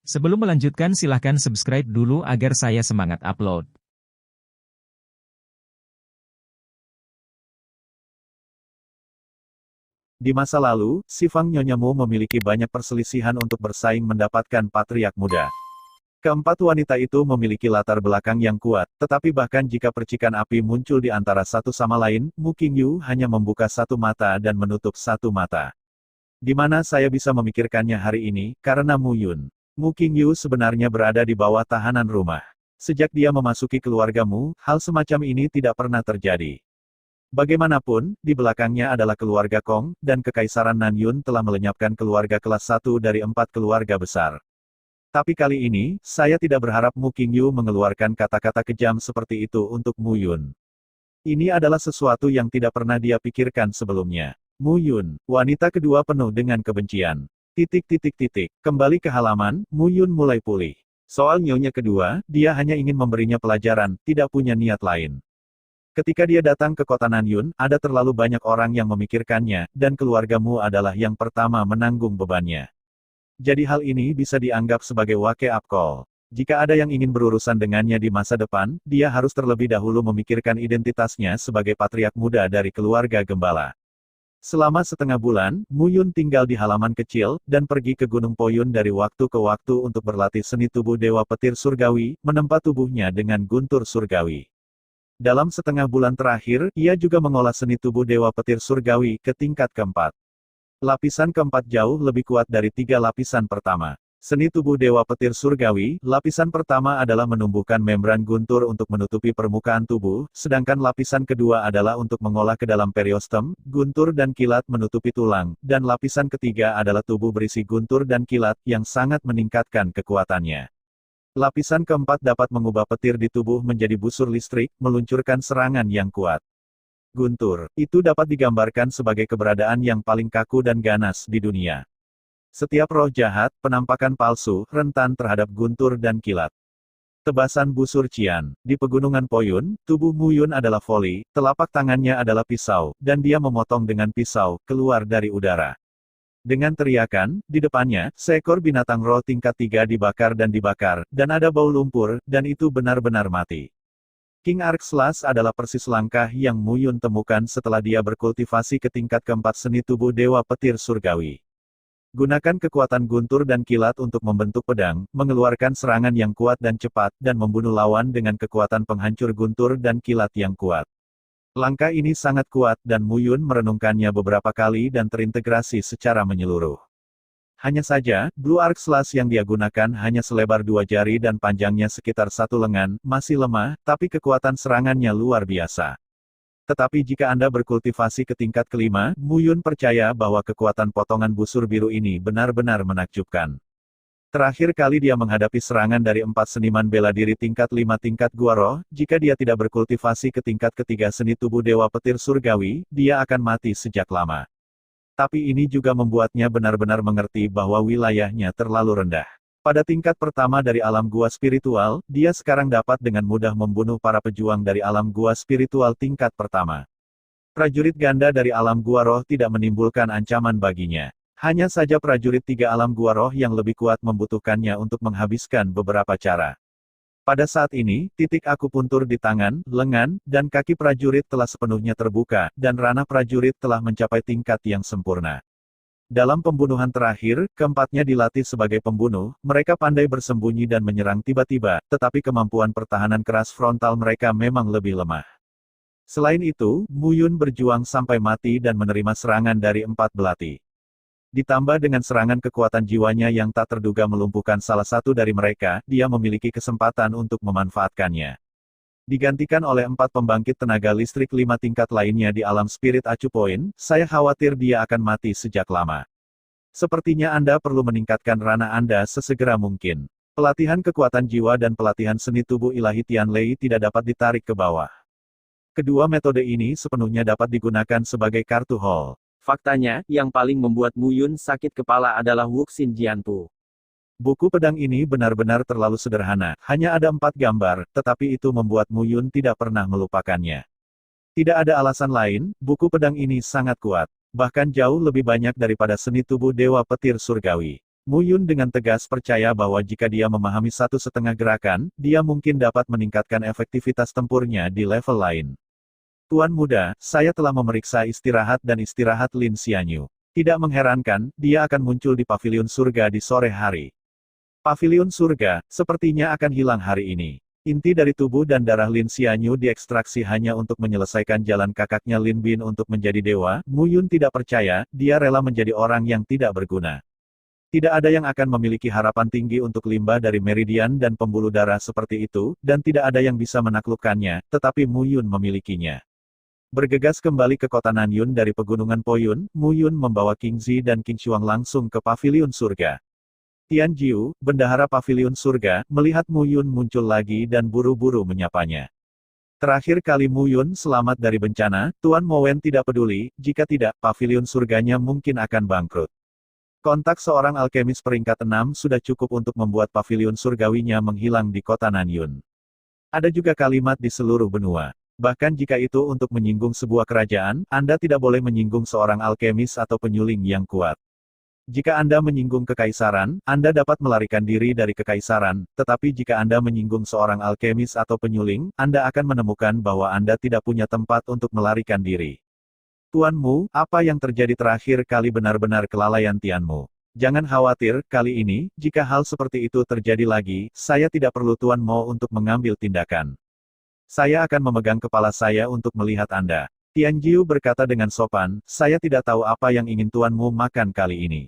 Sebelum melanjutkan silahkan subscribe dulu agar saya semangat upload. Di masa lalu, si Fang Nyonya Mu memiliki banyak perselisihan untuk bersaing mendapatkan patriark muda. Keempat wanita itu memiliki latar belakang yang kuat, tetapi bahkan jika percikan api muncul di antara satu sama lain, Mu Qingyu hanya membuka satu mata dan menutup satu mata. Di mana saya bisa memikirkannya hari ini, karena Mu Yun. Mu Qingyu sebenarnya berada di bawah tahanan rumah. Sejak dia memasuki keluarga Mu, hal semacam ini tidak pernah terjadi. Bagaimanapun, di belakangnya adalah keluarga Kong, dan Kekaisaran Nanyun telah melenyapkan keluarga kelas 1 dari 4 keluarga besar. Tapi kali ini, saya tidak berharap Mu Qingyu mengeluarkan kata-kata kejam seperti itu untuk Mu Yun. Ini adalah sesuatu yang tidak pernah dia pikirkan sebelumnya. Mu Yun, wanita kedua penuh dengan kebencian. Kembali ke halaman, Mu Yun mulai pulih. Soal nyonya kedua, dia hanya ingin memberinya pelajaran, tidak punya niat lain. Ketika dia datang ke kota Nanyun, ada terlalu banyak orang yang memikirkannya, dan keluarga Mu adalah yang pertama menanggung bebannya. Jadi hal ini bisa dianggap sebagai wake-up call. Jika ada yang ingin berurusan dengannya di masa depan, dia harus terlebih dahulu memikirkan identitasnya sebagai patriark muda dari keluarga gembala. Selama setengah bulan, Mu Yun tinggal di halaman kecil, dan pergi ke Gunung Poyun dari waktu ke waktu untuk berlatih seni tubuh Dewa Petir Surgawi, menempa tubuhnya dengan guntur surgawi. Dalam setengah bulan terakhir, ia juga mengolah seni tubuh Dewa Petir Surgawi ke tingkat keempat. Lapisan keempat jauh lebih kuat dari 3 lapisan pertama. Seni tubuh Dewa Petir Surgawi, lapisan pertama adalah menumbuhkan membran guntur untuk menutupi permukaan tubuh, sedangkan lapisan kedua adalah untuk mengolah ke dalam periostem, guntur dan kilat menutupi tulang, dan lapisan ketiga adalah tubuh berisi guntur dan kilat, yang sangat meningkatkan kekuatannya. Lapisan keempat dapat mengubah petir di tubuh menjadi busur listrik, meluncurkan serangan yang kuat. Guntur, itu dapat digambarkan sebagai keberadaan yang paling kaku dan ganas di dunia. Setiap roh jahat, penampakan palsu, rentan terhadap guntur dan kilat. Tebasan busur Qian. Di pegunungan Poyun, tubuh Mu Yun adalah voli, telapak tangannya adalah pisau, dan dia memotong dengan pisau, keluar dari udara. Dengan teriakan, di depannya, seekor binatang roh tingkat 3 dibakar, dan ada bau lumpur, dan itu benar-benar mati. King Arc Slash adalah persis langkah yang Mu Yun temukan setelah dia berkultivasi ke tingkat keempat seni tubuh Dewa Petir Surgawi. Gunakan kekuatan guntur dan kilat untuk membentuk pedang, mengeluarkan serangan yang kuat dan cepat, dan membunuh lawan dengan kekuatan penghancur guntur dan kilat yang kuat. Langkah ini sangat kuat dan Mu Yun merenungkannya beberapa kali dan terintegrasi secara menyeluruh. Hanya saja, Blue Arc Slash yang dia gunakan hanya selebar 2 jari dan panjangnya sekitar 1 lengan, masih lemah, tapi kekuatan serangannya luar biasa. Tetapi jika Anda berkultivasi ke tingkat kelima, Mu Yun percaya bahwa kekuatan potongan busur biru ini benar-benar menakjubkan. Terakhir kali dia menghadapi serangan dari 4 seniman bela diri tingkat 5 tingkat Gua Roh, jika dia tidak berkultivasi ke tingkat ketiga seni tubuh Dewa Petir Surgawi, dia akan mati sejak lama. Tapi ini juga membuatnya benar-benar mengerti bahwa wilayahnya terlalu rendah. Pada tingkat pertama dari alam gua spiritual, dia sekarang dapat dengan mudah membunuh para pejuang dari alam gua spiritual tingkat pertama. Prajurit ganda dari alam gua roh tidak menimbulkan ancaman baginya. Hanya saja prajurit 3 alam gua roh yang lebih kuat membutuhkannya untuk menghabiskan beberapa cara. Pada saat ini, titik akupuntur di tangan, lengan, dan kaki prajurit telah sepenuhnya terbuka, dan ranah prajurit telah mencapai tingkat yang sempurna. Dalam pembunuhan terakhir, keempatnya dilatih sebagai pembunuh, mereka pandai bersembunyi dan menyerang tiba-tiba, tetapi kemampuan pertahanan keras frontal mereka memang lebih lemah. Selain itu, Mu Yun berjuang sampai mati dan menerima serangan dari 4 belati. Ditambah dengan serangan kekuatan jiwanya yang tak terduga melumpuhkan salah satu dari mereka, dia memiliki kesempatan untuk memanfaatkannya. Digantikan oleh 4 pembangkit tenaga listrik 5 tingkat lainnya di alam spirit Acu Point, saya khawatir dia akan mati sejak lama. Sepertinya Anda perlu meningkatkan ranah Anda sesegera mungkin. Pelatihan kekuatan jiwa dan pelatihan seni tubuh ilahi Tianlei tidak dapat ditarik ke bawah. Kedua metode ini sepenuhnya dapat digunakan sebagai kartu haul. Faktanya, yang paling membuat Mu Yun sakit kepala adalah Wuxin Jianpu. Buku pedang ini benar-benar terlalu sederhana, hanya ada 4 gambar, tetapi itu membuat Mu Yun tidak pernah melupakannya. Tidak ada alasan lain, buku pedang ini sangat kuat. bahkan jauh lebih banyak daripada seni tubuh Dewa Petir Surgawi. Mu Yun dengan tegas percaya bahwa jika dia memahami 1/2 gerakan, dia mungkin dapat meningkatkan efektivitas tempurnya di level lain. Tuan muda, saya telah memeriksa istirahat dan istirahat Lin Xianyu. Tidak mengherankan, dia akan muncul di pavilion surga di sore hari. Pavilion surga, sepertinya akan hilang hari ini. Inti dari tubuh dan darah Lin Xianyu diekstraksi hanya untuk menyelesaikan jalan kakaknya Lin Bin untuk menjadi dewa. Mu Yun tidak percaya, dia rela menjadi orang yang tidak berguna. Tidak ada yang akan memiliki harapan tinggi untuk limbah dari meridian dan pembuluh darah seperti itu, dan tidak ada yang bisa menaklukkannya, tetapi Mu Yun memilikinya. Bergegas kembali ke kota Nanyun dari pegunungan Poyun, Mu Yun membawa King Zi dan King Xuang langsung ke pavilion surga. Tian Jiu, bendahara pavilion surga, melihat Mu Yun muncul lagi dan buru-buru menyapanya. Terakhir kali Mu Yun selamat dari bencana, Tuan Mowen tidak peduli, jika tidak, pavilion surganya mungkin akan bangkrut. Kontak seorang alkemis peringkat 6 sudah cukup untuk membuat pavilion surgawinya menghilang di kota Nanyun. Ada juga kalimat di seluruh benua. Bahkan jika itu untuk menyinggung sebuah kerajaan, Anda tidak boleh menyinggung seorang alkemis atau penyuling yang kuat. Jika Anda menyinggung kekaisaran, Anda dapat melarikan diri dari kekaisaran, tetapi jika Anda menyinggung seorang alkemis atau penyuling, Anda akan menemukan bahwa Anda tidak punya tempat untuk melarikan diri. Tuan Mu, apa yang terjadi terakhir kali benar-benar kelalaian Tianmu. Jangan khawatir, kali ini, jika hal seperti itu terjadi lagi, saya tidak perlu Tuan Mo untuk mengambil tindakan. Saya akan memegang kepala saya untuk melihat Anda. Tian Jiu berkata dengan sopan, saya tidak tahu apa yang ingin Tuan Mu makan kali ini.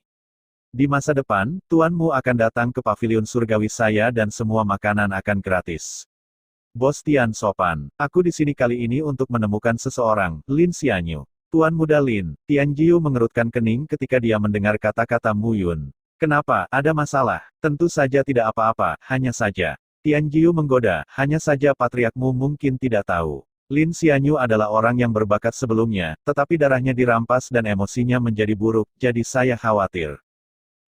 Di masa depan, Tuan Mu akan datang ke pavilion surgawi saya dan semua makanan akan gratis. Bos Tian sopan, aku di sini kali ini untuk menemukan seseorang, Lin Xianyu. Tuan muda Lin, Tian Jiu mengerutkan kening ketika dia mendengar kata-kata Mu Yun. Kenapa, ada masalah? Tentu saja tidak apa-apa, hanya saja. Tian Jiu menggoda, hanya saja patriarkmu mungkin tidak tahu. Lin Xianyu adalah orang yang berbakat sebelumnya, tetapi darahnya dirampas dan emosinya menjadi buruk, jadi saya khawatir.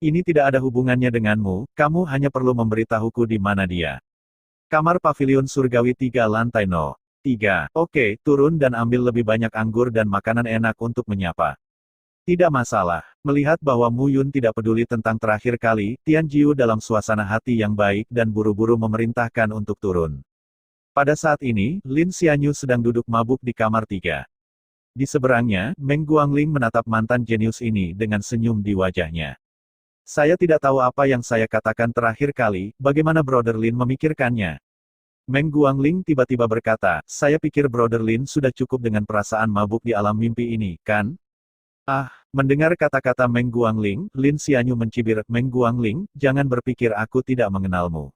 Ini tidak ada hubungannya denganmu, kamu hanya perlu memberitahuku di mana dia. Kamar pavilion surgawi 3 lantai no. 3. Oke, turun dan ambil lebih banyak anggur dan makanan enak untuk menyapa. Tidak masalah. Melihat bahwa Mu Yun tidak peduli tentang terakhir kali, Tian Jiu dalam suasana hati yang baik dan buru-buru memerintahkan untuk turun. Pada saat ini, Lin Xianyu sedang duduk mabuk di kamar 3. Di seberangnya, Meng Guangling menatap mantan jenius ini dengan senyum di wajahnya. Saya tidak tahu apa yang saya katakan terakhir kali, bagaimana Brother Lin memikirkannya. Meng Guangling tiba-tiba berkata, saya pikir Brother Lin sudah cukup dengan perasaan mabuk di alam mimpi ini, kan? Ah, mendengar kata-kata Meng Guangling, Lin Xianyu mencibir, Meng Guangling, jangan berpikir aku tidak mengenalmu.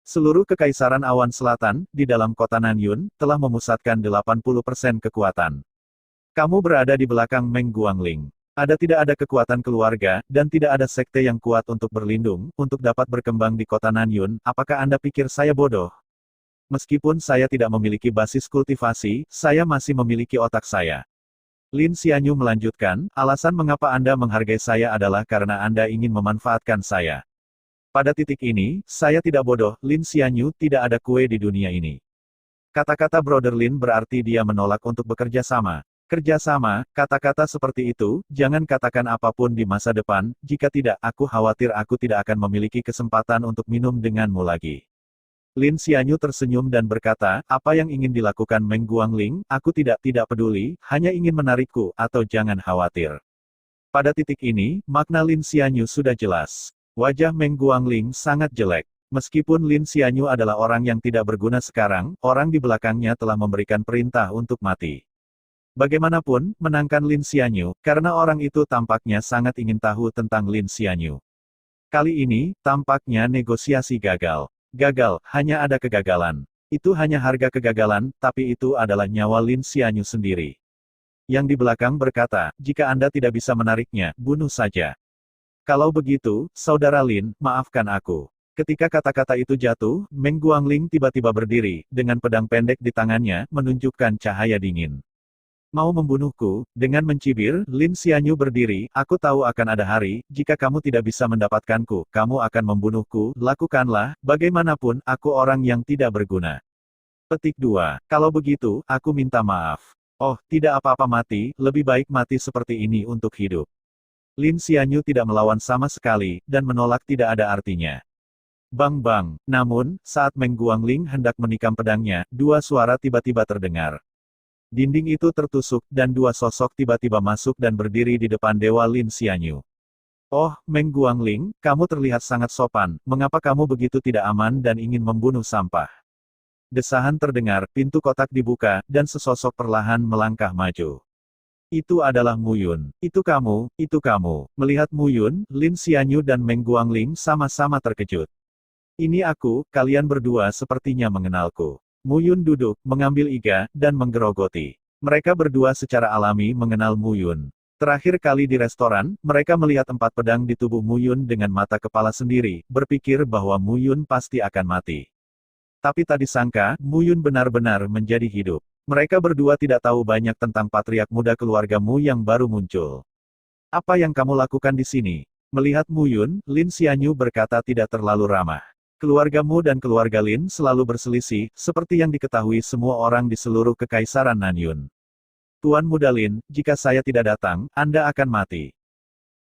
Seluruh kekaisaran awan selatan, di dalam kota Nanyun, telah memusatkan 80% kekuatan. Kamu berada di belakang Meng Guangling. Tidak ada kekuatan keluarga, dan tidak ada sekte yang kuat untuk berlindung, untuk dapat berkembang di kota Nanyun, apakah Anda pikir saya bodoh? Meskipun saya tidak memiliki basis kultivasi, saya masih memiliki otak saya. Lin Xianyu melanjutkan, alasan mengapa Anda menghargai saya adalah karena Anda ingin memanfaatkan saya. Pada titik ini, saya tidak bodoh, Lin Xianyu, tidak ada kue di dunia ini. Kata-kata Brother Lin berarti dia menolak untuk bekerja sama. Kerjasama, kata-kata seperti itu, jangan katakan apapun di masa depan, jika tidak, aku khawatir aku tidak akan memiliki kesempatan untuk minum denganmu lagi. Lin Xianyu tersenyum dan berkata, apa yang ingin dilakukan Meng Guangling, aku tidak peduli, hanya ingin menarikku, atau jangan khawatir. Pada titik ini, makna Lin Xianyu sudah jelas. Wajah Meng Guangling sangat jelek. Meskipun Lin Xianyu adalah orang yang tidak berguna sekarang, orang di belakangnya telah memberikan perintah untuk mati. Bagaimanapun, menangkan Lin Xianyu, karena orang itu tampaknya sangat ingin tahu tentang Lin Xianyu. Kali ini, tampaknya negosiasi gagal. Gagal, hanya ada kegagalan. Itu hanya harga kegagalan, tapi itu adalah nyawa Lin Xianyu sendiri. Yang di belakang berkata, jika Anda tidak bisa menariknya, bunuh saja. Kalau begitu, Saudara Lin, maafkan aku. Ketika kata-kata itu jatuh, Meng Guangling tiba-tiba berdiri, dengan pedang pendek di tangannya, menunjukkan cahaya dingin. Mau membunuhku, dengan mencibir, Lin Xianyu berdiri, aku tahu akan ada hari, jika kamu tidak bisa mendapatkanku, kamu akan membunuhku, lakukanlah, bagaimanapun, aku orang yang tidak berguna. Petik 2. Kalau begitu, aku minta maaf. Oh, tidak apa-apa mati, lebih baik mati seperti ini untuk hidup. Lin Xianyu tidak melawan sama sekali, dan menolak tidak ada artinya. Bang-bang, namun, saat Meng Guangling hendak menikam pedangnya, dua suara tiba-tiba terdengar. Dinding itu tertusuk, dan dua sosok tiba-tiba masuk dan berdiri di depan Dewa Lin Xianyu. Oh, Meng Guangling, kamu terlihat sangat sopan, mengapa kamu begitu tidak aman dan ingin membunuh sampah? Desahan terdengar, pintu kotak dibuka, dan sesosok perlahan melangkah maju. Itu adalah Mu Yun. Itu kamu, itu kamu. Melihat Mu Yun, Lin Xianyu dan Meng Guangling sama-sama terkejut. Ini aku, kalian berdua sepertinya mengenalku. Mu Yun duduk, mengambil iga, dan menggerogoti. Mereka berdua secara alami mengenal Mu Yun. Terakhir kali di restoran, mereka melihat 4 pedang di tubuh Mu Yun dengan mata kepala sendiri, berpikir bahwa Mu Yun pasti akan mati. Tapi tak disangka, Mu Yun benar-benar menjadi hidup. Mereka berdua tidak tahu banyak tentang patriark muda keluarga Mu yang baru muncul. Apa yang kamu lakukan di sini? Melihat Mu Yun, Lin Xianyu berkata tidak terlalu ramah. Keluarga Mu dan keluarga Lin selalu berselisih, seperti yang diketahui semua orang di seluruh kekaisaran Nanyun. Tuan Muda Lin, jika saya tidak datang, Anda akan mati.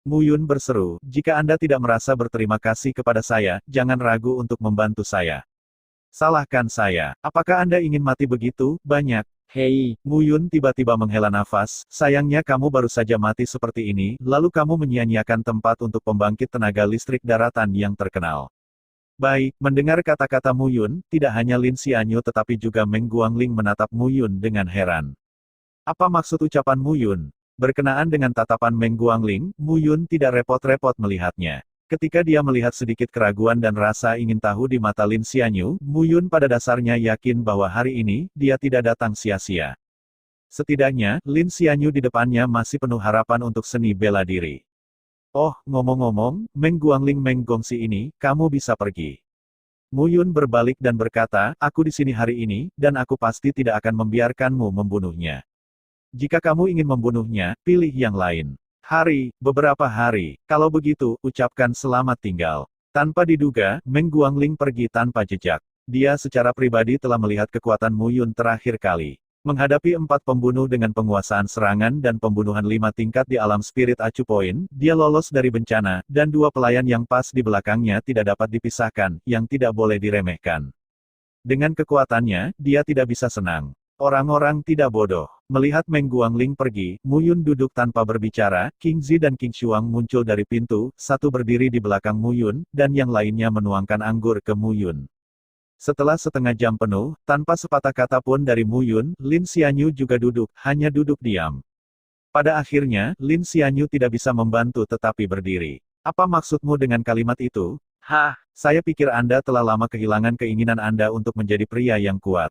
Mu Yun berseru, jika Anda tidak merasa berterima kasih kepada saya, jangan ragu untuk membantu saya. Salahkan saya. Apakah Anda ingin mati begitu banyak? Hei, Mu Yun tiba-tiba menghela nafas, sayangnya kamu baru saja mati seperti ini, lalu kamu menyia-nyiakan tempat untuk pembangkit tenaga listrik daratan yang terkenal. Baik, mendengar kata-kata Mu Yun, tidak hanya Lin Xianyu tetapi juga Meng Guangling menatap Mu Yun dengan heran. Apa maksud ucapan Mu Yun? Berkenaan dengan tatapan Meng Guangling, Mu Yun tidak repot-repot melihatnya. Ketika dia melihat sedikit keraguan dan rasa ingin tahu di mata Lin Xianyu, Mu Yun pada dasarnya yakin bahwa hari ini, dia tidak datang sia-sia. Setidaknya, Lin Xianyu di depannya masih penuh harapan untuk seni bela diri. Oh, ngomong-ngomong, Meng Guangling Meng Gongxi ini, kamu bisa pergi. Mu Yun berbalik dan berkata, aku di sini hari ini, dan aku pasti tidak akan membiarkanmu membunuhnya. Jika kamu ingin membunuhnya, pilih yang lain. Beberapa hari. Kalau begitu, ucapkan selamat tinggal. Tanpa diduga, Meng Guangling pergi tanpa jejak. Dia secara pribadi telah melihat kekuatan Mu Yun terakhir kali. Menghadapi 4 pembunuh dengan penguasaan serangan dan pembunuhan 5 tingkat di alam spirit acu poin, dia lolos dari bencana, dan 2 pelayan yang pas di belakangnya tidak dapat dipisahkan, yang tidak boleh diremehkan. Dengan kekuatannya, dia tidak bisa senang. Orang-orang tidak bodoh. Melihat Meng Guangling pergi, Mu Yun duduk tanpa berbicara, King Zi dan King Xuang muncul dari pintu, satu berdiri di belakang Mu Yun, dan yang lainnya menuangkan anggur ke Mu Yun. Setelah setengah jam penuh, tanpa sepatah kata pun dari Mu Yun, Lin Xianyu juga duduk, hanya duduk diam. Pada akhirnya, Lin Xianyu tidak bisa membantu tetapi berdiri. Apa maksudmu dengan kalimat itu? hah, Saya pikir Anda telah lama kehilangan keinginan Anda untuk menjadi pria yang kuat.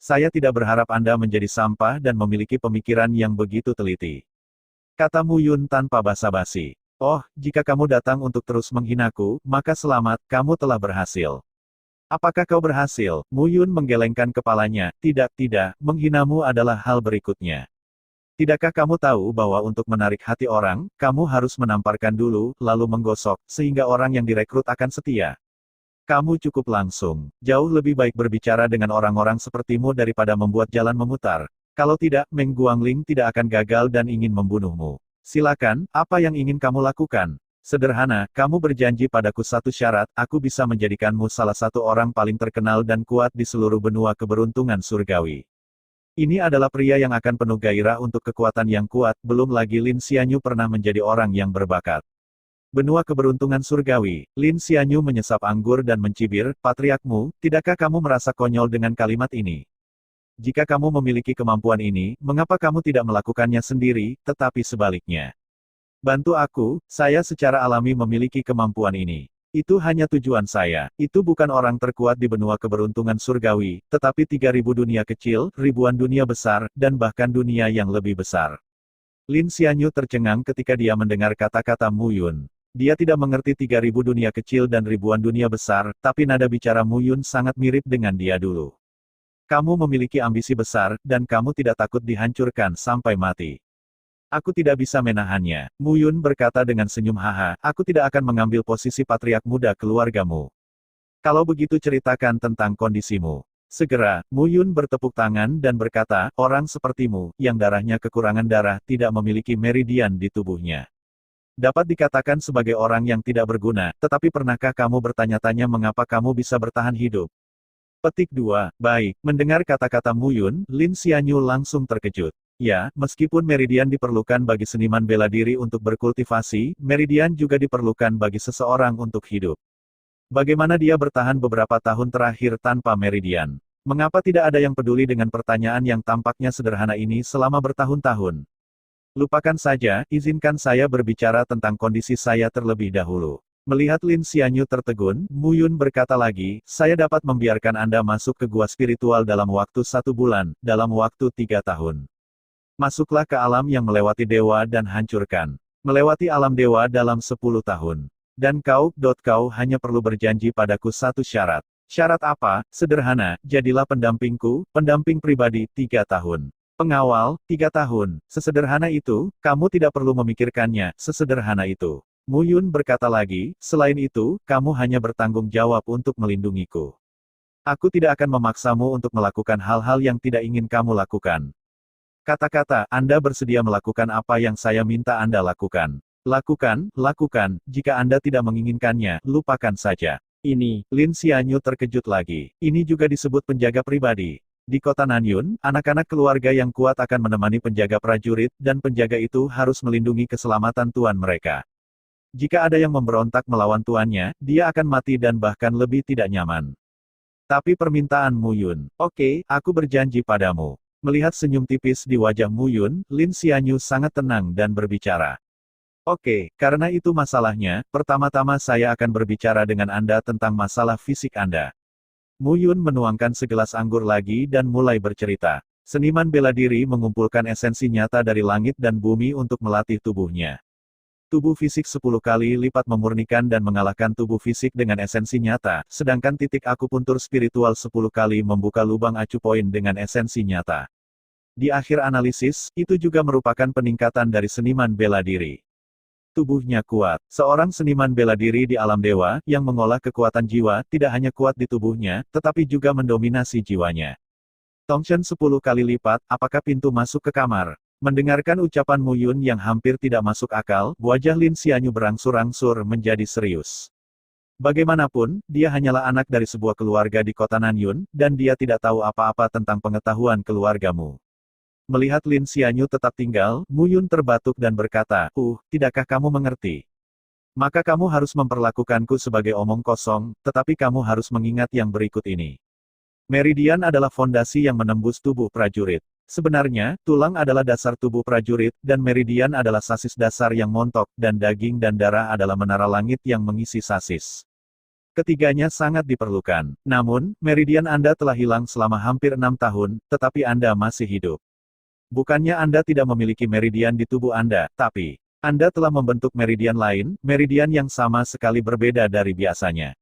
Saya tidak berharap Anda menjadi sampah dan memiliki pemikiran yang begitu teliti. Kata Mu Yun tanpa basa-basi. Oh, jika kamu datang untuk terus menghinaku, maka selamat, kamu telah berhasil. Apakah kau berhasil? Mu Yun menggelengkan kepalanya, tidak, menghinamu adalah hal berikutnya. Tidakkah kamu tahu bahwa untuk menarik hati orang, kamu harus menamparkan dulu, lalu menggosok, sehingga orang yang direkrut akan setia? Kamu cukup langsung. Jauh lebih baik berbicara dengan orang-orang sepertimu daripada membuat jalan memutar. Kalau tidak, Meng Guangling tidak akan gagal dan ingin membunuhmu. Silakan, apa yang ingin kamu lakukan? Sederhana, kamu berjanji padaku satu syarat, aku bisa menjadikanmu salah satu orang paling terkenal dan kuat di seluruh benua keberuntungan surgawi. Ini adalah pria yang akan penuh gairah untuk kekuatan yang kuat, belum lagi Lin Xianyu pernah menjadi orang yang berbakat. Benua keberuntungan surgawi. Lin Xianyu menyesap anggur dan mencibir, patriarkmu, tidakkah kamu merasa konyol dengan kalimat ini? Jika kamu memiliki kemampuan ini, mengapa kamu tidak melakukannya sendiri, tetapi sebaliknya? Bantu aku, saya secara alami memiliki kemampuan ini. Itu hanya tujuan saya. Itu bukan orang terkuat di benua keberuntungan surgawi, tetapi 3.000 dunia kecil, ribuan dunia besar, dan bahkan dunia yang lebih besar. Lin Xianyu tercengang ketika dia mendengar kata-kata Mu Yun. Dia tidak mengerti 3.000 dunia kecil dan ribuan dunia besar, tapi nada bicara Mu Yun sangat mirip dengan dia dulu. Kamu memiliki ambisi besar, dan kamu tidak takut dihancurkan sampai mati. Aku tidak bisa menahannya. Mu Yun berkata dengan senyum haha, aku tidak akan mengambil posisi patriark muda keluargamu. Kalau begitu ceritakan tentang kondisimu. Segera, Mu Yun bertepuk tangan dan berkata, orang sepertimu, yang darahnya kekurangan darah, tidak memiliki meridian di tubuhnya. Dapat dikatakan sebagai orang yang tidak berguna, tetapi pernahkah kamu bertanya-tanya mengapa kamu bisa bertahan hidup? Petik 2. Baik, mendengar kata-kata Mu Yun, Lin Xianyu langsung terkejut. Ya, meskipun meridian diperlukan bagi seniman bela diri untuk berkultivasi, meridian juga diperlukan bagi seseorang untuk hidup. Bagaimana dia bertahan beberapa tahun terakhir tanpa meridian? Mengapa tidak ada yang peduli dengan pertanyaan yang tampaknya sederhana ini selama bertahun-tahun? Lupakan saja, izinkan saya berbicara tentang kondisi saya terlebih dahulu. Melihat Lin Xianyu tertegun, Mu Yun berkata lagi, saya dapat membiarkan Anda masuk ke gua spiritual dalam waktu 1 bulan, dalam waktu 3 tahun. Masuklah ke alam yang melewati dewa dan hancurkan. Melewati alam dewa dalam 10 tahun. Dan kau hanya perlu berjanji padaku satu syarat. Syarat apa? Sederhana, jadilah pendampingku, pendamping pribadi, 3 tahun. Pengawal, 3 tahun. Sesederhana itu, kamu tidak perlu memikirkannya, sesederhana itu. Mu Yun berkata lagi, selain itu, kamu hanya bertanggung jawab untuk melindungiku. Aku tidak akan memaksamu untuk melakukan hal-hal yang tidak ingin kamu lakukan. Kata-kata, Anda bersedia melakukan apa yang saya minta Anda lakukan. Lakukan, jika Anda tidak menginginkannya, lupakan saja. Ini, Lin Xianyu terkejut lagi. Ini juga disebut penjaga pribadi. Di kota Nanyun, anak-anak keluarga yang kuat akan menemani penjaga prajurit, dan penjaga itu harus melindungi keselamatan tuan mereka. Jika ada yang memberontak melawan tuannya, dia akan mati dan bahkan lebih tidak nyaman. Tapi permintaan Mu Yun, oke, aku berjanji padamu. Melihat senyum tipis di wajah Mu Yun, Lin Xianyu sangat tenang dan berbicara. Oke, karena itu masalahnya, pertama-tama saya akan berbicara dengan Anda tentang masalah fisik Anda. Mu Yun menuangkan segelas anggur lagi dan mulai bercerita. Seniman bela diri mengumpulkan esensi nyata dari langit dan bumi untuk melatih tubuhnya. Tubuh fisik 10 kali lipat memurnikan dan mengalahkan tubuh fisik dengan esensi nyata, sedangkan titik akupuntur spiritual 10 kali membuka lubang acu poin dengan esensi nyata. Di akhir analisis, itu juga merupakan peningkatan dari seniman bela diri. Tubuhnya kuat. Seorang seniman bela diri di alam dewa, yang mengolah kekuatan jiwa, tidak hanya kuat di tubuhnya, tetapi juga mendominasi jiwanya. Tongshen 10 kali lipat, apakah pintu masuk ke kamar? Mendengarkan ucapan Mu Yun yang hampir tidak masuk akal, wajah Lin Xianyu berangsur-angsur menjadi serius. Bagaimanapun, dia hanyalah anak dari sebuah keluarga di kota Nanyun, dan dia tidak tahu apa-apa tentang pengetahuan keluargamu. Melihat Lin Xianyu tetap tinggal, Mu Yun terbatuk dan berkata, tidakkah kamu mengerti? Maka kamu harus memperlakukanku sebagai omong kosong, tetapi kamu harus mengingat yang berikut ini. Meridian adalah fondasi yang menembus tubuh prajurit. Sebenarnya, tulang adalah dasar tubuh prajurit, dan meridian adalah sasis dasar yang montok, dan daging dan darah adalah menara langit yang mengisi sasis. Ketiganya sangat diperlukan. Namun, meridian Anda telah hilang selama hampir 6 tahun, tetapi Anda masih hidup. Bukannya Anda tidak memiliki meridian di tubuh Anda, tapi Anda telah membentuk meridian lain, meridian yang sama sekali berbeda dari biasanya.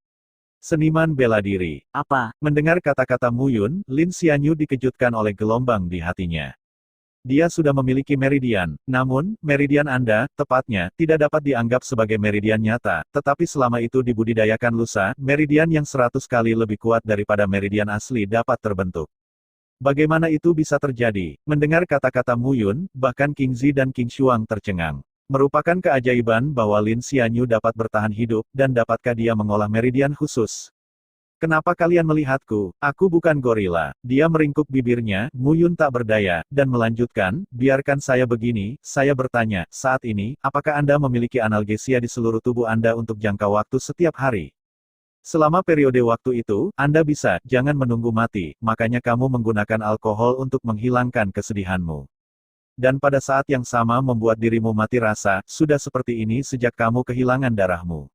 Seniman bela diri. Apa? Mendengar kata-kata Mu Yun, Lin Xianyu dikejutkan oleh gelombang di hatinya. Dia sudah memiliki meridian, namun, meridian Anda, tepatnya, tidak dapat dianggap sebagai meridian nyata, tetapi selama itu dibudidayakan lusa, meridian yang 100 kali lebih kuat daripada meridian asli dapat terbentuk. Bagaimana itu bisa terjadi? Mendengar kata-kata Mu Yun, bahkan King Zi dan King Shuang tercengang. Merupakan keajaiban bahwa Lin Xianyu dapat bertahan hidup, dan dapatkah dia mengolah meridian khusus? Kenapa kalian melihatku? Aku bukan gorila. Dia meringkuk bibirnya, Mu Yun tak berdaya, dan melanjutkan, biarkan saya begini, saya bertanya, saat ini, apakah Anda memiliki analgesia di seluruh tubuh Anda untuk jangka waktu setiap hari? Selama periode waktu itu, Anda bisa, jangan menunggu mati, makanya kamu menggunakan alkohol untuk menghilangkan kesedihanmu. Dan pada saat yang sama membuat dirimu mati rasa, sudah seperti ini sejak kamu kehilangan darahmu.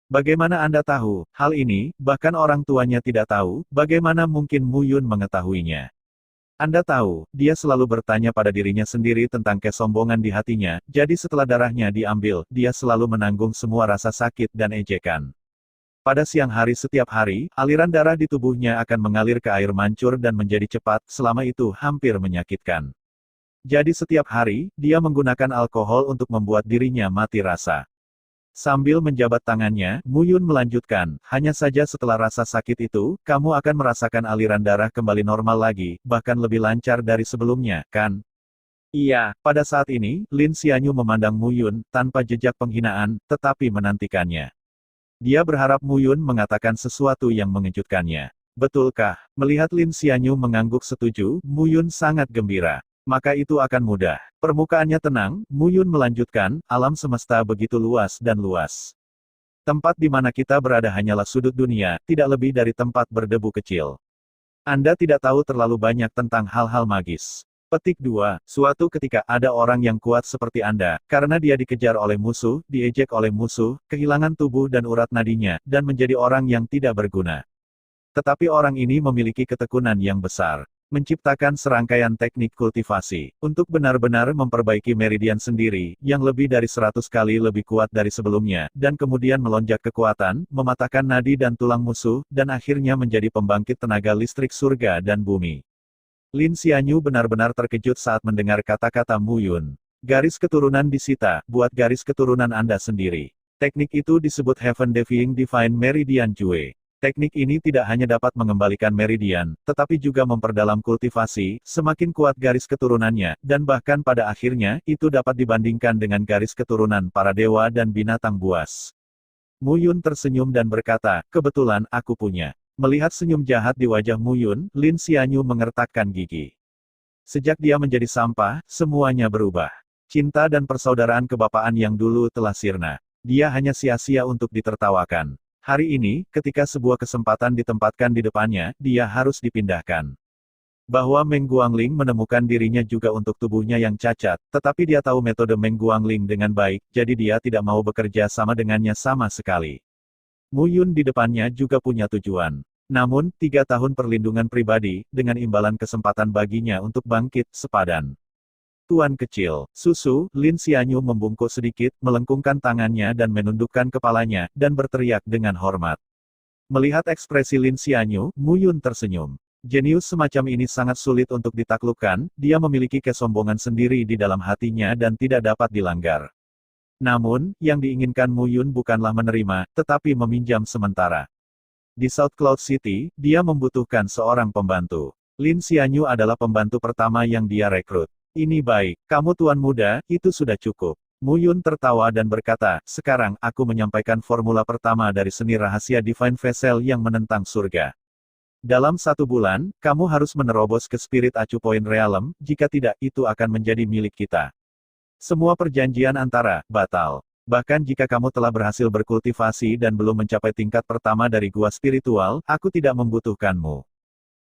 Bagaimana Anda tahu hal ini, bahkan orang tuanya tidak tahu, bagaimana mungkin Mu Yun mengetahuinya? Anda tahu, dia selalu bertanya pada dirinya sendiri tentang kesombongan di hatinya, jadi setelah darahnya diambil, dia selalu menanggung semua rasa sakit dan ejekan. Pada siang hari setiap hari, aliran darah di tubuhnya akan mengalir ke air mancur dan menjadi cepat, selama itu hampir menyakitkan. Jadi setiap hari, dia menggunakan alkohol untuk membuat dirinya mati rasa. Sambil menjabat tangannya, Mu Yun melanjutkan, hanya saja setelah rasa sakit itu, kamu akan merasakan aliran darah kembali normal lagi, bahkan lebih lancar dari sebelumnya, kan? Iya, Pada saat ini, Lin Xianyu memandang Mu Yun, tanpa jejak penghinaan, tetapi menantikannya. Dia berharap Mu Yun mengatakan sesuatu yang mengejutkannya. Betulkah? Melihat Lin Xianyu mengangguk setuju, Mu Yun sangat gembira. Maka itu akan mudah. Permukaannya tenang, Mu Yun melanjutkan, alam semesta begitu luas dan luas. Tempat di mana kita berada hanyalah sudut dunia, tidak lebih dari tempat berdebu kecil. Anda tidak tahu terlalu banyak tentang hal-hal magis. Petik 2. Suatu ketika ada orang yang kuat seperti Anda, karena dia dikejar oleh musuh, diejek oleh musuh, kehilangan tubuh dan urat nadinya, dan menjadi orang yang tidak berguna. Tetapi orang ini memiliki ketekunan yang besar. Menciptakan serangkaian teknik kultivasi, untuk benar-benar memperbaiki meridian sendiri, yang lebih dari 100 kali lebih kuat dari sebelumnya, dan kemudian melonjak kekuatan, mematahkan nadi dan tulang musuh, dan akhirnya menjadi pembangkit tenaga listrik surga dan bumi. Lin Xianyu benar-benar terkejut saat mendengar kata-kata Mu Yun. Garis keturunan disita, buat garis keturunan Anda sendiri. Teknik itu disebut Heaven Defying Divine Meridian Jue. Teknik ini tidak hanya dapat mengembalikan meridian, tetapi juga memperdalam kultivasi, semakin kuat garis keturunannya, dan bahkan pada akhirnya, itu dapat dibandingkan dengan garis keturunan para dewa dan binatang buas. Mu Yun tersenyum dan berkata, kebetulan aku punya. Melihat senyum jahat di wajah Mu Yun, Lin Xianyu mengertakkan gigi. Sejak dia menjadi sampah, semuanya berubah. Cinta dan persaudaraan kebapaan yang dulu telah sirna. Dia hanya sia-sia untuk ditertawakan. Hari ini, ketika sebuah kesempatan ditempatkan di depannya, dia harus dipindahkan. Bahwa Meng Guangling menemukan dirinya juga untuk tubuhnya yang cacat, tetapi dia tahu metode Meng Guangling dengan baik, jadi dia tidak mau bekerja sama dengannya sama sekali. Mu Yun di depannya juga punya tujuan. Namun, 3 tahun perlindungan pribadi, dengan imbalan kesempatan baginya untuk bangkit, sepadan. Tuan kecil, susu, Lin Xianyu membungkuk sedikit, melengkungkan tangannya dan menundukkan kepalanya, dan berteriak dengan hormat. Melihat ekspresi Lin Xianyu, Mu Yun tersenyum. Jenius semacam ini sangat sulit untuk ditaklukkan, dia memiliki kesombongan sendiri di dalam hatinya dan tidak dapat dilanggar. Namun, yang diinginkan Mu Yun bukanlah menerima, tetapi meminjam sementara. Di South Cloud City, dia membutuhkan seorang pembantu. Lin Xianyu adalah pembantu pertama yang dia rekrut. Ini baik, kamu tuan muda, itu sudah cukup. Mu Yun tertawa dan berkata, sekarang aku menyampaikan formula pertama dari seni rahasia Divine Vessel yang menentang surga. Dalam 1 bulan, kamu harus menerobos ke Spirit Acu Point Realm, jika tidak, itu akan menjadi milik kita. Semua perjanjian antara, batal. Bahkan jika kamu telah berhasil berkultivasi dan belum mencapai tingkat pertama dari gua spiritual, aku tidak membutuhkanmu.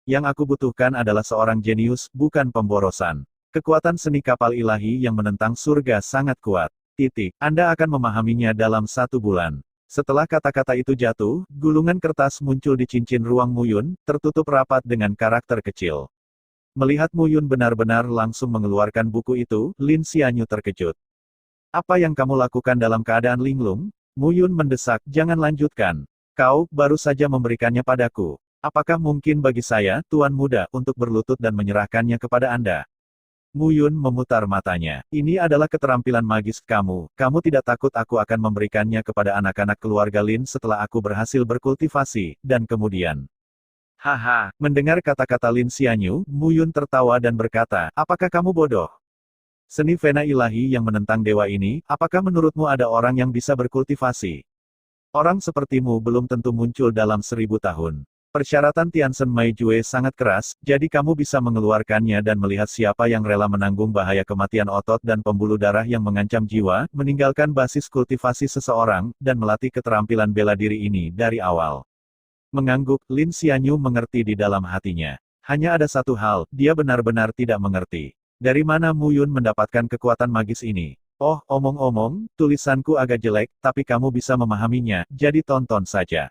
Yang aku butuhkan adalah seorang jenius, bukan pemborosan. Kekuatan seni kapal ilahi yang menentang surga sangat kuat. Anda akan memahaminya dalam 1 bulan. Setelah kata-kata itu jatuh, gulungan kertas muncul di cincin ruang Mu Yun, tertutup rapat dengan karakter kecil. Melihat Mu Yun benar-benar langsung mengeluarkan buku itu, Lin Xianyu terkejut. Apa yang kamu lakukan dalam keadaan linglung? Mu Yun mendesak, jangan lanjutkan. Kau baru saja memberikannya padaku. Apakah mungkin bagi saya, tuan muda, untuk berlutut dan menyerahkannya kepada Anda? Mu Yun memutar matanya. Ini adalah keterampilan magis kamu. Kamu tidak takut aku akan memberikannya kepada anak-anak keluarga Lin setelah aku berhasil berkultivasi, dan kemudian. Haha, mendengar kata-kata Lin Xianyu, Mu Yun tertawa dan berkata, apakah kamu bodoh? Seni vena ilahi yang menentang dewa ini, apakah menurutmu ada orang yang bisa berkultivasi? Orang sepertimu belum tentu muncul dalam 1000 tahun. Persyaratan Tiansen Mai Jue sangat keras, jadi kamu bisa mengeluarkannya dan melihat siapa yang rela menanggung bahaya kematian otot dan pembuluh darah yang mengancam jiwa, meninggalkan basis kultivasi seseorang, dan melatih keterampilan bela diri ini dari awal. Mengangguk, Lin Xianyu mengerti di dalam hatinya. Hanya ada satu hal, dia benar-benar tidak mengerti. Dari mana Mu Yun mendapatkan kekuatan magis ini? Oh, omong-omong, tulisanku agak jelek, tapi kamu bisa memahaminya, jadi tonton saja.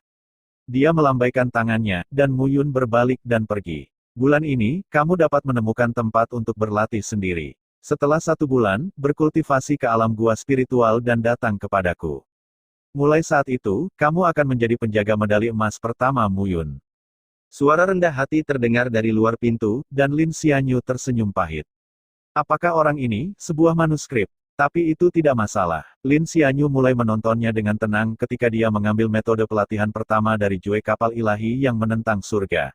Dia melambaikan tangannya, dan Mu Yun berbalik dan pergi. Bulan ini, kamu dapat menemukan tempat untuk berlatih sendiri. Setelah 1 bulan, berkultivasi ke alam gua spiritual dan datang kepadaku. Mulai saat itu, kamu akan menjadi penjaga medali emas pertama Mu Yun. Suara rendah hati terdengar dari luar pintu, dan Lin Xianyu tersenyum pahit. Apakah orang ini, sebuah manuskrip? Tapi itu tidak masalah. Lin Xianyu mulai menontonnya dengan tenang ketika dia mengambil metode pelatihan pertama dari Jue Kapal Ilahi yang menentang surga.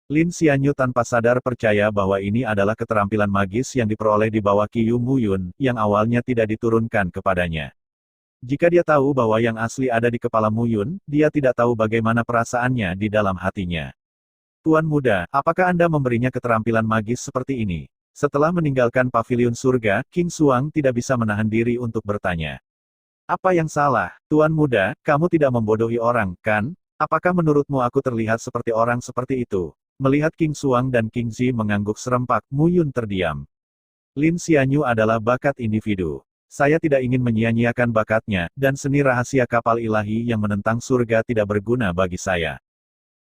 Lin Xianyu tanpa sadar percaya bahwa ini adalah keterampilan magis yang diperoleh di bawah Qiyu Muyun, yang awalnya tidak diturunkan kepadanya. Jika dia tahu bahwa yang asli ada di kepala Muyun, dia tidak tahu bagaimana perasaannya di dalam hatinya. Tuan muda, apakah Anda memberinya keterampilan magis seperti ini? Setelah meninggalkan paviliun surga, King Xuang tidak bisa menahan diri untuk bertanya. Apa yang salah, Tuan muda, kamu tidak membodohi orang, kan? Apakah menurutmu aku terlihat seperti orang seperti itu? Melihat King Xuang dan King Zi mengangguk serempak, Muyun terdiam. Lin Xianyu adalah bakat individu. Saya tidak ingin menyia-nyiakan bakatnya, dan seni rahasia kapal ilahi yang menentang surga tidak berguna bagi saya.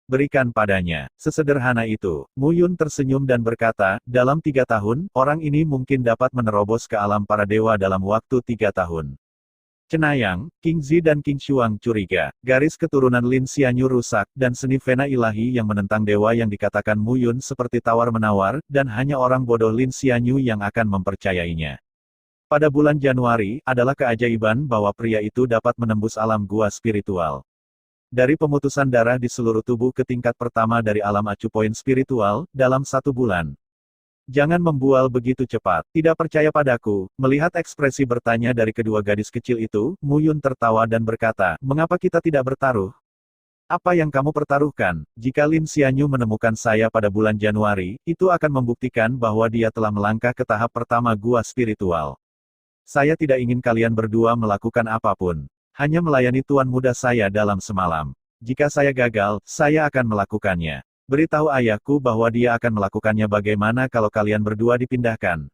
Berikan padanya. Sesederhana itu. Muyun tersenyum dan berkata, dalam 3 tahun, orang ini mungkin dapat menerobos ke alam para dewa dalam waktu 3 tahun. Cenayang, King Zi dan King Xuang curiga. Garis keturunan Lin Xianyu rusak, dan seni vena ilahi yang menentang dewa yang dikatakan Muyun seperti tawar-menawar, dan hanya orang bodoh Lin Xianyu yang akan mempercayainya. Pada bulan Januari, adalah keajaiban bahwa pria itu dapat menembus alam gua spiritual. Dari pemutusan darah di seluruh tubuh ke tingkat pertama dari alam acu poin spiritual, dalam 1 bulan. Jangan membual begitu cepat. Tidak percaya padaku. Melihat ekspresi bertanya dari kedua gadis kecil itu, Muyun tertawa dan berkata, mengapa kita tidak bertaruh? Apa yang kamu pertaruhkan? Jika Lin Xianyu menemukan saya pada bulan Januari, itu akan membuktikan bahwa dia telah melangkah ke tahap pertama gua spiritual. Saya tidak ingin kalian berdua melakukan apapun. Hanya melayani tuan muda saya dalam semalam. Jika saya gagal, saya akan melakukannya. Beritahu ayahku bahwa dia akan melakukannya bagaimana kalau kalian berdua dipindahkan.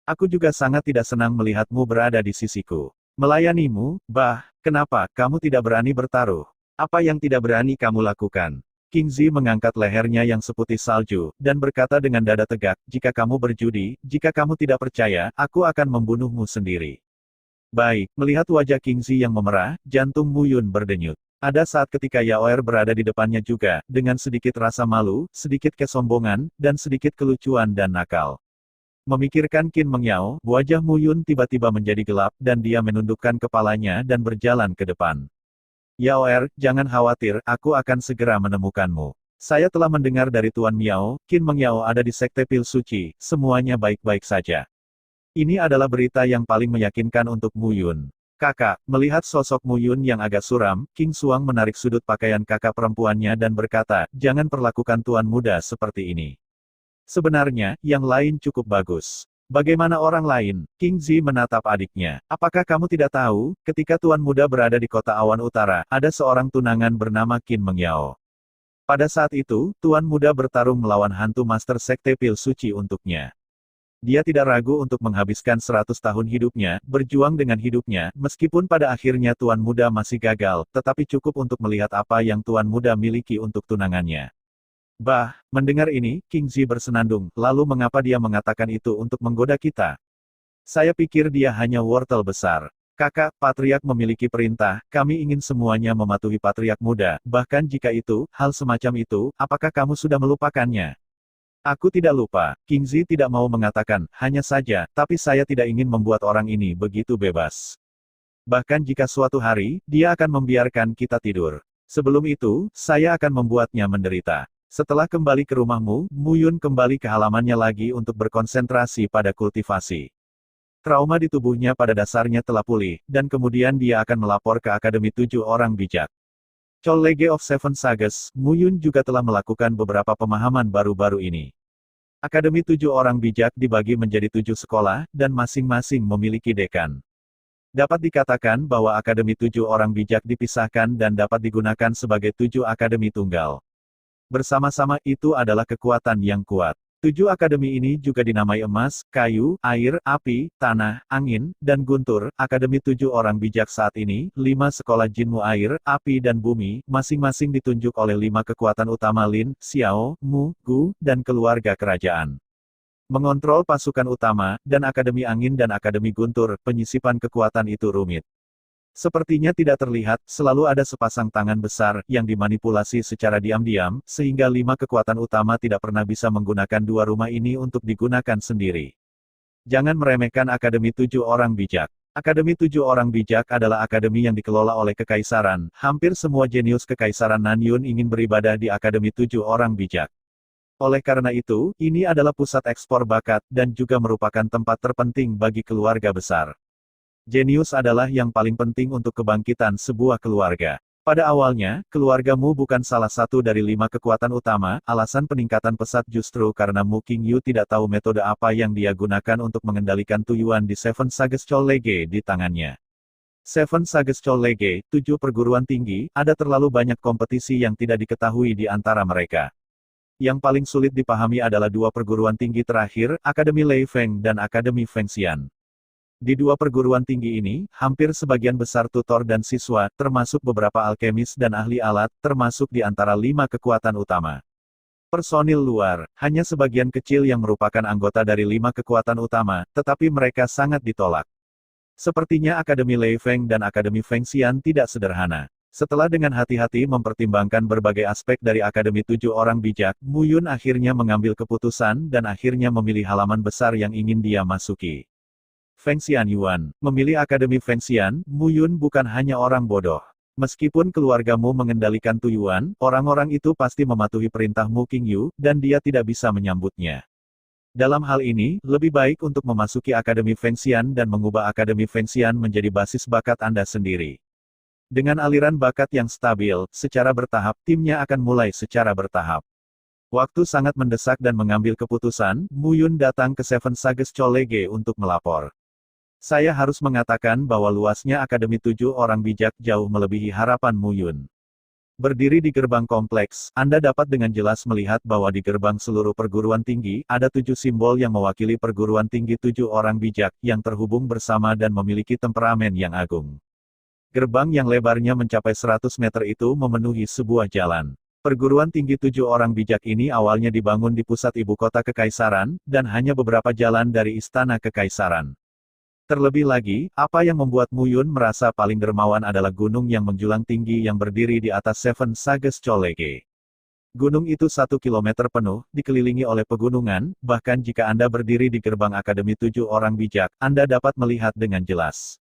Aku juga sangat tidak senang melihatmu berada di sisiku. Melayanimu, bah, kenapa kamu tidak berani bertaruh? Apa yang tidak berani kamu lakukan? King Zi mengangkat lehernya yang seputih salju, dan berkata dengan dada tegak, jika kamu berjudi, jika kamu tidak percaya, aku akan membunuhmu sendiri. Baik, melihat wajah King Zi yang memerah, jantung Muyun berdenyut. Ada saat ketika Yaoer berada di depannya juga, dengan sedikit rasa malu, sedikit kesombongan, dan sedikit kelucuan dan nakal. Memikirkan Qin Mengyao, wajah Muyun tiba-tiba menjadi gelap, dan dia menundukkan kepalanya dan berjalan ke depan. Yaoer, jangan khawatir, aku akan segera menemukanmu. Saya telah mendengar dari Tuan Miao, Qin Mengyao ada di Sekte Pil Suci, semuanya baik-baik saja. Ini adalah berita yang paling meyakinkan untuk Muyun. Kakak, melihat sosok Muyun yang agak suram, King Xuang menarik sudut pakaian kakak perempuannya dan berkata, jangan perlakukan tuan muda seperti ini. Sebenarnya, yang lain cukup bagus. Bagaimana orang lain? King Zi menatap adiknya. Apakah kamu tidak tahu, ketika tuan muda berada di kota awan utara, ada seorang tunangan bernama Qin Mengyao. Pada saat itu, tuan muda bertarung melawan hantu master Sekte Pil Suci untuknya. Dia tidak ragu untuk menghabiskan 100 tahun hidupnya, berjuang dengan hidupnya, meskipun pada akhirnya tuan muda masih gagal, tetapi cukup untuk melihat apa yang tuan muda miliki untuk tunangannya. Bah, mendengar ini, King Zi bersenandung, lalu mengapa dia mengatakan itu untuk menggoda kita? Saya pikir dia hanya wortel besar. Kakak, Patriark memiliki perintah, kami ingin semuanya mematuhi Patriark muda, bahkan jika itu, hal semacam itu, apakah kamu sudah melupakannya? Aku tidak lupa, King Zi tidak mau mengatakan, hanya saja, tapi saya tidak ingin membuat orang ini begitu bebas. Bahkan jika suatu hari, dia akan membiarkan kita tidur. Sebelum itu, saya akan membuatnya menderita. Setelah kembali ke rumahmu, Muyun kembali ke halamannya lagi untuk berkonsentrasi pada kultivasi. Trauma di tubuhnya pada dasarnya telah pulih, dan kemudian dia akan melapor ke Akademi 7 Orang Bijak. College of Seven Sages, Muyun juga telah melakukan beberapa pemahaman baru-baru ini. Akademi 7 Orang Bijak dibagi menjadi 7 sekolah, dan masing-masing memiliki dekan. Dapat dikatakan bahwa Akademi 7 Orang Bijak dipisahkan dan dapat digunakan sebagai 7 akademi tunggal. Bersama-sama itu adalah kekuatan yang kuat. 7 akademi ini juga dinamai emas, kayu, air, api, tanah, angin, dan guntur. Akademi 7 Orang Bijak saat ini, 5 sekolah Jinmu air, api dan bumi, masing-masing ditunjuk oleh 5 kekuatan utama Lin, Xiao, Mu, Gu, dan keluarga kerajaan. Mengontrol pasukan utama, dan Akademi Angin dan Akademi Guntur, penyisipan kekuatan itu rumit. Sepertinya tidak terlihat, selalu ada sepasang tangan besar, yang dimanipulasi secara diam-diam, sehingga 5 kekuatan utama tidak pernah bisa menggunakan 2 rumah ini untuk digunakan sendiri. Jangan meremehkan Akademi 7 Orang Bijak. Akademi 7 Orang Bijak adalah akademi yang dikelola oleh Kekaisaran. Hampir semua jenius Kekaisaran Nanyun ingin beribadah di Akademi 7 Orang Bijak. Oleh karena itu, ini adalah pusat ekspor bakat, dan juga merupakan tempat terpenting bagi keluarga besar. Jenius adalah yang paling penting untuk kebangkitan sebuah keluarga. Pada awalnya, keluargamu bukan salah satu dari 5 kekuatan utama. Alasan peningkatan pesat justru karena Mu Qingyu tidak tahu metode apa yang dia gunakan untuk mengendalikan Tuyuan di Seven Sages Chollege di tangannya. Seven Sages Chollege, 7 perguruan tinggi, ada terlalu banyak kompetisi yang tidak diketahui di antara mereka. Yang paling sulit dipahami adalah 2 perguruan tinggi terakhir, Akademi Lei Feng dan Akademi Fengxian. Di 2 perguruan tinggi ini, hampir sebagian besar tutor dan siswa, termasuk beberapa alkemis dan ahli alat, termasuk di antara 5 kekuatan utama. Personil luar, hanya sebagian kecil yang merupakan anggota dari 5 kekuatan utama, tetapi mereka sangat ditolak. Sepertinya Akademi Lei Feng dan Akademi Fengxian tidak sederhana. Setelah dengan hati-hati mempertimbangkan berbagai aspek dari Akademi 7 Orang Bijak, Mu Yun akhirnya mengambil keputusan dan akhirnya memilih halaman besar yang ingin dia masuki. Fengxian Yuan, memilih Akademi Fengxian, Mu Yun bukan hanya orang bodoh. Meskipun keluargamu mengendalikan Tuyuan, orang-orang itu pasti mematuhi perintah Mu Qingyu, dan dia tidak bisa menyambutnya. Dalam hal ini, lebih baik untuk memasuki Akademi Fengxian dan mengubah Akademi Fengxian menjadi basis bakat Anda sendiri. Dengan aliran bakat yang stabil, secara bertahap, timnya akan mulai secara bertahap. Waktu sangat mendesak dan mengambil keputusan, Mu Yun datang ke Seven Sages Chollege untuk melapor. Saya harus mengatakan bahwa luasnya Akademi 7 Orang Bijak jauh melebihi harapan Mu Yun. Berdiri di gerbang kompleks, Anda dapat dengan jelas melihat bahwa di gerbang seluruh perguruan tinggi, ada 7 simbol yang mewakili perguruan tinggi 7 Orang Bijak, yang terhubung bersama dan memiliki temperamen yang agung. Gerbang yang lebarnya mencapai 100 meter itu memenuhi sebuah jalan. Perguruan tinggi 7 Orang Bijak ini awalnya dibangun di pusat ibu kota Kekaisaran, dan hanya beberapa jalan dari Istana Kekaisaran. Terlebih lagi, apa yang membuat Mu Yun merasa paling dermawan adalah gunung yang menjulang tinggi yang berdiri di atas Seven Sages Chollege. Gunung itu 1 kilometer penuh, dikelilingi oleh pegunungan, bahkan jika Anda berdiri di gerbang Akademi 7 Orang Bijak, Anda dapat melihat dengan jelas.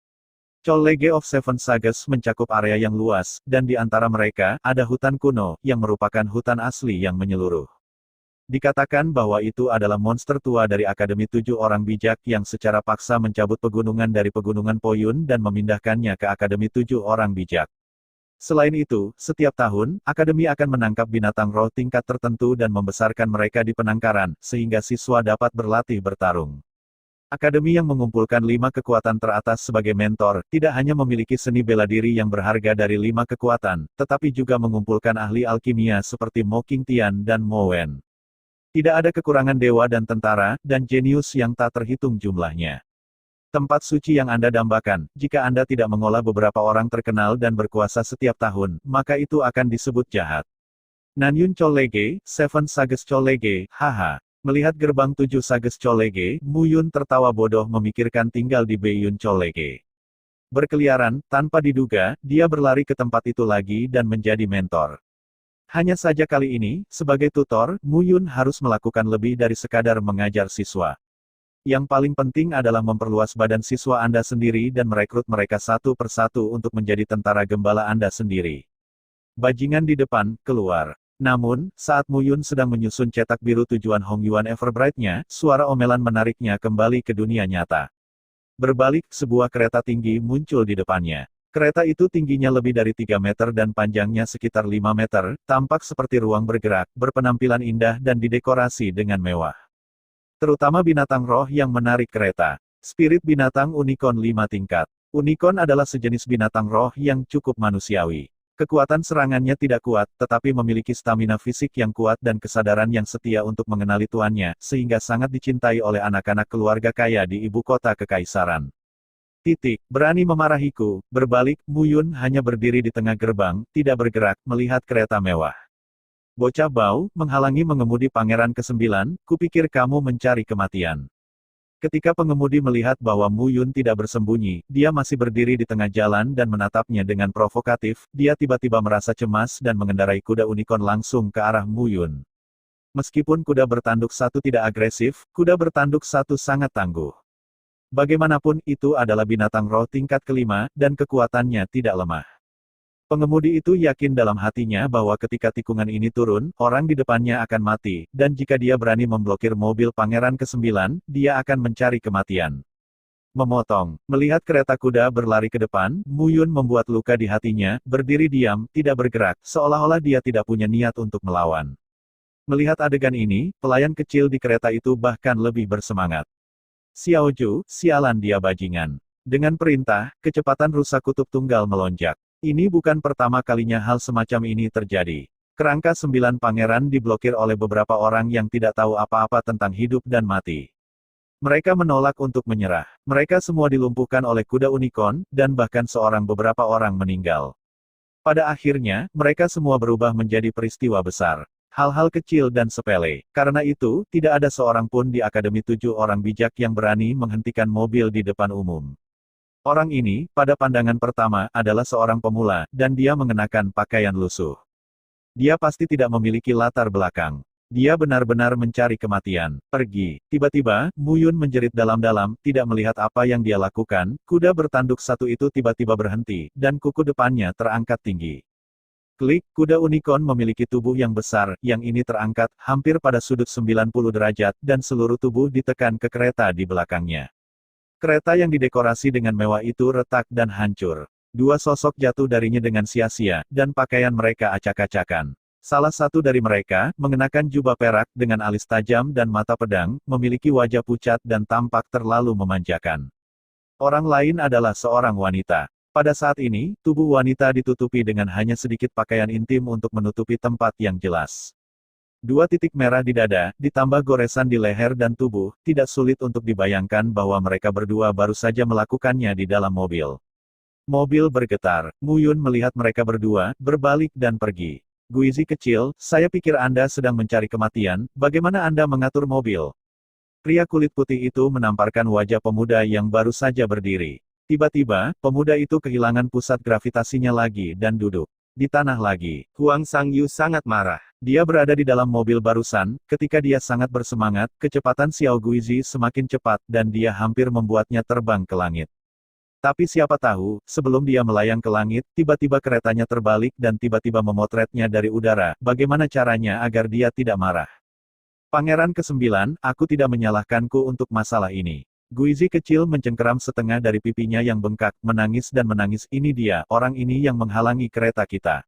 Chollege of Seven Sages mencakup area yang luas, dan di antara mereka, ada hutan kuno, yang merupakan hutan asli yang menyeluruh. Dikatakan bahwa itu adalah monster tua dari Akademi 7 Orang Bijak yang secara paksa mencabut pegunungan dari pegunungan Poyun dan memindahkannya ke Akademi 7 Orang Bijak. Selain itu, setiap tahun, Akademi akan menangkap binatang roh tingkat tertentu dan membesarkan mereka di penangkaran, sehingga siswa dapat berlatih bertarung. Akademi yang mengumpulkan 5 kekuatan teratas sebagai mentor, tidak hanya memiliki seni bela diri yang berharga dari 5 kekuatan, tetapi juga mengumpulkan ahli alkimia seperti Mo Qingtian dan Mo Wen. Tidak ada kekurangan dewa dan tentara, dan jenius yang tak terhitung jumlahnya. Tempat suci yang Anda dambakan, jika Anda tidak mengolah beberapa orang terkenal dan berkuasa setiap tahun, maka itu akan disebut jahat. Nanyun Chollege, Seven Sages Chollege, haha. Melihat gerbang 7 Sages Chollege, Mu Yun tertawa bodoh memikirkan tinggal di Beiyun Chollege. Berkeliaran, tanpa diduga, dia berlari ke tempat itu lagi dan menjadi mentor. Hanya saja kali ini, sebagai tutor, Mu Yun harus melakukan lebih dari sekadar mengajar siswa. Yang paling penting adalah memperluas badan siswa Anda sendiri dan merekrut mereka satu persatu untuk menjadi tentara gembala Anda sendiri. Bajingan di depan, keluar. Namun, saat Mu Yun sedang menyusun cetak biru tujuan Hong Yuan Everbright-nya, suara omelan menariknya kembali ke dunia nyata. Berbalik, sebuah kereta tinggi muncul di depannya. Kereta itu tingginya lebih dari 3 meter dan panjangnya sekitar 5 meter, tampak seperti ruang bergerak, berpenampilan indah dan didekorasi dengan mewah. Terutama binatang roh yang menarik kereta. Spirit binatang unicorn 5 tingkat. Unicorn adalah sejenis binatang roh yang cukup manusiawi. Kekuatan serangannya tidak kuat, tetapi memiliki stamina fisik yang kuat dan kesadaran yang setia untuk mengenali tuannya, sehingga sangat dicintai oleh anak-anak keluarga kaya di ibu kota Kekaisaran. Berani memarahiku. Berbalik, Mu Yun hanya berdiri di tengah gerbang, tidak bergerak, melihat kereta mewah. Bocah bau, menghalangi mengemudi pangeran ke-9, kupikir kamu mencari kematian. Ketika pengemudi melihat bahwa Mu Yun tidak bersembunyi, dia masih berdiri di tengah jalan dan menatapnya dengan provokatif, dia tiba-tiba merasa cemas dan mengendarai kuda unicorn langsung ke arah Mu Yun. Meskipun kuda bertanduk satu tidak agresif, kuda bertanduk satu sangat tangguh. Bagaimanapun itu adalah binatang roh tingkat kelima, dan kekuatannya tidak lemah. Pengemudi itu yakin dalam hatinya bahwa ketika tikungan ini turun, orang di depannya akan mati, dan jika dia berani memblokir mobil Pangeran ke-9, dia akan mencari kematian. Memotong. Melihat kereta kuda berlari ke depan, Muyun membuat luka di hatinya, berdiri diam, tidak bergerak, seolah-olah dia tidak punya niat untuk melawan. Melihat adegan ini, pelayan kecil di kereta itu bahkan lebih bersemangat. Xiaoju, sialan dia bajingan. Dengan perintah, kecepatan rusa kutub tunggal melonjak. Ini bukan pertama kalinya hal semacam ini terjadi. Kerangka 9 pangeran diblokir oleh beberapa orang yang tidak tahu apa-apa tentang hidup dan mati. Mereka menolak untuk menyerah. Mereka semua dilumpuhkan oleh kuda unicorn, dan bahkan beberapa orang meninggal. Pada akhirnya, mereka semua berubah menjadi peristiwa besar. Hal-hal kecil dan sepele. Karena itu, tidak ada seorang pun di Akademi 7 orang bijak yang berani menghentikan mobil di depan umum. Orang ini, pada pandangan pertama, adalah seorang pemula, dan dia mengenakan pakaian lusuh. Dia pasti tidak memiliki latar belakang. Dia benar-benar mencari kematian. Pergi. Tiba-tiba, Muyun menjerit dalam-dalam, tidak melihat apa yang dia lakukan, kuda bertanduk satu itu tiba-tiba berhenti, dan kuku depannya terangkat tinggi. Klik, kuda unicorn memiliki tubuh yang besar, yang ini terangkat, hampir pada sudut 90 derajat, dan seluruh tubuh ditekan ke kereta di belakangnya. Kereta yang didekorasi dengan mewah itu retak dan hancur. Dua sosok jatuh darinya dengan sia-sia, dan pakaian mereka acak-acakan. Salah satu dari mereka, mengenakan jubah perak, dengan alis tajam dan mata pedang, memiliki wajah pucat dan tampak terlalu memanjakan. Orang lain adalah seorang wanita. Pada saat ini, tubuh wanita ditutupi dengan hanya sedikit pakaian intim untuk menutupi tempat yang jelas. Dua titik merah di dada, ditambah goresan di leher dan tubuh, tidak sulit untuk dibayangkan bahwa mereka berdua baru saja melakukannya di dalam mobil. Mobil bergetar, Muyun melihat mereka berdua, berbalik dan pergi. Guizi kecil, saya pikir Anda sedang mencari kematian, bagaimana Anda mengatur mobil? Pria kulit putih itu menamparkan wajah pemuda yang baru saja berdiri. Tiba-tiba, pemuda itu kehilangan pusat gravitasinya lagi dan duduk di tanah lagi. Huang Sangyu sangat marah. Dia berada di dalam mobil barusan, ketika dia sangat bersemangat, kecepatan Xiao Guizi semakin cepat dan dia hampir membuatnya terbang ke langit. Tapi siapa tahu, sebelum dia melayang ke langit, tiba-tiba keretanya terbalik dan tiba-tiba memotretnya dari udara. Bagaimana caranya agar dia tidak marah? Pangeran ke-9, aku tidak menyalahkanku untuk masalah ini. Guizi kecil mencengkeram setengah dari pipinya yang bengkak, menangis dan menangis. Ini dia, orang ini yang menghalangi kereta kita.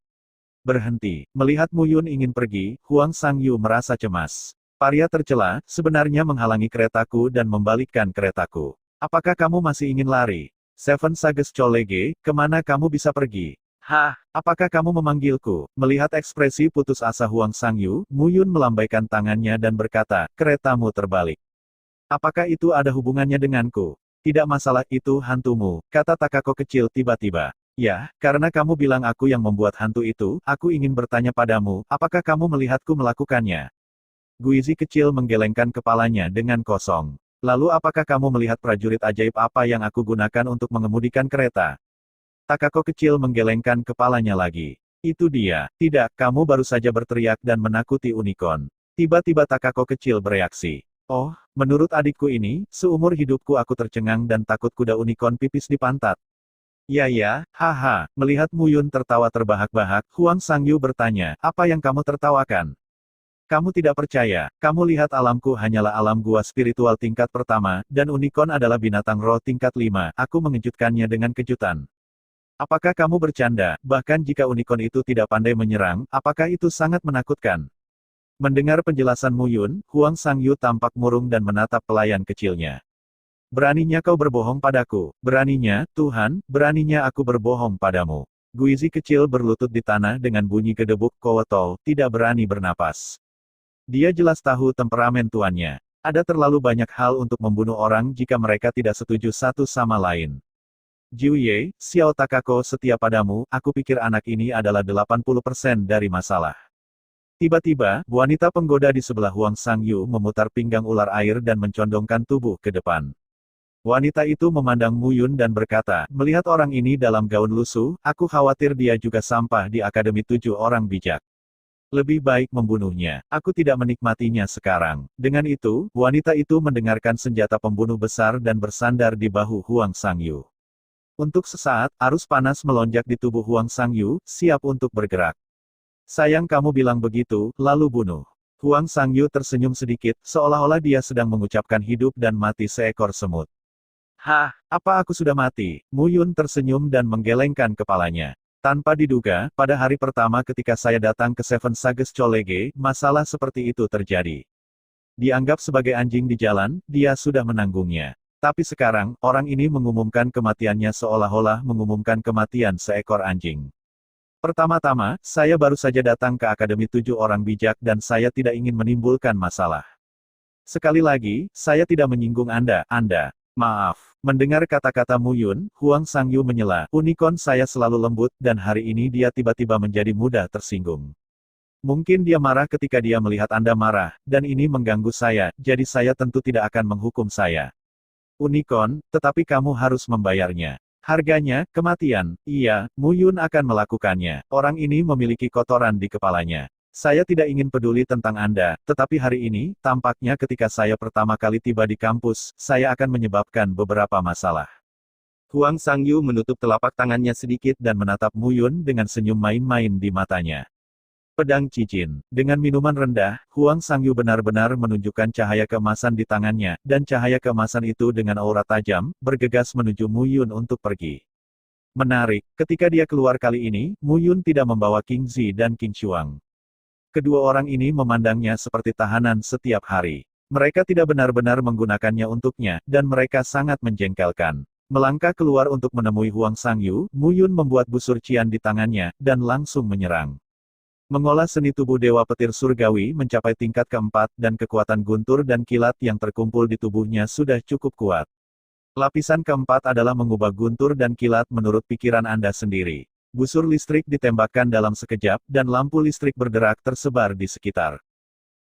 Berhenti. Melihat Muyun ingin pergi, Huang Sangyu merasa cemas. Paria tercela, sebenarnya menghalangi keretaku dan membalikkan keretaku. Apakah kamu masih ingin lari? Seven Sages Cholege, kemana kamu bisa pergi? Hah, Apakah kamu memanggilku? Melihat ekspresi putus asa Huang Sangyu, Muyun melambaikan tangannya dan berkata, keretamu terbalik. Apakah itu ada hubungannya denganku? Tidak masalah, itu hantumu, kata Takako kecil tiba-tiba. Ya, karena kamu bilang aku yang membuat hantu itu, aku ingin bertanya padamu, apakah kamu melihatku melakukannya? Guizi kecil menggelengkan kepalanya dengan kosong. Lalu apakah kamu melihat prajurit ajaib apa yang aku gunakan untuk mengemudikan kereta? Takako kecil menggelengkan kepalanya lagi. Itu dia. Tidak, kamu baru saja berteriak dan menakuti unicorn. Tiba-tiba Takako kecil bereaksi. Oh, menurut adikku ini, seumur hidupku aku tercengang dan takut kuda unicorn pipis di pantat. Ya, haha. Melihat Muyun tertawa terbahak-bahak, Huang Sangyu bertanya, apa yang kamu tertawakan? Kamu tidak percaya, kamu lihat alamku hanyalah alam gua spiritual tingkat pertama, dan unicorn adalah binatang roh tingkat 5, aku mengejutkannya dengan kejutan. Apakah kamu bercanda, bahkan jika unicorn itu tidak pandai menyerang, apakah itu sangat menakutkan? Mendengar penjelasan Muyun, Huang Sangyu tampak murung dan menatap pelayan kecilnya. Beraninya kau berbohong padaku, beraninya, Tuhan, beraninya aku berbohong padamu. Guizi kecil berlutut di tanah dengan bunyi gedebuk kowetol, tidak berani bernapas. Dia jelas tahu temperamen tuannya. Ada terlalu banyak hal untuk membunuh orang jika mereka tidak setuju satu sama lain. Jiuye, Xiao Takako setia padamu, aku pikir anak ini adalah 80% dari masalah. Tiba-tiba, wanita penggoda di sebelah Huang Sangyu memutar pinggang ular air dan mencondongkan tubuh ke depan. Wanita itu memandang Muyun dan berkata, melihat orang ini dalam gaun lusuh, aku khawatir dia juga sampah di Akademi 7 orang bijak. Lebih baik membunuhnya. Aku tidak menikmatinya sekarang. Dengan itu, wanita itu mendengarkan senjata pembunuh besar dan bersandar di bahu Huang Sangyu. Untuk sesaat, arus panas melonjak di tubuh Huang Sangyu, siap untuk bergerak. Sayang kamu bilang begitu, lalu bunuh. Huang Sangyu tersenyum sedikit, seolah-olah dia sedang mengucapkan hidup dan mati seekor semut. Hah, apa aku sudah mati? Mu Yun tersenyum dan menggelengkan kepalanya. Tanpa diduga, pada hari pertama ketika saya datang ke Seven Sages Colege, masalah seperti itu terjadi. Dianggap sebagai anjing di jalan, dia sudah menanggungnya. Tapi sekarang, orang ini mengumumkan kematiannya seolah-olah mengumumkan kematian seekor anjing. Pertama-tama, saya baru saja datang ke Akademi 7 Orang Bijak dan saya tidak ingin menimbulkan masalah. Sekali lagi, saya tidak menyinggung Anda. Maaf. Mendengar kata-kata Mu Yun, Huang Sangyu menyela, unicorn saya selalu lembut, dan hari ini dia tiba-tiba menjadi mudah tersinggung. Mungkin dia marah ketika dia melihat Anda marah, dan ini mengganggu saya, jadi saya tentu tidak akan menghukum saya. Unicorn, tetapi kamu harus membayarnya. Harganya, kematian. Iya, Mu Yun akan melakukannya. Orang ini memiliki kotoran di kepalanya. Saya tidak ingin peduli tentang Anda, tetapi hari ini, tampaknya ketika saya pertama kali tiba di kampus, saya akan menyebabkan beberapa masalah. Huang Sangyu menutup telapak tangannya sedikit Dan menatap Mu Yun dengan senyum main-main di matanya. Pedang cincin. Dengan minuman rendah, Huang Sangyu benar-benar menunjukkan cahaya keemasan di tangannya, dan cahaya keemasan itu dengan aura tajam, bergegas menuju Mu Yun untuk pergi. Menarik, ketika dia keluar kali ini, Mu Yun tidak membawa King Zi dan King Xuang. Kedua orang ini memandangnya seperti tahanan setiap hari. Mereka tidak benar-benar menggunakannya untuknya, dan mereka sangat menjengkelkan. Melangkah keluar untuk menemui Huang Sangyu, Mu Yun membuat busur cian di tangannya, dan langsung menyerang. Mengolah seni tubuh Dewa Petir Surgawi mencapai tingkat keempat, dan kekuatan guntur dan kilat yang terkumpul di tubuhnya sudah cukup kuat. Lapisan keempat adalah mengubah guntur dan kilat menurut pikiran Anda sendiri. Busur listrik ditembakkan dalam sekejap, dan lampu listrik berderak tersebar di sekitar.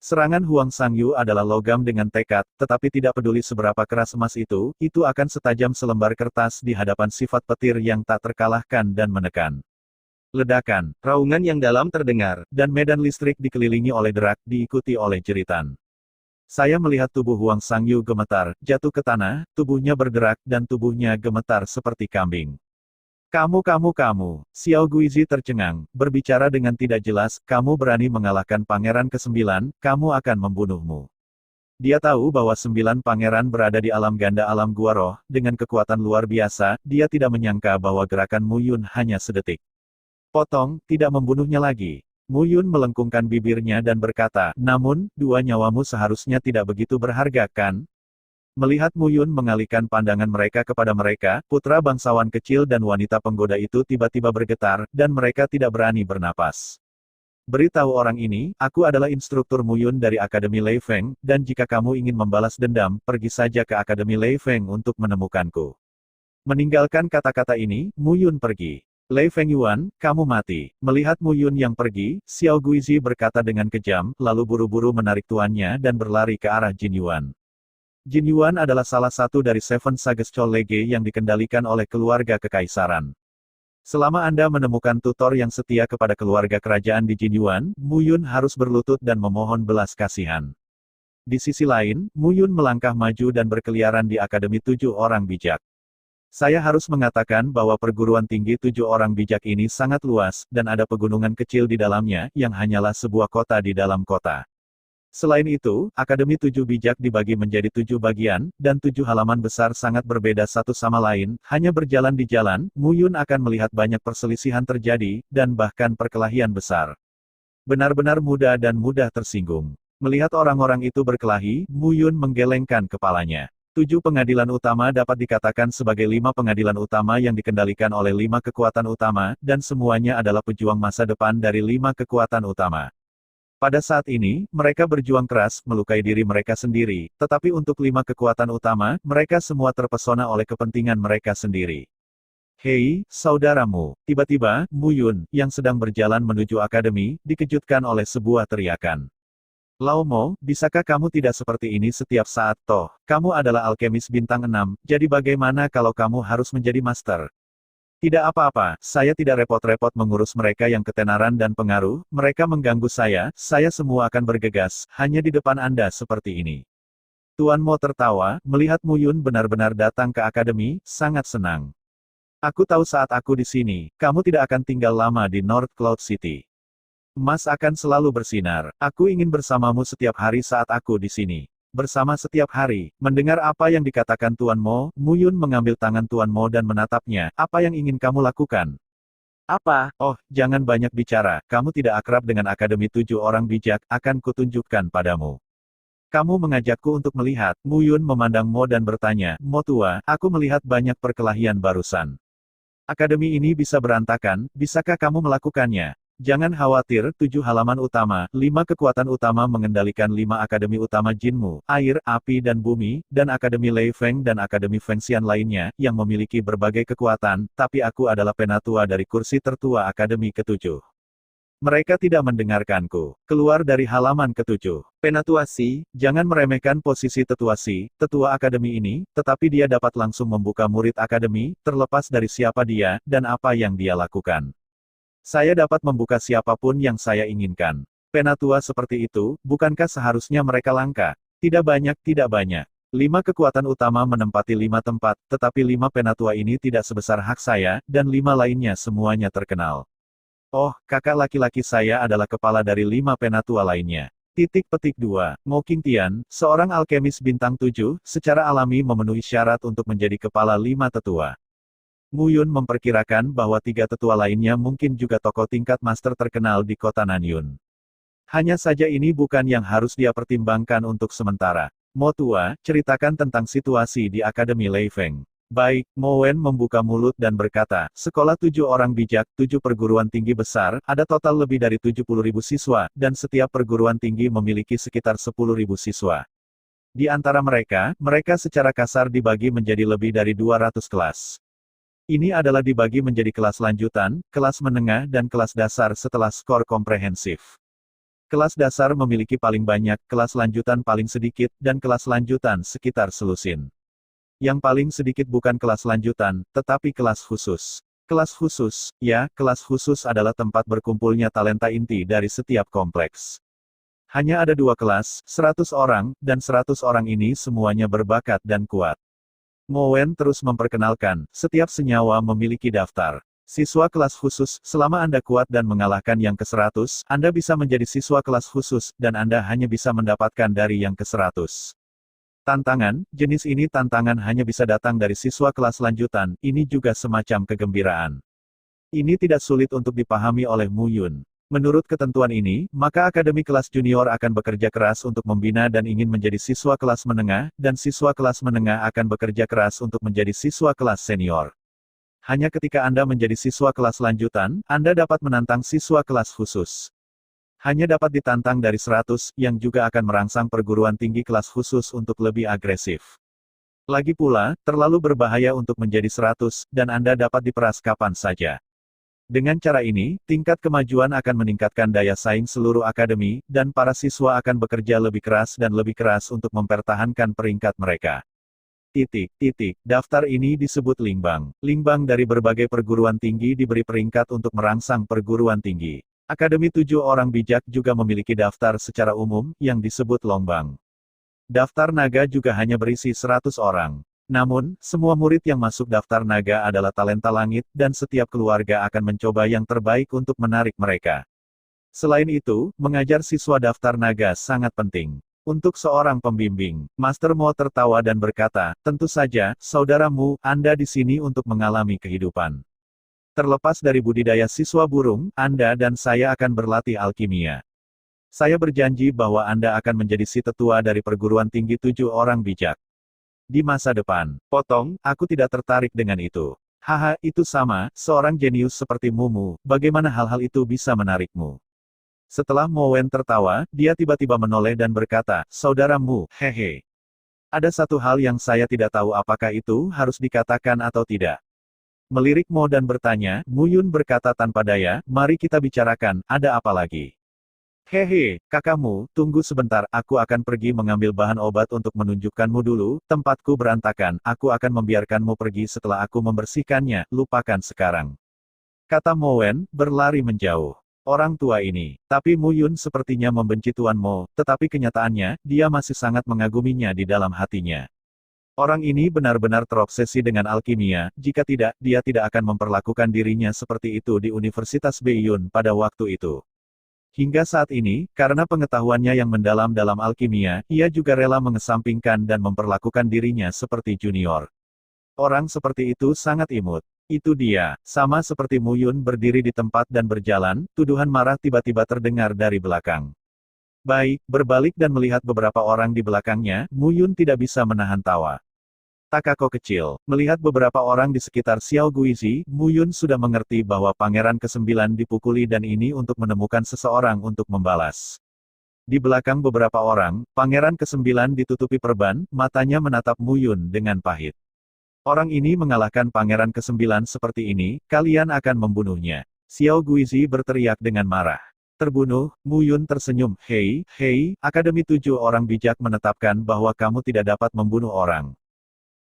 Serangan Huang Sangyu adalah logam dengan tekad, tetapi tidak peduli seberapa keras emas itu akan setajam selembar kertas di hadapan sifat petir yang tak terkalahkan dan menekan. Ledakan, raungan yang dalam terdengar, dan medan listrik dikelilingi oleh derak, diikuti oleh jeritan. Saya melihat tubuh Huang Sangyu gemetar, jatuh ke tanah, tubuhnya berderak, dan tubuhnya gemetar seperti kambing. Kamu, Xiao Guizi tercengang, berbicara dengan tidak jelas, kamu berani mengalahkan pangeran ke-9, kamu akan membunuhmu. Dia tahu bahwa 9 pangeran berada di alam ganda alam gua roh, dengan kekuatan luar biasa, dia tidak menyangka bahwa gerakan Mu Yun hanya sedetik. Potong, tidak membunuhnya lagi. Mu Yun melengkungkan bibirnya dan berkata, namun, 2 nyawamu seharusnya tidak begitu berharga kan? Melihat Mu Yun mengalihkan pandangan mereka kepada mereka, putra bangsawan kecil dan wanita penggoda itu tiba-tiba bergetar, dan mereka tidak berani bernapas. Beritahu orang ini, aku adalah instruktur Mu Yun dari Akademi Lei Feng, dan jika kamu ingin membalas dendam, pergi saja ke Akademi Lei Feng untuk menemukanku. Meninggalkan kata-kata ini, Mu Yun pergi. Lei Feng Yuan, kamu mati. Melihat Mu Yun yang pergi, Xiao Guizi berkata dengan kejam, lalu buru-buru menarik tuannya dan berlari ke arah Jin Yuan. Jin Yuan adalah salah satu dari Seven Sages Colege yang dikendalikan oleh keluarga kekaisaran. Selama Anda menemukan tutor yang setia kepada keluarga kerajaan di Jin Yuan, Mu Yun harus berlutut dan memohon belas kasihan. Di sisi lain, Mu Yun melangkah maju dan berkeliaran di Akademi 7 Orang Bijak. Saya harus mengatakan bahwa perguruan tinggi 7 Orang Bijak ini sangat luas, dan ada pegunungan kecil di dalamnya, yang hanyalah sebuah kota di dalam kota. Selain itu, Akademi 7 Bijak dibagi menjadi 7 bagian, dan 7 halaman besar sangat berbeda satu sama lain, hanya berjalan di jalan, Mu Yun akan melihat banyak perselisihan terjadi, dan bahkan perkelahian besar. Benar-benar muda dan mudah tersinggung. Melihat orang-orang itu berkelahi, Mu Yun menggelengkan kepalanya. 7 pengadilan utama dapat dikatakan sebagai 5 pengadilan utama yang dikendalikan oleh 5 kekuatan utama, dan semuanya adalah pejuang masa depan dari 5 kekuatan utama. Pada saat ini, mereka berjuang keras, melukai diri mereka sendiri, tetapi untuk 5 kekuatan utama, mereka semua terpesona oleh kepentingan mereka sendiri. Hei, saudaramu. Tiba-tiba, Mu Yun, yang sedang berjalan menuju akademi, dikejutkan oleh sebuah teriakan. Lao Mo, bisakah kamu tidak seperti ini setiap saat toh? Kamu adalah alkemis bintang 6, jadi bagaimana kalau kamu harus menjadi master? Tidak apa-apa, saya tidak repot-repot mengurus mereka yang ketenaran dan pengaruh, mereka mengganggu saya semua akan bergegas, hanya di depan Anda seperti ini. Tuan Mo tertawa, melihat Mu Yun benar-benar datang ke akademi, sangat senang. Aku tahu saat aku di sini, kamu tidak akan tinggal lama di North Cloud City. Emas akan selalu bersinar, aku ingin bersamamu setiap hari saat aku di sini. Bersama setiap hari, mendengar apa yang dikatakan Tuan Mo, Mu Yun mengambil tangan Tuan Mo dan menatapnya, apa yang ingin kamu lakukan? Apa? Oh, jangan banyak bicara, kamu tidak akrab dengan Akademi 7 Orang Bijak, akan kutunjukkan padamu. Kamu mengajakku untuk melihat, Mu Yun memandang Mo dan bertanya, Mo tua, aku melihat banyak perkelahian barusan. Akademi ini bisa berantakan, bisakah kamu melakukannya? Jangan khawatir, 7 halaman utama, 5 kekuatan utama mengendalikan 5 akademi utama Jinmu, air, api dan bumi, dan Akademi Lei Feng dan Akademi Fengxian lainnya, yang memiliki berbagai kekuatan, tapi aku adalah penatua dari kursi tertua Akademi ke-7. Mereka tidak mendengarkanku. Keluar dari halaman ke-7. Penatua Si, Jangan meremehkan posisi tetua Si, tetua akademi ini, tetapi dia dapat langsung membuka murid akademi, terlepas dari siapa dia, dan apa yang dia lakukan. Saya dapat membuka siapapun yang saya inginkan. Penatua seperti itu, bukankah seharusnya mereka langka? Tidak banyak, tidak banyak. 5 kekuatan utama menempati 5 tempat, tetapi 5 penatua ini tidak sebesar hak saya, dan 5 lainnya semuanya terkenal. Oh, kakak laki-laki saya adalah kepala dari 5 penatua lainnya. Titik petik 2. Ngo Qingtian, seorang alkemis bintang 7, secara alami memenuhi syarat untuk menjadi kepala 5 tetua. Mu Yun memperkirakan bahwa 3 tetua lainnya mungkin juga tokoh tingkat master terkenal di kota Nanyun. Hanya saja ini bukan yang harus dia pertimbangkan untuk sementara. Mo tua, ceritakan tentang situasi di Akademi Lei Feng. Baik, Mo Wen membuka mulut dan berkata, sekolah 7 orang bijak, 7 perguruan tinggi besar, ada total lebih dari 70.000 siswa, dan setiap perguruan tinggi memiliki sekitar 10.000 siswa. Di antara mereka, mereka secara kasar dibagi menjadi lebih dari 200 kelas. Ini adalah dibagi menjadi kelas lanjutan, kelas menengah dan kelas dasar setelah skor komprehensif. Kelas dasar memiliki paling banyak, kelas lanjutan paling sedikit, dan kelas lanjutan sekitar selusin. Yang paling sedikit bukan kelas lanjutan, tetapi kelas khusus. Kelas khusus, ya, kelas khusus adalah tempat berkumpulnya talenta inti dari setiap kompleks. Hanya ada 2 kelas, 100 orang, dan 100 orang ini semuanya berbakat dan kuat. Mo Wen terus memperkenalkan, setiap senyawa memiliki daftar. Siswa kelas khusus, selama Anda kuat dan mengalahkan yang ke-100, Anda bisa menjadi siswa kelas khusus, dan Anda hanya bisa mendapatkan dari yang ke-100. Tantangan, jenis ini tantangan hanya bisa datang dari siswa kelas lanjutan, ini juga semacam kegembiraan. Ini tidak sulit untuk dipahami oleh Mu Yun. Menurut ketentuan ini, maka akademi kelas junior akan bekerja keras untuk membina dan ingin menjadi siswa kelas menengah, dan siswa kelas menengah akan bekerja keras untuk menjadi siswa kelas senior. Hanya ketika Anda menjadi siswa kelas lanjutan, Anda dapat menantang siswa kelas khusus. Hanya dapat ditantang dari 100, yang juga akan merangsang perguruan tinggi kelas khusus untuk lebih agresif. Lagi pula, terlalu berbahaya untuk menjadi 100, dan Anda dapat diperas kapan saja. Dengan cara ini, tingkat kemajuan akan meningkatkan daya saing seluruh akademi, dan para siswa akan bekerja lebih keras dan lebih keras untuk mempertahankan peringkat mereka. Daftar ini disebut Lingbang. Lingbang dari berbagai perguruan tinggi diberi peringkat untuk merangsang perguruan tinggi. Akademi 7 Orang Bijak juga memiliki daftar secara umum, yang disebut Longbang. Daftar naga juga hanya berisi 100 orang. Namun, semua murid yang masuk daftar naga adalah talenta langit, dan setiap keluarga akan mencoba yang terbaik untuk menarik mereka. Selain itu, mengajar siswa daftar naga sangat penting. Untuk seorang pembimbing, Master Mo tertawa dan berkata, tentu saja, saudaramu, Anda di sini untuk mengalami kehidupan. Terlepas dari budidaya siswa burung, Anda dan saya akan berlatih alkimia. Saya berjanji bahwa Anda akan menjadi si tetua dari perguruan tinggi 7 Orang Bijak. Di masa depan, aku tidak tertarik dengan itu. Haha, itu sama, seorang jenius seperti Mumu, bagaimana hal-hal itu bisa menarikmu? Setelah Mo Wen tertawa, dia tiba-tiba menoleh dan berkata, saudaramu, hehe. Ada satu hal yang saya tidak tahu apakah itu harus dikatakan atau tidak. Melirik Mo dan bertanya, Mu Yun berkata tanpa daya, mari kita bicarakan, ada apa lagi? Hehe, kakakmu, tunggu sebentar, aku akan pergi mengambil bahan obat untuk menunjukkanmu dulu, tempatku berantakan, aku akan membiarkanmu pergi setelah aku membersihkannya, lupakan sekarang. Kata Mo Wen, berlari menjauh. Orang tua ini, tapi Mu Yun sepertinya membenci Tuan Mo, tetapi kenyataannya, dia masih sangat mengaguminya di dalam hatinya. Orang ini benar-benar terobsesi dengan alkimia, jika tidak, dia tidak akan memperlakukan dirinya seperti itu di Universitas Beiyun pada waktu itu. Hingga saat ini, karena pengetahuannya yang mendalam dalam alkimia, ia juga rela mengesampingkan dan memperlakukan dirinya seperti junior. Orang seperti itu sangat imut. Itu dia, sama seperti Mu Yun berdiri di tempat dan berjalan, tuduhan marah tiba-tiba terdengar dari belakang. Baik, berbalik dan melihat beberapa orang di belakangnya, Mu Yun tidak bisa menahan tawa. Takako kecil, melihat beberapa orang di sekitar Xiao Guizi, Mu Yun sudah mengerti bahwa Pangeran ke-9 dipukuli dan ini untuk menemukan seseorang untuk membalas. Di belakang beberapa orang, Pangeran ke-9 ditutupi perban, matanya menatap Mu Yun dengan pahit. Orang ini mengalahkan Pangeran ke-9 seperti ini, kalian akan membunuhnya. Xiao Guizi berteriak dengan marah. Terbunuh, Mu Yun tersenyum, hei, Akademi 7 orang bijak menetapkan bahwa kamu tidak dapat membunuh orang.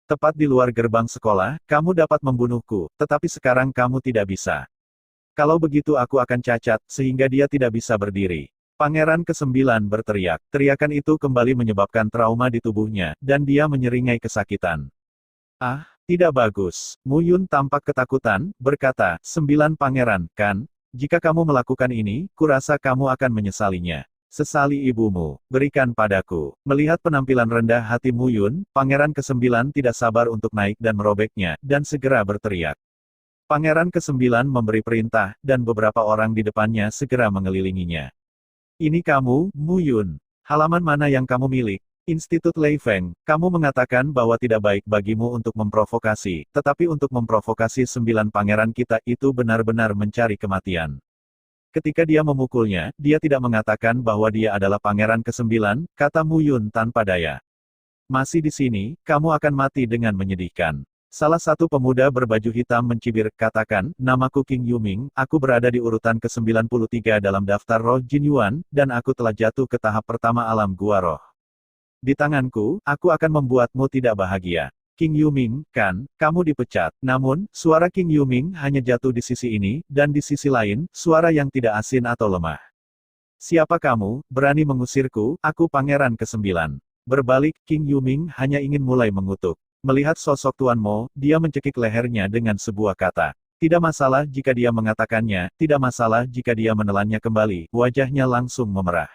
Tepat di luar gerbang sekolah, kamu dapat membunuhku, tetapi sekarang kamu tidak bisa. Kalau begitu aku akan cacat, sehingga dia tidak bisa berdiri. Pangeran ke-9 berteriak. Teriakan itu kembali menyebabkan trauma di tubuhnya, dan dia menyeringai kesakitan. Ah, tidak bagus. Mu Yun tampak ketakutan, berkata, 9 pangeran, kan? Jika kamu melakukan ini, kurasa kamu akan menyesalinya. Sesali ibumu, berikan padaku. Melihat penampilan rendah hati Mu Yun, Pangeran ke-9 tidak sabar untuk naik dan merobeknya, dan segera berteriak. Pangeran ke-9 memberi perintah, dan beberapa orang di depannya segera mengelilinginya. Ini kamu, Mu Yun. Halaman mana yang kamu milik? Institut Lei Feng, kamu mengatakan bahwa tidak baik bagimu untuk memprovokasi, tetapi untuk memprovokasi 9 pangeran kita itu benar-benar mencari kematian. Ketika dia memukulnya, dia tidak mengatakan bahwa dia adalah pangeran ke-9, kata Mu Yun tanpa daya. Masih di sini, kamu akan mati dengan menyedihkan. Salah satu pemuda berbaju hitam mencibir, katakan, namaku King Yuming, aku berada di urutan ke-93 dalam daftar roh Jin Yuan, dan aku telah jatuh ke tahap pertama alam gua roh. Di tanganku, aku akan membuatmu tidak bahagia. King Yuming, kan, kamu dipecat. Namun, suara King Yuming hanya jatuh di sisi ini, dan di sisi lain, suara yang tidak asin atau lemah. Siapa kamu, berani mengusirku, aku pangeran ke-9. Berbalik, King Yuming hanya ingin mulai mengutuk. Melihat sosok Tuan Mo, dia mencekik lehernya dengan sebuah kata. Tidak masalah jika dia mengatakannya, tidak masalah jika dia menelannya kembali, wajahnya langsung memerah.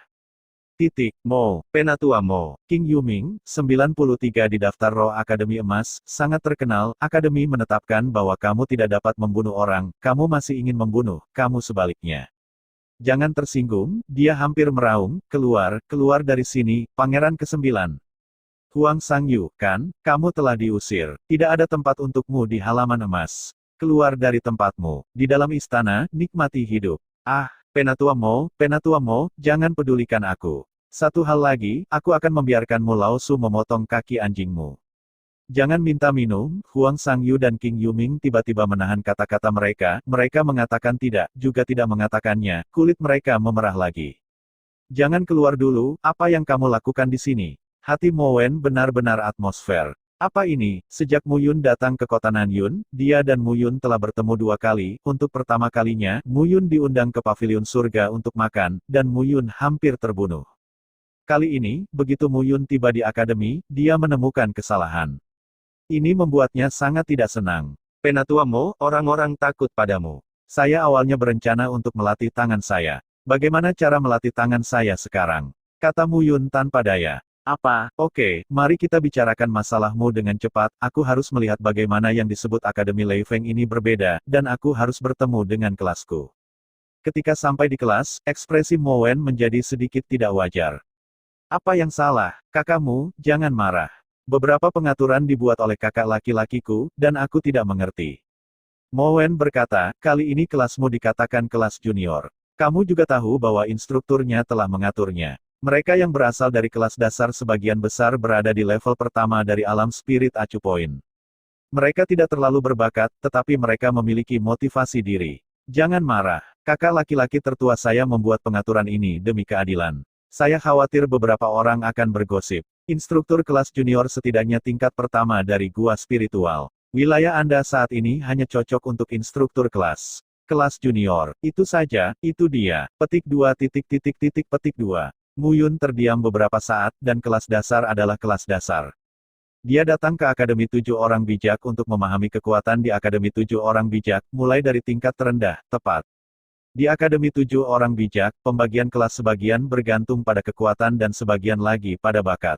Mo, Penatua Mo, King Yuming, 93 di daftar roh Akademi Emas, sangat terkenal, Akademi menetapkan bahwa kamu tidak dapat membunuh orang, kamu masih ingin membunuh, kamu sebaliknya. Jangan tersinggung, dia hampir meraung, keluar dari sini, Pangeran ke-9. Huang Sangyu, kan, kamu telah diusir, tidak ada tempat untukmu di halaman emas. Keluar dari tempatmu, di dalam istana, nikmati hidup. Ah, Penatua Mo, jangan pedulikan aku. Satu hal lagi, aku akan membiarkanmu Lao Su memotong kaki anjingmu. Jangan minta minum, Huang Sangyu dan King Yuming tiba-tiba menahan kata-kata mereka mengatakan tidak, juga tidak mengatakannya, kulit mereka memerah lagi. Jangan keluar dulu, apa yang kamu lakukan di sini? Hati Mo Wen benar-benar atmosfer. Apa ini? Sejak Mu Yun datang ke kota Nanyun, dia dan Mu Yun telah bertemu 2 kali, untuk pertama kalinya, Mu Yun diundang ke pavilion surga untuk makan, dan Mu Yun hampir terbunuh. Kali ini, begitu Mu Yun tiba di akademi, dia menemukan kesalahan. Ini membuatnya sangat tidak senang. Penatua Mo, orang-orang takut padamu. Saya awalnya berencana untuk melatih tangan saya. Bagaimana cara melatih tangan saya sekarang? Kata Mu Yun tanpa daya. Apa? Oke, mari kita bicarakan masalahmu dengan cepat, aku harus melihat bagaimana yang disebut Akademi Lei Feng ini berbeda, dan aku harus bertemu dengan kelasku. Ketika sampai di kelas, ekspresi Mo Wen menjadi sedikit tidak wajar. Apa yang salah, kakakmu, jangan marah. Beberapa pengaturan dibuat oleh kakak laki-lakiku, dan aku tidak mengerti. Mo Wen berkata, kali ini kelasmu dikatakan kelas junior. Kamu juga tahu bahwa instrukturnya telah mengaturnya. Mereka yang berasal dari kelas dasar sebagian besar berada di level pertama dari alam spirit acu poin. Mereka tidak terlalu berbakat, tetapi mereka memiliki motivasi diri. Jangan marah. Kakak laki-laki tertua saya membuat pengaturan ini demi keadilan. Saya khawatir beberapa orang akan bergosip. Instruktur kelas junior setidaknya tingkat pertama dari gua spiritual. Wilayah Anda saat ini hanya cocok untuk instruktur kelas junior. Itu saja, itu dia. Petik 2 petik 2. Muyun terdiam beberapa saat, dan kelas dasar adalah kelas dasar. Dia datang ke Akademi 7 Orang Bijak untuk memahami kekuatan di Akademi 7 Orang Bijak, mulai dari tingkat terendah, tepat. Di Akademi 7 Orang Bijak, pembagian kelas sebagian bergantung pada kekuatan dan sebagian lagi pada bakat.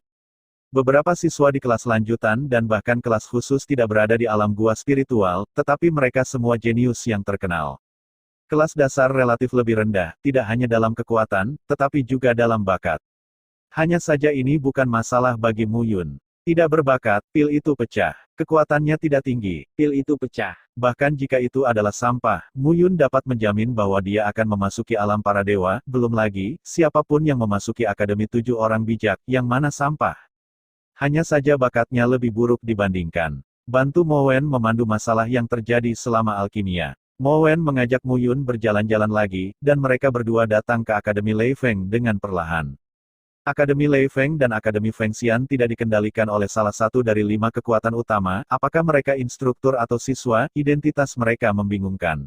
Beberapa siswa di kelas lanjutan dan bahkan kelas khusus tidak berada di alam gua spiritual, tetapi mereka semua jenius yang terkenal. Kelas dasar relatif lebih rendah, tidak hanya dalam kekuatan, tetapi juga dalam bakat. Hanya saja ini bukan masalah bagi Muyun. Tidak berbakat, pil itu pecah. Kekuatannya tidak tinggi, Pil itu pecah. bahkan jika itu adalah sampah, Muyun dapat menjamin bahwa dia akan memasuki alam para dewa, belum lagi, siapapun yang memasuki Akademi 7 Orang Bijak, yang mana sampah. Hanya saja bakatnya lebih buruk dibandingkan. Bantu Mowen memandu masalah yang terjadi selama alkimia. Mowen mengajak Muyun berjalan-jalan lagi, dan mereka berdua datang ke Akademi Lei Feng dengan perlahan. Akademi Lei Feng dan Akademi Fengxian tidak dikendalikan oleh salah satu dari 5 kekuatan utama, apakah mereka instruktur atau siswa, identitas mereka membingungkan.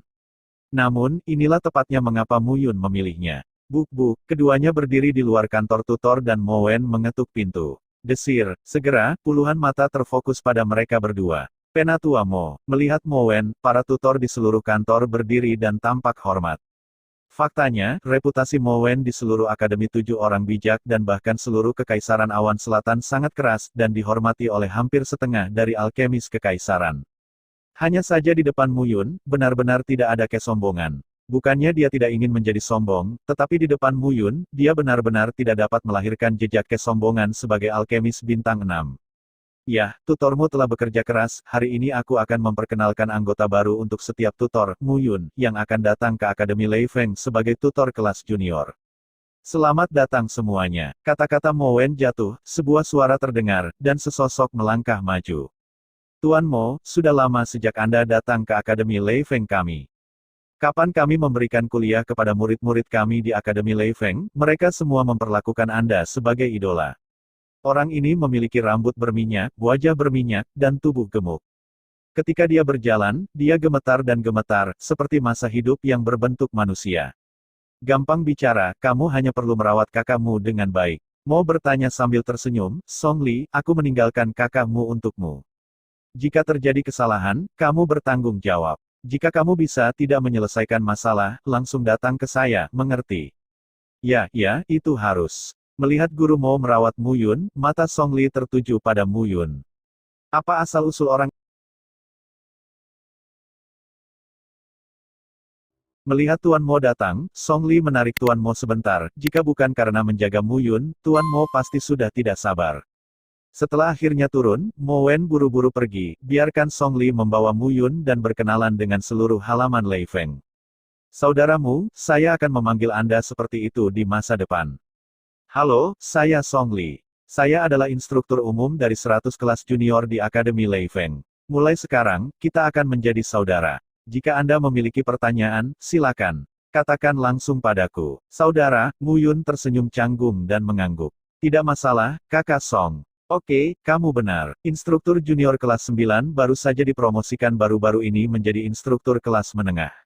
Namun, inilah tepatnya mengapa Muyun memilihnya. Buk-buk, keduanya berdiri di luar kantor tutor dan Mowen mengetuk pintu. Desir, segera, puluhan mata terfokus pada mereka berdua. Penatua Mo, melihat Mowen, para tutor di seluruh kantor berdiri dan tampak hormat. Faktanya, reputasi Mowen di seluruh Akademi 7 Orang Bijak dan bahkan seluruh Kekaisaran Awan Selatan sangat keras dan dihormati oleh hampir setengah dari alkemis Kekaisaran. Hanya saja di depan Muyun, benar-benar tidak ada kesombongan. Bukannya dia tidak ingin menjadi sombong, tetapi di depan Muyun, dia benar-benar tidak dapat melahirkan jejak kesombongan sebagai alkemis bintang 6. Ya, tutormu telah bekerja keras, hari ini aku akan memperkenalkan anggota baru untuk setiap tutor, Muyun, yang akan datang ke Akademi Lei Feng sebagai tutor kelas junior. Selamat datang semuanya. Kata-kata Mowen jatuh, sebuah suara terdengar, dan sesosok melangkah maju. Tuan Mo, sudah lama sejak Anda datang ke Akademi Lei Feng kami. Kapan kami memberikan kuliah kepada murid-murid kami di Akademi Lei Feng, mereka semua memperlakukan Anda sebagai idola. Orang ini memiliki rambut berminyak, wajah berminyak, dan tubuh gemuk. Ketika dia berjalan, dia gemetar, seperti masa hidup yang berbentuk manusia. Gampang bicara, kamu hanya perlu merawat kakakmu dengan baik. Mo bertanya sambil tersenyum, Song Li, aku meninggalkan kakakmu untukmu. Jika terjadi kesalahan, kamu bertanggung jawab. Jika kamu bisa tidak menyelesaikan masalah, langsung datang ke saya, mengerti? Ya, itu harus. Melihat guru Mo merawat Muyun, mata Song Li tertuju pada Muyun. Apa asal-usul orang? Melihat Tuan Mo datang, Song Li menarik Tuan Mo sebentar, jika bukan karena menjaga Muyun, Tuan Mo pasti sudah tidak sabar. Setelah akhirnya turun, Mo Wen buru-buru pergi, biarkan Song Li membawa Muyun dan berkenalan dengan seluruh halaman Lei Feng. Saudaramu, saya akan memanggil Anda seperti itu di masa depan. Halo, saya Song Li. Saya adalah instruktur umum dari 100 kelas junior di Akademi Lei Feng. Mulai sekarang, kita akan menjadi saudara. Jika Anda memiliki pertanyaan, silakan. Katakan langsung padaku. Saudara, Muyun tersenyum canggung dan mengangguk. Tidak masalah, kakak Song. Oke, kamu benar. Instruktur junior kelas 9 baru saja dipromosikan baru-baru ini menjadi instruktur kelas menengah.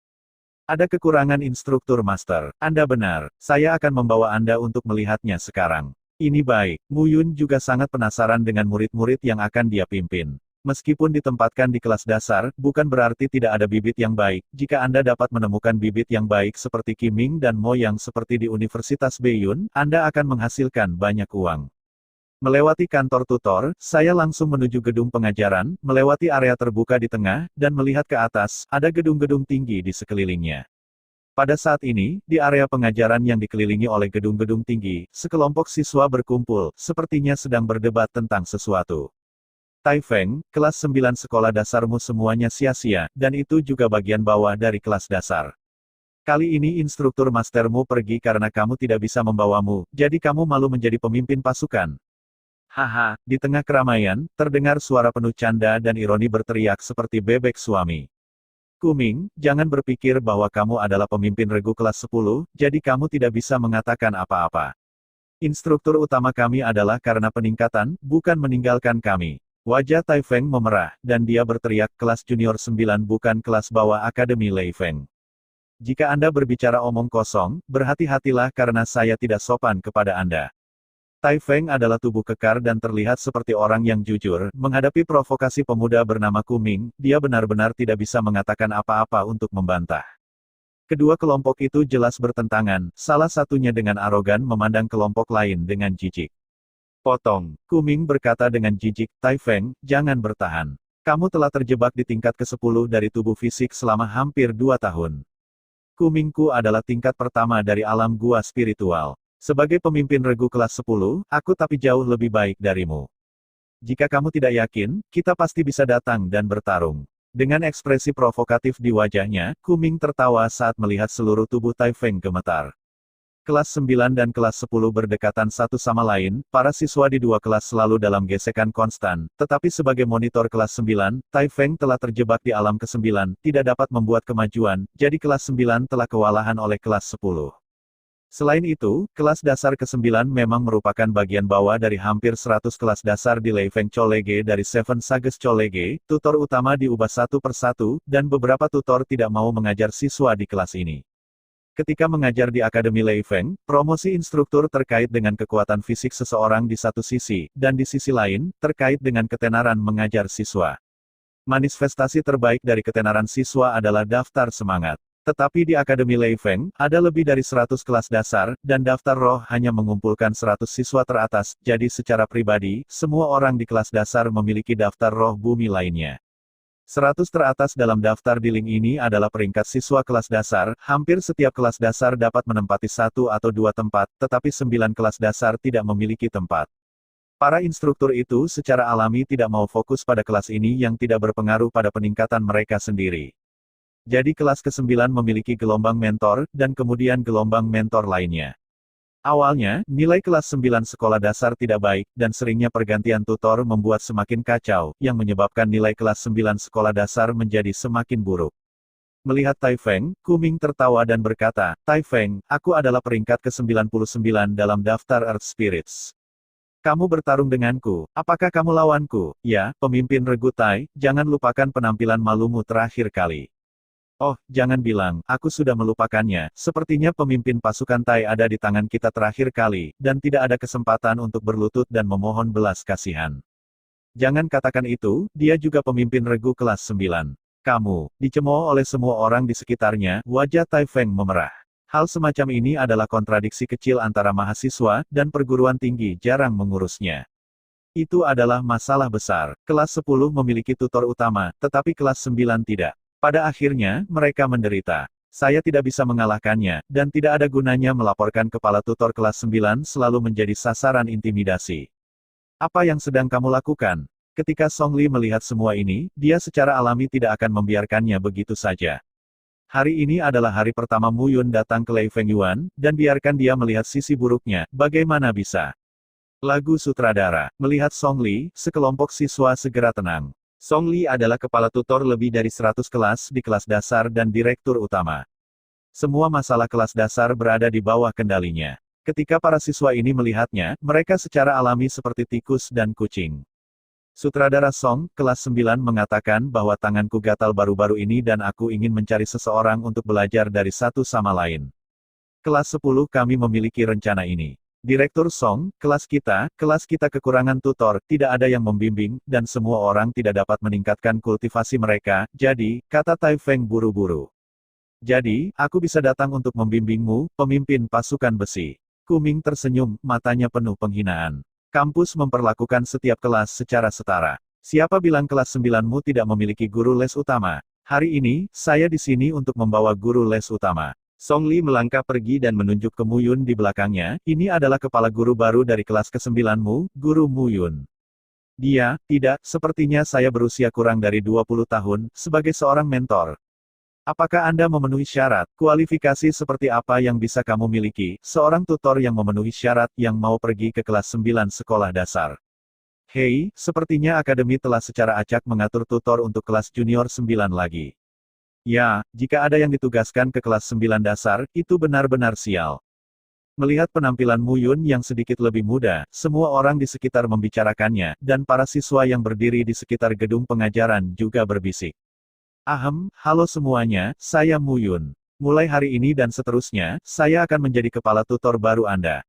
Ada kekurangan instruktur master. Anda benar, saya akan membawa Anda untuk melihatnya sekarang. Ini baik. Muyun juga sangat penasaran dengan murid-murid yang akan dia pimpin. Meskipun ditempatkan di kelas dasar, bukan berarti tidak ada bibit yang baik. Jika Anda dapat menemukan bibit yang baik seperti Qiming dan Mo yang seperti di Universitas Beiyun, Anda akan menghasilkan banyak uang. Melewati kantor tutor, saya langsung menuju gedung pengajaran, melewati area terbuka di tengah, dan melihat ke atas, ada gedung-gedung tinggi di sekelilingnya. Pada saat ini, di area pengajaran yang dikelilingi oleh gedung-gedung tinggi, sekelompok siswa berkumpul, sepertinya sedang berdebat tentang sesuatu. Tai Feng, kelas 9 sekolah dasarmu semuanya sia-sia, dan itu juga bagian bawah dari kelas dasar. Kali ini instruktur mastermu pergi karena kamu tidak bisa membawamu, jadi kamu malu menjadi pemimpin pasukan. Haha, di tengah keramaian, terdengar suara penuh canda dan ironi berteriak seperti bebek suami. Kuming, jangan berpikir bahwa kamu adalah pemimpin regu kelas 10, jadi kamu tidak bisa mengatakan apa-apa. Instruktur utama kami adalah karena peningkatan, bukan meninggalkan kami. Wajah Tai Feng memerah, dan dia berteriak, kelas junior 9 bukan kelas bawah Akademi Lei Feng. Jika Anda berbicara omong kosong, berhati-hatilah karena saya tidak sopan kepada Anda. Tai Feng adalah tubuh kekar dan terlihat seperti orang yang jujur, menghadapi provokasi pemuda bernama Kuming, dia benar-benar tidak bisa mengatakan apa-apa untuk membantah. Kedua kelompok itu jelas bertentangan, salah satunya dengan arogan memandang kelompok lain dengan jijik. Potong, Kuming berkata dengan jijik, Tai Feng, jangan bertahan. Kamu telah terjebak di tingkat ke-10 dari tubuh fisik selama hampir 2 tahun. Kumingku adalah tingkat pertama dari alam gua spiritual. Sebagai pemimpin regu kelas 10, aku tapi jauh lebih baik darimu. Jika kamu tidak yakin, kita pasti bisa datang dan bertarung. Dengan ekspresi provokatif di wajahnya, Kuming tertawa saat melihat seluruh tubuh Tai Feng gemetar. Kelas 9 dan kelas 10 berdekatan satu sama lain, para siswa di dua kelas selalu dalam gesekan konstan, tetapi sebagai monitor kelas 9, Tai Feng telah terjebak di alam ke-9, tidak dapat membuat kemajuan, jadi kelas 9 telah kewalahan oleh kelas 10. Selain itu, kelas dasar ke-9 memang merupakan bagian bawah dari hampir 100 kelas dasar di Lei Feng Colege dari Seven Sages Colege, tutor utama diubah satu persatu, dan beberapa tutor tidak mau mengajar siswa di kelas ini. Ketika mengajar di Akademi Lei Feng, promosi instruktur terkait dengan kekuatan fisik seseorang di satu sisi, dan di sisi lain, terkait dengan ketenaran mengajar siswa. Manifestasi terbaik dari ketenaran siswa adalah daftar semangat. Tetapi di Akademi Lei Feng, ada lebih dari 100 kelas dasar, dan daftar roh hanya mengumpulkan 100 siswa teratas, jadi secara pribadi, semua orang di kelas dasar memiliki daftar roh bumi lainnya. 100 teratas dalam daftar di link ini adalah peringkat siswa kelas dasar, hampir setiap kelas dasar dapat menempati satu atau dua tempat, tetapi 9 kelas dasar tidak memiliki tempat. Para instruktur itu secara alami tidak mau fokus pada kelas ini yang tidak berpengaruh pada peningkatan mereka sendiri. Jadi kelas ke-9 memiliki gelombang mentor, dan kemudian gelombang mentor lainnya. Awalnya, nilai kelas 9 sekolah dasar tidak baik, dan seringnya pergantian tutor membuat semakin kacau, yang menyebabkan nilai kelas 9 sekolah dasar menjadi semakin buruk. Melihat Tai Feng, Kuming tertawa dan berkata, Tai Feng, aku adalah peringkat ke-99 dalam daftar Earth Spirits. Kamu bertarung denganku, apakah kamu lawanku? Ya, pemimpin regu Tai, jangan lupakan penampilan malumu terakhir kali. Oh, jangan bilang, aku sudah melupakannya, sepertinya pemimpin pasukan Tai ada di tangan kita terakhir kali, dan tidak ada kesempatan untuk berlutut dan memohon belas kasihan. Jangan katakan itu, dia juga pemimpin regu kelas 9. Kamu, dicemooh oleh semua orang di sekitarnya, wajah Tai Feng memerah. Hal semacam ini adalah kontradiksi kecil antara mahasiswa, dan perguruan tinggi jarang mengurusnya. Itu adalah masalah besar, kelas 10 memiliki tutor utama, tetapi kelas 9 tidak. Pada akhirnya, mereka menderita. Saya tidak bisa mengalahkannya, dan tidak ada gunanya melaporkan kepala tutor kelas 9 selalu menjadi sasaran intimidasi. Apa yang sedang kamu lakukan? Ketika Song Li melihat semua ini, dia secara alami tidak akan membiarkannya begitu saja. Hari ini adalah hari pertama Mu Yun datang ke Lei Feng Yuan, dan biarkan dia melihat sisi buruknya, bagaimana bisa? Lagu sutradara, melihat Song Li, sekelompok siswa segera tenang. Song Li adalah kepala tutor lebih dari 100 kelas di kelas dasar dan direktur utama. Semua masalah kelas dasar berada di bawah kendalinya. Ketika para siswa ini melihatnya, mereka secara alami seperti tikus dan kucing. Sutradara Song, kelas 9 mengatakan bahwa tanganku gatal baru-baru ini dan aku ingin mencari seseorang untuk belajar dari satu sama lain. Kelas 10 kami memiliki rencana ini. Direktur Song, kelas kita kekurangan tutor, tidak ada yang membimbing, dan semua orang tidak dapat meningkatkan kultivasi mereka, jadi, kata Tai Feng buru-buru. Jadi, aku bisa datang untuk membimbingmu, pemimpin pasukan besi. Kuming tersenyum, matanya penuh penghinaan. Kampus memperlakukan setiap kelas secara setara. Siapa bilang kelas 9-mu tidak memiliki guru les utama? Hari ini, saya di sini untuk membawa guru les utama. Song Li melangkah pergi dan menunjuk ke Mu Yun di belakangnya, ini adalah kepala guru baru dari kelas ke-9-mu, Guru Mu Yun. Dia, tidak, sepertinya saya berusia kurang dari 20 tahun, sebagai seorang mentor. Apakah Anda memenuhi syarat? Kualifikasi seperti apa yang bisa kamu miliki? Seorang tutor yang memenuhi syarat yang mau pergi ke kelas 9 sekolah dasar. Hei, sepertinya akademi telah secara acak mengatur tutor untuk kelas junior 9 lagi. Ya, jika ada yang ditugaskan ke kelas 9 dasar, itu benar-benar sial. Melihat penampilan Mu Yun yang sedikit lebih muda, semua orang di sekitar membicarakannya, dan para siswa yang berdiri di sekitar gedung pengajaran juga berbisik. Halo semuanya, saya Mu Yun. Mulai hari ini dan seterusnya, saya akan menjadi kepala tutor baru Anda.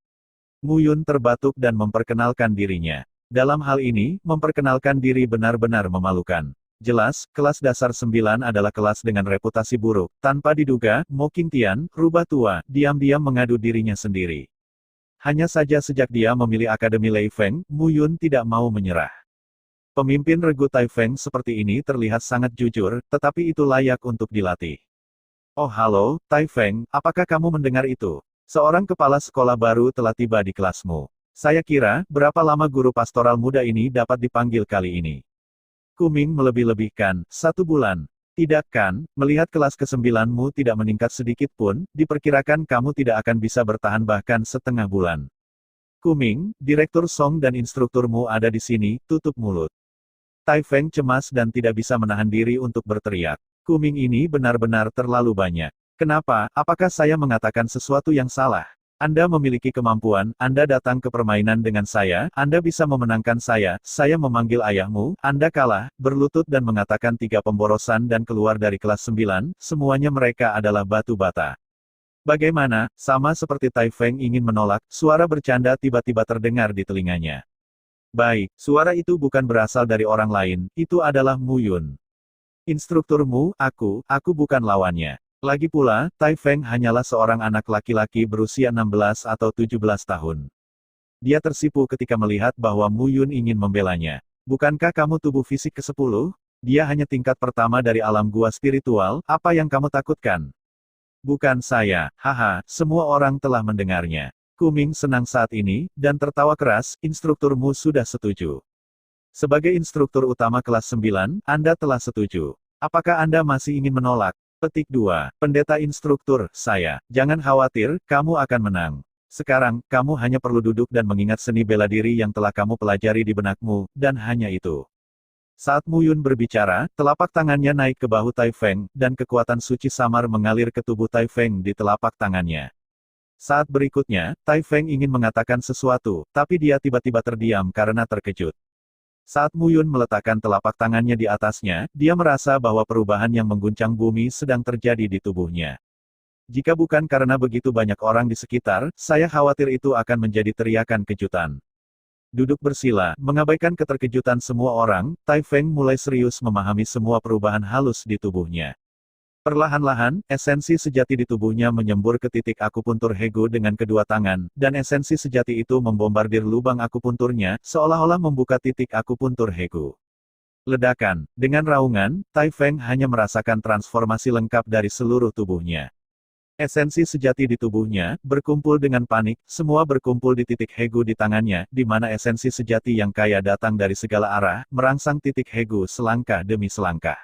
Mu Yun terbatuk dan memperkenalkan dirinya. Dalam hal ini, memperkenalkan diri benar-benar memalukan. Jelas, kelas dasar 9 adalah kelas dengan reputasi buruk. Tanpa diduga, Mo Qingtian, rubah tua, diam-diam mengadu dirinya sendiri. Hanya saja sejak dia memilih Akademi Lei Feng, Mu Yun tidak mau menyerah. Pemimpin regu Tai Feng seperti ini terlihat sangat jujur, tetapi itu layak untuk dilatih. Oh halo, Tai Feng, apakah kamu mendengar itu? Seorang kepala sekolah baru telah tiba di kelasmu. Saya kira, berapa lama guru pastoral muda ini dapat dipanggil kali ini? Kuming melebih-lebihkan, 1 bulan. Tidak kan, melihat kelas ke-9-mu tidak meningkat sedikit pun, diperkirakan kamu tidak akan bisa bertahan bahkan setengah bulan. Kuming, Direktur Song dan instrukturmu ada di sini, tutup mulut. Tai Feng cemas dan tidak bisa menahan diri untuk berteriak. Kuming ini benar-benar terlalu banyak. Kenapa, apakah saya mengatakan sesuatu yang salah? Anda memiliki kemampuan, Anda datang ke permainan dengan saya, Anda bisa memenangkan saya memanggil ayahmu, Anda kalah, berlutut dan mengatakan 3 pemborosan dan keluar dari kelas 9, semuanya mereka adalah batu bata. Bagaimana, sama seperti Tai Feng ingin menolak, suara bercanda tiba-tiba terdengar di telinganya. Baik, suara itu bukan berasal dari orang lain, itu adalah Mu Yun. Instrukturmu, aku bukan lawannya. Lagi pula, Tai Feng hanyalah seorang anak laki-laki berusia 16 atau 17 tahun. Dia tersipu ketika melihat bahwa Mu Yun ingin membelanya. Bukankah kamu tubuh fisik ke-10? Dia hanya tingkat pertama dari alam gua spiritual, apa yang kamu takutkan? Bukan saya, haha, semua orang telah mendengarnya. Kuming senang saat ini, dan tertawa keras, instrukturmu sudah setuju. Sebagai instruktur utama kelas 9, Anda telah setuju. Apakah Anda masih ingin menolak? Petik 2. Pendeta instruktur, saya. Jangan khawatir, kamu akan menang. Sekarang, kamu hanya perlu duduk dan mengingat seni bela diri yang telah kamu pelajari di benakmu, dan hanya itu. Saat Mu Yun berbicara, telapak tangannya naik ke bahu Tai Feng, dan kekuatan suci samar mengalir ke tubuh Tai Feng di telapak tangannya. Saat berikutnya, Tai Feng ingin mengatakan sesuatu, tapi dia tiba-tiba terdiam karena terkejut. Saat Mu Yun meletakkan telapak tangannya di atasnya, dia merasa bahwa perubahan yang mengguncang bumi sedang terjadi di tubuhnya. Jika bukan karena begitu banyak orang di sekitar, saya khawatir itu akan menjadi teriakan kejutan. Duduk bersila, mengabaikan keterkejutan semua orang, Tai Feng mulai serius memahami semua perubahan halus di tubuhnya. Perlahan-lahan, esensi sejati di tubuhnya menyembur ke titik akupuntur Hegu dengan kedua tangan, dan esensi sejati itu membombardir lubang akupunturnya, seolah-olah membuka titik akupuntur Hegu. Ledakan, dengan raungan, Tai Feng hanya merasakan transformasi lengkap dari seluruh tubuhnya. Esensi sejati di tubuhnya, berkumpul dengan panik, semua berkumpul di titik Hegu di tangannya, di mana esensi sejati yang kaya datang dari segala arah, merangsang titik Hegu selangkah demi selangkah.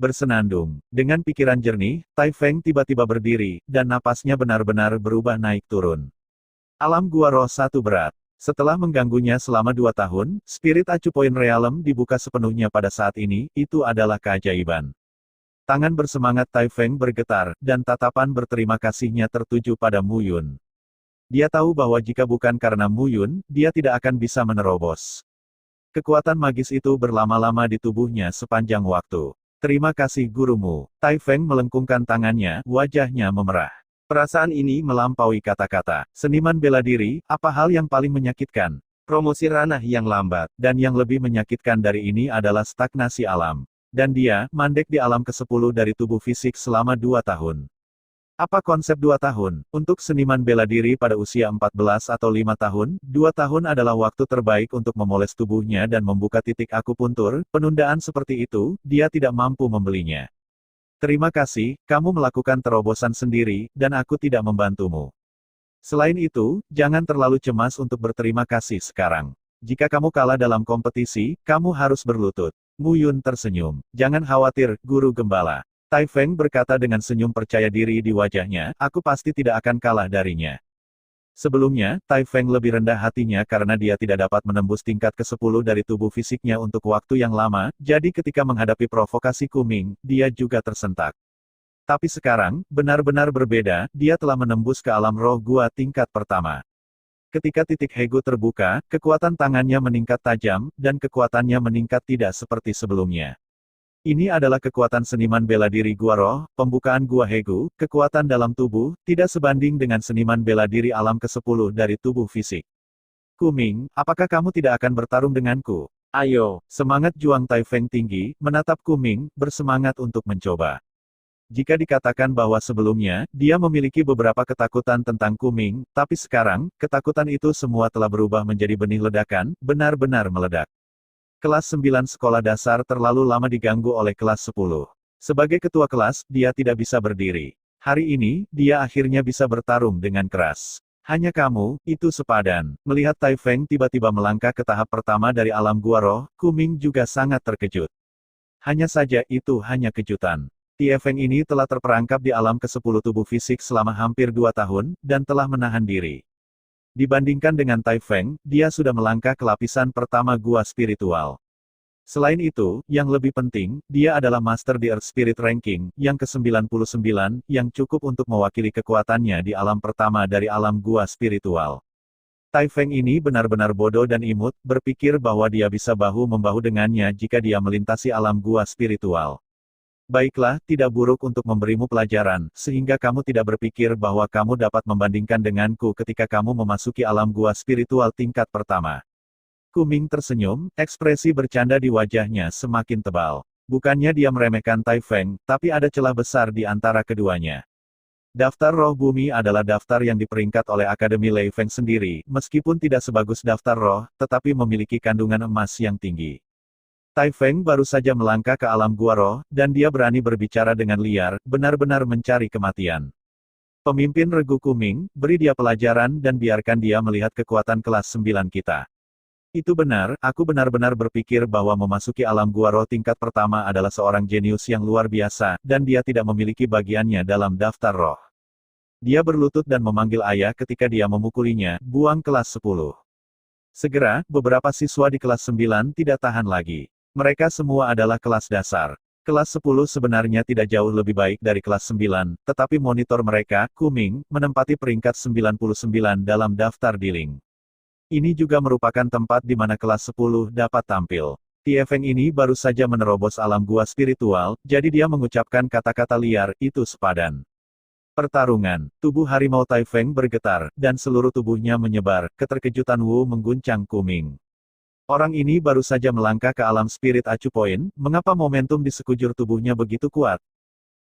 Bersenandung. Dengan pikiran jernih, Tai Feng tiba-tiba berdiri, dan napasnya benar-benar berubah naik turun. Alam Gua Roh 1 berat. Setelah mengganggunya selama 2 tahun, Spirit Acu Point Realm dibuka sepenuhnya pada saat ini, itu adalah keajaiban. Tangan bersemangat Tai Feng bergetar, dan tatapan berterima kasihnya tertuju pada Mu Yun. Dia tahu bahwa jika bukan karena Mu Yun, dia tidak akan bisa menerobos. Kekuatan magis itu berlama-lama di tubuhnya sepanjang waktu. Terima kasih gurumu. Tai Feng melengkungkan tangannya, wajahnya memerah. Perasaan ini melampaui kata-kata. Seniman bela diri, apa hal yang paling menyakitkan? Promosi ranah yang lambat, dan yang lebih menyakitkan dari ini adalah stagnasi alam. Dan dia, mandek di alam ke-10 dari tubuh fisik selama 2 tahun. Apa konsep 2 tahun? Untuk seniman bela diri pada usia 14 atau 5 tahun, 2 tahun adalah waktu terbaik untuk memoles tubuhnya dan membuka titik akupuntur, penundaan seperti itu, dia tidak mampu membelinya. Terima kasih, kamu melakukan terobosan sendiri, dan aku tidak membantumu. Selain itu, jangan terlalu cemas untuk berterima kasih sekarang. Jika kamu kalah dalam kompetisi, kamu harus berlutut. Mu Yun tersenyum. Jangan khawatir, Guru Gembala. Tai Feng berkata dengan senyum percaya diri di wajahnya, aku pasti tidak akan kalah darinya. Sebelumnya, Tai Feng lebih rendah hatinya karena dia tidak dapat menembus tingkat ke-10 dari tubuh fisiknya untuk waktu yang lama, jadi ketika menghadapi provokasi Kuming, dia juga tersentak. Tapi sekarang, benar-benar berbeda, dia telah menembus ke alam roh gua tingkat pertama. Ketika titik Hegu terbuka, kekuatan tangannya meningkat tajam, dan kekuatannya meningkat tidak seperti sebelumnya. Ini adalah kekuatan seniman bela diri gua roh, pembukaan gua Hegu, kekuatan dalam tubuh, tidak sebanding dengan seniman bela diri alam ke-10 dari tubuh fisik. Kuming, apakah kamu tidak akan bertarung denganku? Ayo, Semangat juang Tai Feng tinggi, menatap Kuming, bersemangat untuk mencoba. Jika dikatakan bahwa sebelumnya, dia memiliki beberapa ketakutan tentang Kuming, tapi sekarang, ketakutan itu semua telah berubah menjadi benih ledakan, benar-benar meledak. Kelas 9 sekolah dasar terlalu lama diganggu oleh kelas 10. Sebagai ketua kelas, dia tidak bisa berdiri. Hari ini, dia akhirnya bisa bertarung dengan keras. Hanya kamu, itu sepadan. Melihat Tai Feng tiba-tiba melangkah ke tahap pertama dari alam gua roh, Kuming juga sangat terkejut. Hanya saja itu hanya kejutan. Tai Feng ini telah terperangkap di alam ke-10 tubuh fisik selama hampir 2 tahun, dan telah menahan diri. Dibandingkan dengan Tai Feng, dia sudah melangkah ke lapisan pertama gua spiritual. Selain itu, yang lebih penting, dia adalah Master di Earth Spirit Ranking, yang ke-99, yang cukup untuk mewakili kekuatannya di alam pertama dari alam gua spiritual. Tai Feng ini benar-benar bodoh dan imut, berpikir bahwa dia bisa bahu-membahu dengannya jika dia melintasi alam gua spiritual. Baiklah, tidak buruk untuk memberimu pelajaran, sehingga kamu tidak berpikir bahwa kamu dapat membandingkan denganku ketika kamu memasuki alam gua spiritual tingkat pertama. Kuming tersenyum, ekspresi bercanda di wajahnya semakin tebal. Bukannya dia meremehkan Tai Feng, tapi ada celah besar di antara keduanya. Daftar roh bumi adalah daftar yang diperingkat oleh Akademi Lei Feng sendiri, meskipun tidak sebagus daftar roh, tetapi memiliki kandungan emas yang tinggi. Tai Feng baru saja melangkah ke alam gua roh, dan dia berani berbicara dengan liar, benar-benar mencari kematian. Pemimpin regu Kuming, beri dia pelajaran dan biarkan dia melihat kekuatan kelas 9 kita. Itu benar, aku benar-benar berpikir bahwa memasuki alam gua roh tingkat pertama adalah seorang jenius yang luar biasa, dan dia tidak memiliki bagiannya dalam daftar roh. Dia berlutut dan memanggil ayah ketika dia memukulinya, buang kelas 10. Segera, beberapa siswa di kelas 9 tidak tahan lagi. Mereka semua adalah kelas dasar. Kelas 10 sebenarnya tidak jauh lebih baik dari kelas 9, tetapi monitor mereka, Kuming, menempati peringkat 99 dalam daftar dealing. Ini juga merupakan tempat di mana kelas 10 dapat tampil. Tai Feng ini baru saja menerobos alam gua spiritual, jadi dia mengucapkan kata-kata liar, itu sepadan. Pertarungan, tubuh harimau Tai Feng bergetar, dan seluruh tubuhnya menyebar, keterkejutan Wu mengguncang Kuming. Orang ini baru saja melangkah ke alam spirit acu poin, mengapa momentum di sekujur tubuhnya begitu kuat?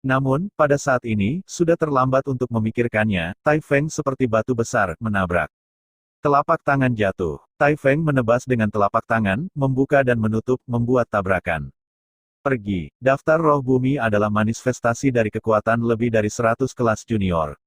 Namun, pada saat ini, sudah terlambat untuk memikirkannya, Tai Feng seperti batu besar, menabrak. Telapak tangan jatuh. Tai Feng menebas dengan telapak tangan, membuka dan menutup, membuat tabrakan. Pergi. Daftar roh bumi adalah manifestasi dari kekuatan lebih dari 100 kelas junior.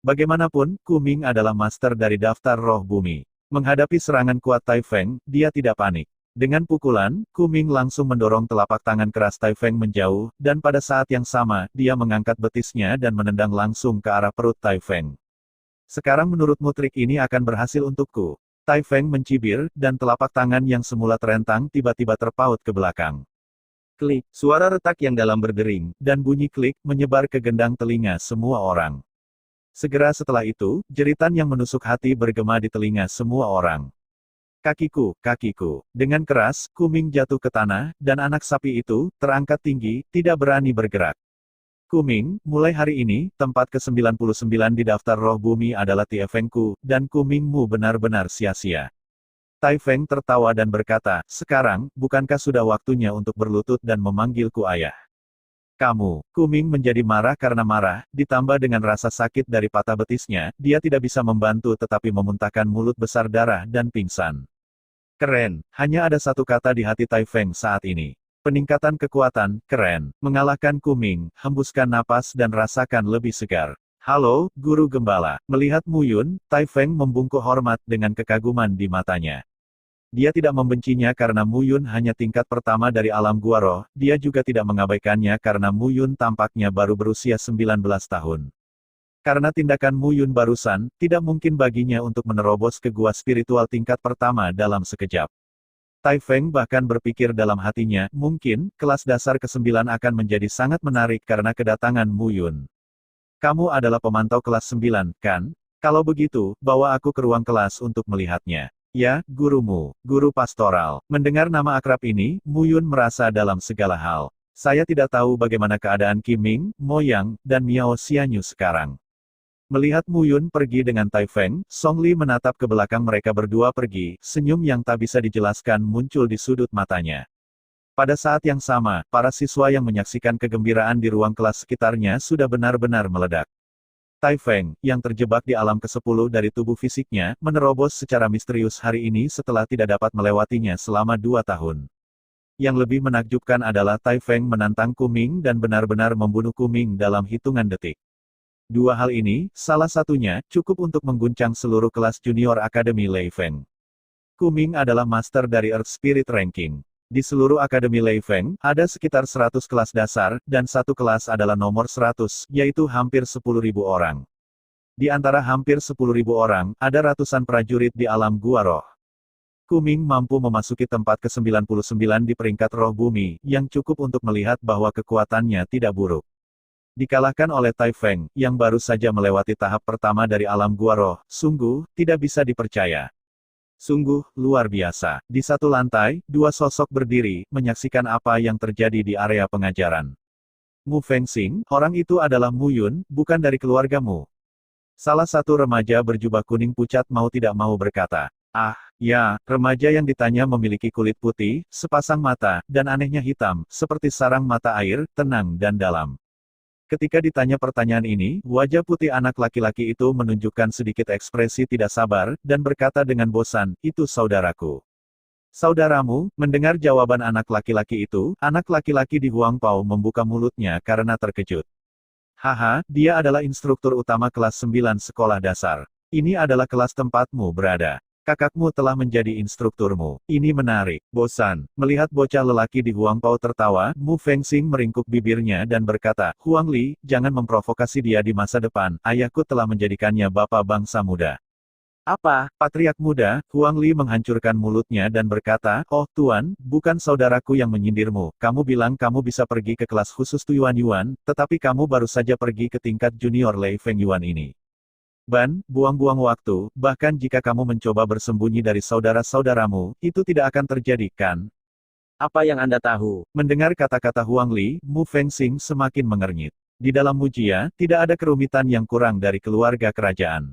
Bagaimanapun, Kuming adalah master dari daftar roh bumi. Menghadapi serangan kuat Tai Feng, dia tidak panik. Dengan pukulan, Kuming langsung mendorong telapak tangan keras Tai Feng menjauh, dan pada saat yang sama, dia mengangkat betisnya dan menendang langsung ke arah perut Tai Feng. Sekarang menurutmu trik ini akan berhasil untukku? Tai Feng mencibir, dan telapak tangan yang semula terentang tiba-tiba terpaut ke belakang. Klik, suara retak yang dalam berdering, dan bunyi klik, menyebar ke gendang telinga semua orang. Segera setelah itu, jeritan yang menusuk hati bergema di telinga semua orang. Kakiku, kakiku. Dengan keras, Kuming jatuh ke tanah, dan anak sapi itu, terangkat tinggi, tidak berani bergerak. Kuming, mulai hari ini, tempat ke-99 di daftar roh bumi adalah Tai Fengku, dan Kumingmu benar-benar sia-sia. Tai Feng tertawa dan berkata, sekarang, bukankah sudah waktunya untuk berlutut dan memanggilku ayah? Kamu, Kuming menjadi marah karena marah, ditambah dengan rasa sakit dari patah betisnya, dia tidak bisa membantu tetapi memuntahkan mulut besar darah dan pingsan. Keren, hanya ada satu kata di hati Tai Feng saat ini. Peningkatan kekuatan, keren. Mengalahkan Kuming, hembuskan napas dan rasakan lebih segar. Halo, Guru Gembala. Melihat Mu Yun, Tai Feng membungkuk hormat dengan kekaguman di matanya. Dia tidak membencinya karena Mu Yun hanya tingkat pertama dari alam gua roh, dia juga tidak mengabaikannya karena Mu Yun tampaknya baru berusia 19 tahun. Karena tindakan Mu Yun barusan, tidak mungkin baginya untuk menerobos ke gua spiritual tingkat pertama dalam sekejap. Tai Feng bahkan berpikir dalam hatinya, mungkin, kelas dasar ke-9 akan menjadi sangat menarik karena kedatangan Mu Yun. Kamu adalah pemantau kelas 9, kan? Kalau begitu, bawa aku ke ruang kelas untuk melihatnya. Ya, gurumu, guru pastoral. Mendengar nama akrab ini, Mu Yun merasa dalam segala hal. Saya tidak tahu bagaimana keadaan Qi Ming, Mo Yang, dan Miao Xianyu sekarang. Melihat Mu Yun pergi dengan Tai Feng, Song Li menatap ke belakang mereka berdua pergi, senyum yang tak bisa dijelaskan muncul di sudut matanya. Pada saat yang sama, para siswa yang menyaksikan kegembiraan di ruang kelas sekitarnya sudah benar-benar meledak. Tai Feng, yang terjebak di alam ke-10 dari tubuh fisiknya, menerobos secara misterius hari ini setelah tidak dapat melewatinya selama 2 tahun. Yang lebih menakjubkan adalah Tai Feng menantang Kuming dan benar-benar membunuh Kuming dalam hitungan detik. Dua hal ini, salah satunya, cukup untuk mengguncang seluruh kelas junior Akademi Lei Feng. Kuming adalah master dari Earth Spirit Ranking. Di seluruh Akademi Lei Feng, ada sekitar 100 kelas dasar, dan satu kelas adalah nomor 100, yaitu hampir 10.000 orang. Di antara hampir 10.000 orang, ada ratusan prajurit di alam Gua Roh. Kuming mampu memasuki tempat ke-99 di peringkat roh bumi, yang cukup untuk melihat bahwa kekuatannya tidak buruk. Dikalahkan oleh Tai Feng, yang baru saja melewati tahap pertama dari alam Gua Roh, sungguh, tidak bisa dipercaya. Sungguh, luar biasa. Di satu lantai, dua sosok berdiri, menyaksikan apa yang terjadi di area pengajaran. Mu Fengxing, orang itu adalah Mu Yun, bukan dari keluargamu. Salah satu remaja berjubah kuning pucat mau tidak mau berkata. Ah, ya, remaja yang ditanya memiliki kulit putih, sepasang mata, dan anehnya hitam, seperti sarang mata air, tenang dan dalam. Ketika ditanya pertanyaan ini, wajah putih anak laki-laki itu menunjukkan sedikit ekspresi tidak sabar, dan berkata dengan bosan, itu saudaraku. Saudaramu, mendengar jawaban anak laki-laki itu, anak laki-laki di Huang Pao membuka mulutnya karena terkejut. Haha, dia adalah instruktur utama kelas 9 sekolah dasar. Ini adalah kelas tempatmu berada. Kakakmu telah menjadi instrukturmu. Ini menarik. Bosan. Melihat bocah lelaki di Huang Pao tertawa, Mu Fengxing meringkuk bibirnya dan berkata, Huang Li, jangan memprovokasi dia di masa depan. Ayahku telah menjadikannya bapak bangsa muda. Apa? Patriark muda? Huang Li menghancurkan mulutnya dan berkata, oh tuan, bukan saudaraku yang menyindirmu. Kamu bilang kamu bisa pergi ke kelas khusus Tuan Yuan, tetapi kamu baru saja pergi ke tingkat junior Lei Feng Yuan ini. Ban, buang-buang waktu, bahkan jika kamu mencoba bersembunyi dari saudara-saudaramu, itu tidak akan terjadi, kan? Apa yang Anda tahu? Mendengar kata-kata Huang Li, Mu Fengxing semakin mengernyit. Di dalam Mujia, tidak ada kerumitan yang kurang dari keluarga kerajaan.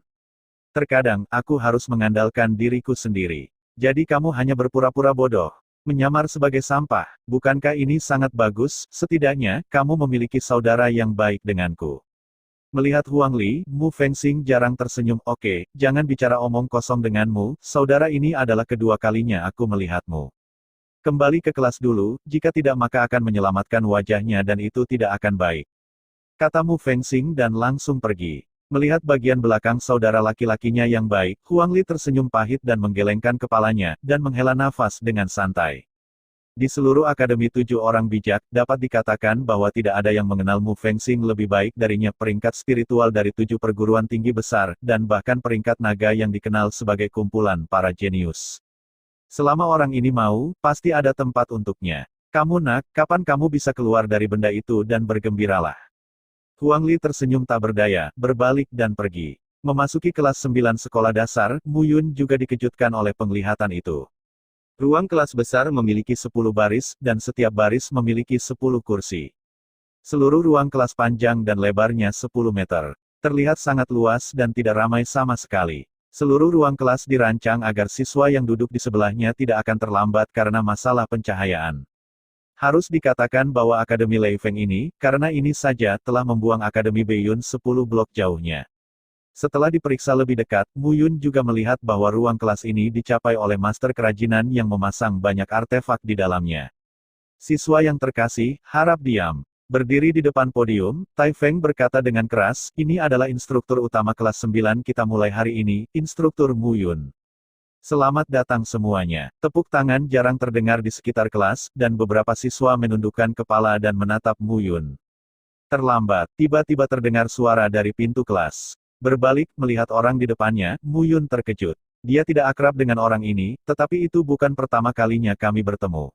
Terkadang, aku harus mengandalkan diriku sendiri. Jadi kamu hanya berpura-pura bodoh. Menyamar sebagai sampah, bukankah ini sangat bagus? Setidaknya, kamu memiliki saudara yang baik denganku. Melihat Huang Li, Mu Fengxing jarang tersenyum. Oke, jangan bicara omong kosong denganmu, saudara ini adalah kedua kalinya aku melihatmu. Kembali ke kelas dulu, jika tidak maka akan menyelamatkan wajahnya dan itu tidak akan baik. Kata Mu Fengxing dan langsung pergi. Melihat bagian belakang saudara laki-lakinya yang baik, Huang Li tersenyum pahit dan menggelengkan kepalanya, dan menghela nafas dengan santai. Di seluruh Akademi 7 orang bijak, dapat dikatakan bahwa tidak ada yang mengenal Mu Fengxing lebih baik darinya. Peringkat spiritual dari 7 perguruan tinggi besar, dan bahkan peringkat naga yang dikenal sebagai kumpulan para jenius. Selama orang ini mau, pasti ada tempat untuknya. Kamu nak, kapan kamu bisa keluar dari benda itu dan bergembiralah. Huang Li tersenyum tak berdaya, berbalik dan pergi. Memasuki kelas 9 sekolah dasar, Mu Yun juga dikejutkan oleh penglihatan itu. Ruang kelas besar memiliki 10 baris, dan setiap baris memiliki 10 kursi. Seluruh ruang kelas panjang dan lebarnya 10 meter. Terlihat sangat luas dan tidak ramai sama sekali. Seluruh ruang kelas dirancang agar siswa yang duduk di sebelahnya tidak akan terlambat karena masalah pencahayaan. Harus dikatakan bahwa Akademi Lei Feng ini, karena ini saja, telah membuang Akademi Beiyun 10 blok jauhnya. Setelah diperiksa lebih dekat, Mu Yun juga melihat bahwa ruang kelas ini dicapai oleh master kerajinan yang memasang banyak artefak di dalamnya. Siswa yang terkasih, harap diam. Berdiri di depan podium, Tai Feng berkata dengan keras, ini adalah instruktur utama kelas 9 kita mulai hari ini, instruktur Mu Yun. Selamat datang semuanya. Tepuk tangan jarang terdengar di sekitar kelas, dan beberapa siswa menundukkan kepala dan menatap Mu Yun. Terlambat, tiba-tiba terdengar suara dari pintu kelas. Berbalik, melihat orang di depannya, Mu Yun terkejut. Dia tidak akrab dengan orang ini, tetapi itu bukan pertama kalinya kami bertemu.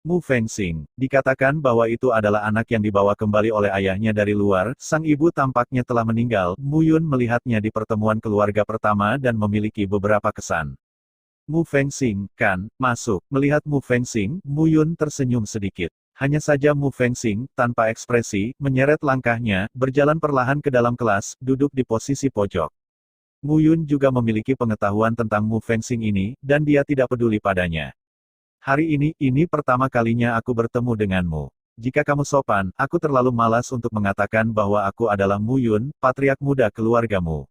Mu Fengxing, dikatakan bahwa itu adalah anak yang dibawa kembali oleh ayahnya dari luar, sang ibu tampaknya telah meninggal, Mu Yun melihatnya di pertemuan keluarga pertama dan memiliki beberapa kesan. Mu Fengxing, kan, masuk. Melihat Mu Fengxing, Mu Yun tersenyum sedikit. Hanya saja Mu Fengxing, tanpa ekspresi, menyeret langkahnya, berjalan perlahan ke dalam kelas, duduk di posisi pojok. Mu Yun juga memiliki pengetahuan tentang Mu Fengxing ini, dan dia tidak peduli padanya. Hari ini pertama kalinya aku bertemu denganmu. Jika kamu sopan, aku terlalu malas untuk mengatakan bahwa aku adalah Mu Yun, patriark muda keluargamu.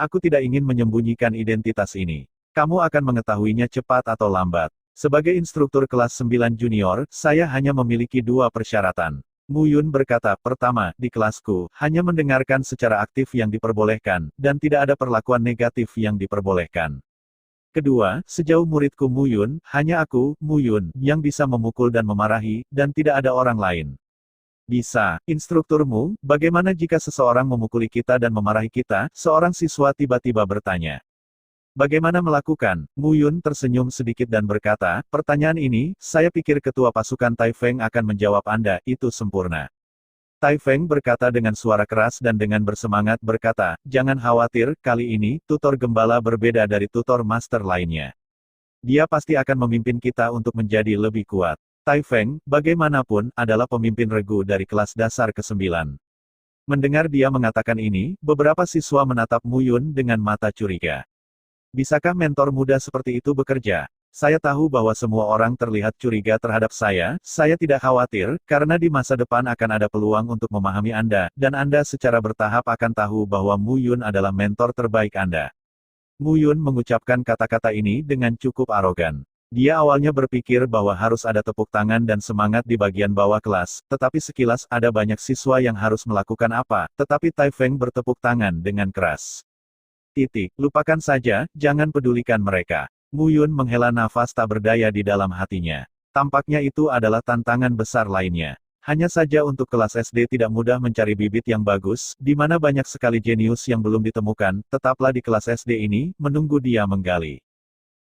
Aku tidak ingin menyembunyikan identitas ini. Kamu akan mengetahuinya cepat atau lambat. Sebagai instruktur kelas 9 junior, saya hanya memiliki 2 persyaratan. Mu Yun berkata, pertama, di kelasku, hanya mendengarkan secara aktif yang diperbolehkan, dan tidak ada perlakuan negatif yang diperbolehkan. Kedua, sejauh muridku Mu Yun, hanya aku, Mu Yun, yang bisa memukul dan memarahi, dan tidak ada orang lain. Bisa, instrukturmu, bagaimana jika seseorang memukuli kita dan memarahi kita? Seorang siswa tiba-tiba bertanya. Bagaimana melakukan? Mu Yun tersenyum sedikit dan berkata, pertanyaan ini, saya pikir ketua pasukan Tai Feng akan menjawab Anda, itu sempurna. Tai Feng berkata dengan suara keras dan dengan bersemangat berkata, jangan khawatir, kali ini, tutor gembala berbeda dari tutor master lainnya. Dia pasti akan memimpin kita untuk menjadi lebih kuat. Tai Feng, bagaimanapun, adalah pemimpin regu dari kelas dasar ke-9. Mendengar dia mengatakan ini, beberapa siswa menatap Mu Yun dengan mata curiga. Bisakah mentor muda seperti itu bekerja? Saya tahu bahwa semua orang terlihat curiga terhadap saya tidak khawatir, karena di masa depan akan ada peluang untuk memahami Anda, dan Anda secara bertahap akan tahu bahwa Mu Yun adalah mentor terbaik Anda. Mu Yun mengucapkan kata-kata ini dengan cukup arogan. Dia awalnya berpikir bahwa harus ada tepuk tangan dan semangat di bagian bawah kelas, tetapi sekilas ada banyak siswa yang harus melakukan apa, tetapi Tai Feng bertepuk tangan dengan keras. Lupakan saja, jangan pedulikan mereka. Mu Yun menghela nafas tak berdaya di dalam hatinya. Tampaknya itu adalah tantangan besar lainnya. Hanya saja untuk kelas SD tidak mudah mencari bibit yang bagus, di mana banyak sekali jenius yang belum ditemukan, tetaplah di kelas SD ini, menunggu dia menggali.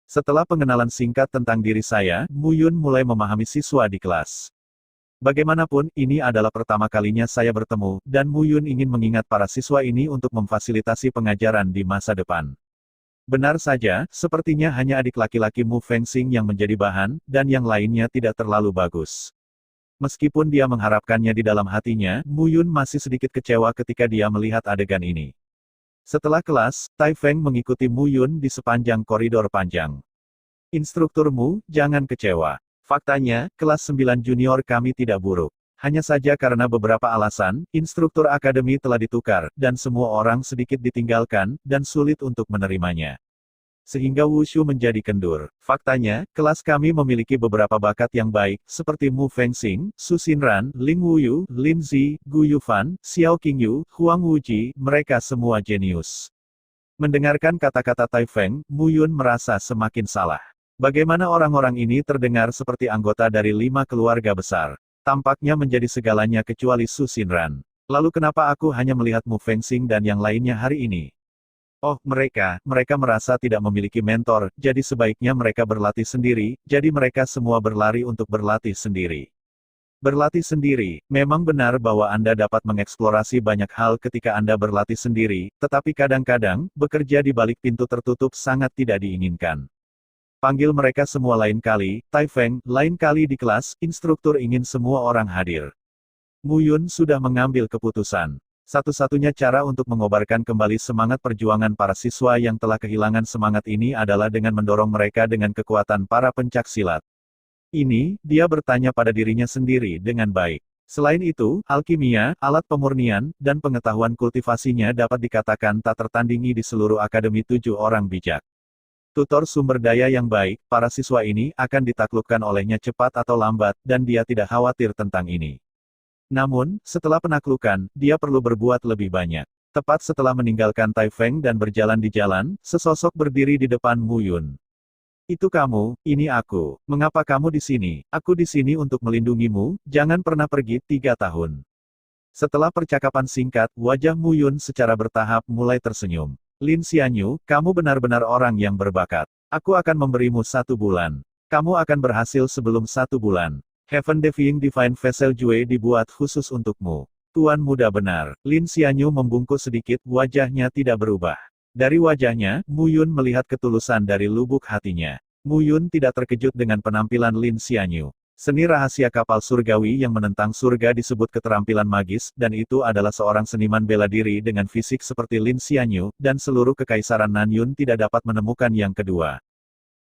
Setelah pengenalan singkat tentang diri saya, Mu Yun mulai memahami siswa di kelas. Bagaimanapun, ini adalah pertama kalinya saya bertemu, dan Mu Yun ingin mengingat para siswa ini untuk memfasilitasi pengajaran di masa depan. Benar saja, sepertinya hanya adik laki-laki Mu Fengxing yang menjadi bahan, dan yang lainnya tidak terlalu bagus. Meskipun dia mengharapkannya di dalam hatinya, Mu Yun masih sedikit kecewa ketika dia melihat adegan ini. Setelah kelas, Tai Feng mengikuti Mu Yun di sepanjang koridor panjang. Instrukturmu, jangan kecewa. Faktanya, kelas 9 junior kami tidak buruk. Hanya saja karena beberapa alasan, instruktur akademi telah ditukar, dan semua orang sedikit ditinggalkan, dan sulit untuk menerimanya. Sehingga Wushu menjadi kendur. Faktanya, kelas kami memiliki beberapa bakat yang baik, seperti Mu Fengxing, Su Xinran, Ling Wuyu, Lin Zi, Gu Yufan, Xiao Qingyu, Huang Wuji, mereka semua jenius. Mendengarkan kata-kata Tai Feng, Mu Yun merasa semakin salah. Bagaimana orang-orang ini terdengar seperti anggota dari 5 keluarga besar? Tampaknya menjadi segalanya kecuali Su Xinran. Lalu kenapa aku hanya melihat Mu Fengxing dan yang lainnya hari ini? Oh, mereka merasa tidak memiliki mentor, jadi sebaiknya mereka berlatih sendiri, jadi mereka semua berlari untuk berlatih sendiri. Berlatih sendiri, memang benar bahwa Anda dapat mengeksplorasi banyak hal ketika Anda berlatih sendiri, tetapi kadang-kadang, bekerja di balik pintu tertutup sangat tidak diinginkan. Panggil mereka semua lain kali, Tai Feng, lain kali di kelas, instruktur ingin semua orang hadir. Mu Yun sudah mengambil keputusan. Satu-satunya cara untuk mengobarkan kembali semangat perjuangan para siswa yang telah kehilangan semangat ini adalah dengan mendorong mereka dengan kekuatan para pencak silat. Ini, dia bertanya pada dirinya sendiri dengan baik. Selain itu, alkimia, alat pemurnian, dan pengetahuan kultivasinya dapat dikatakan tak tertandingi di seluruh akademi 7 orang bijak. Tutor sumber daya yang baik, para siswa ini akan ditaklukkan olehnya cepat atau lambat, dan dia tidak khawatir tentang ini. Namun, setelah penaklukan, dia perlu berbuat lebih banyak. Tepat setelah meninggalkan Tai Feng dan berjalan di jalan, sesosok berdiri di depan Mu Yun. Itu kamu, ini aku. Mengapa kamu di sini? Aku di sini untuk melindungimu, jangan pernah pergi 3 tahun. Setelah percakapan singkat, wajah Mu Yun secara bertahap mulai tersenyum. Lin Xianyu, kamu benar-benar orang yang berbakat. Aku akan memberimu 1 bulan. Kamu akan berhasil sebelum 1 bulan. Heaven Defying Divine Vessel Jue dibuat khusus untukmu. Tuan muda benar. Lin Xianyu membungkuk sedikit, wajahnya tidak berubah. Dari wajahnya, Mu Yun melihat ketulusan dari lubuk hatinya. Mu Yun tidak terkejut dengan penampilan Lin Xianyu. Seni rahasia kapal surgawi yang menentang surga disebut keterampilan magis, dan itu adalah seorang seniman bela diri dengan fisik seperti Lin Xianyu, dan seluruh kekaisaran Nanyun tidak dapat menemukan yang kedua.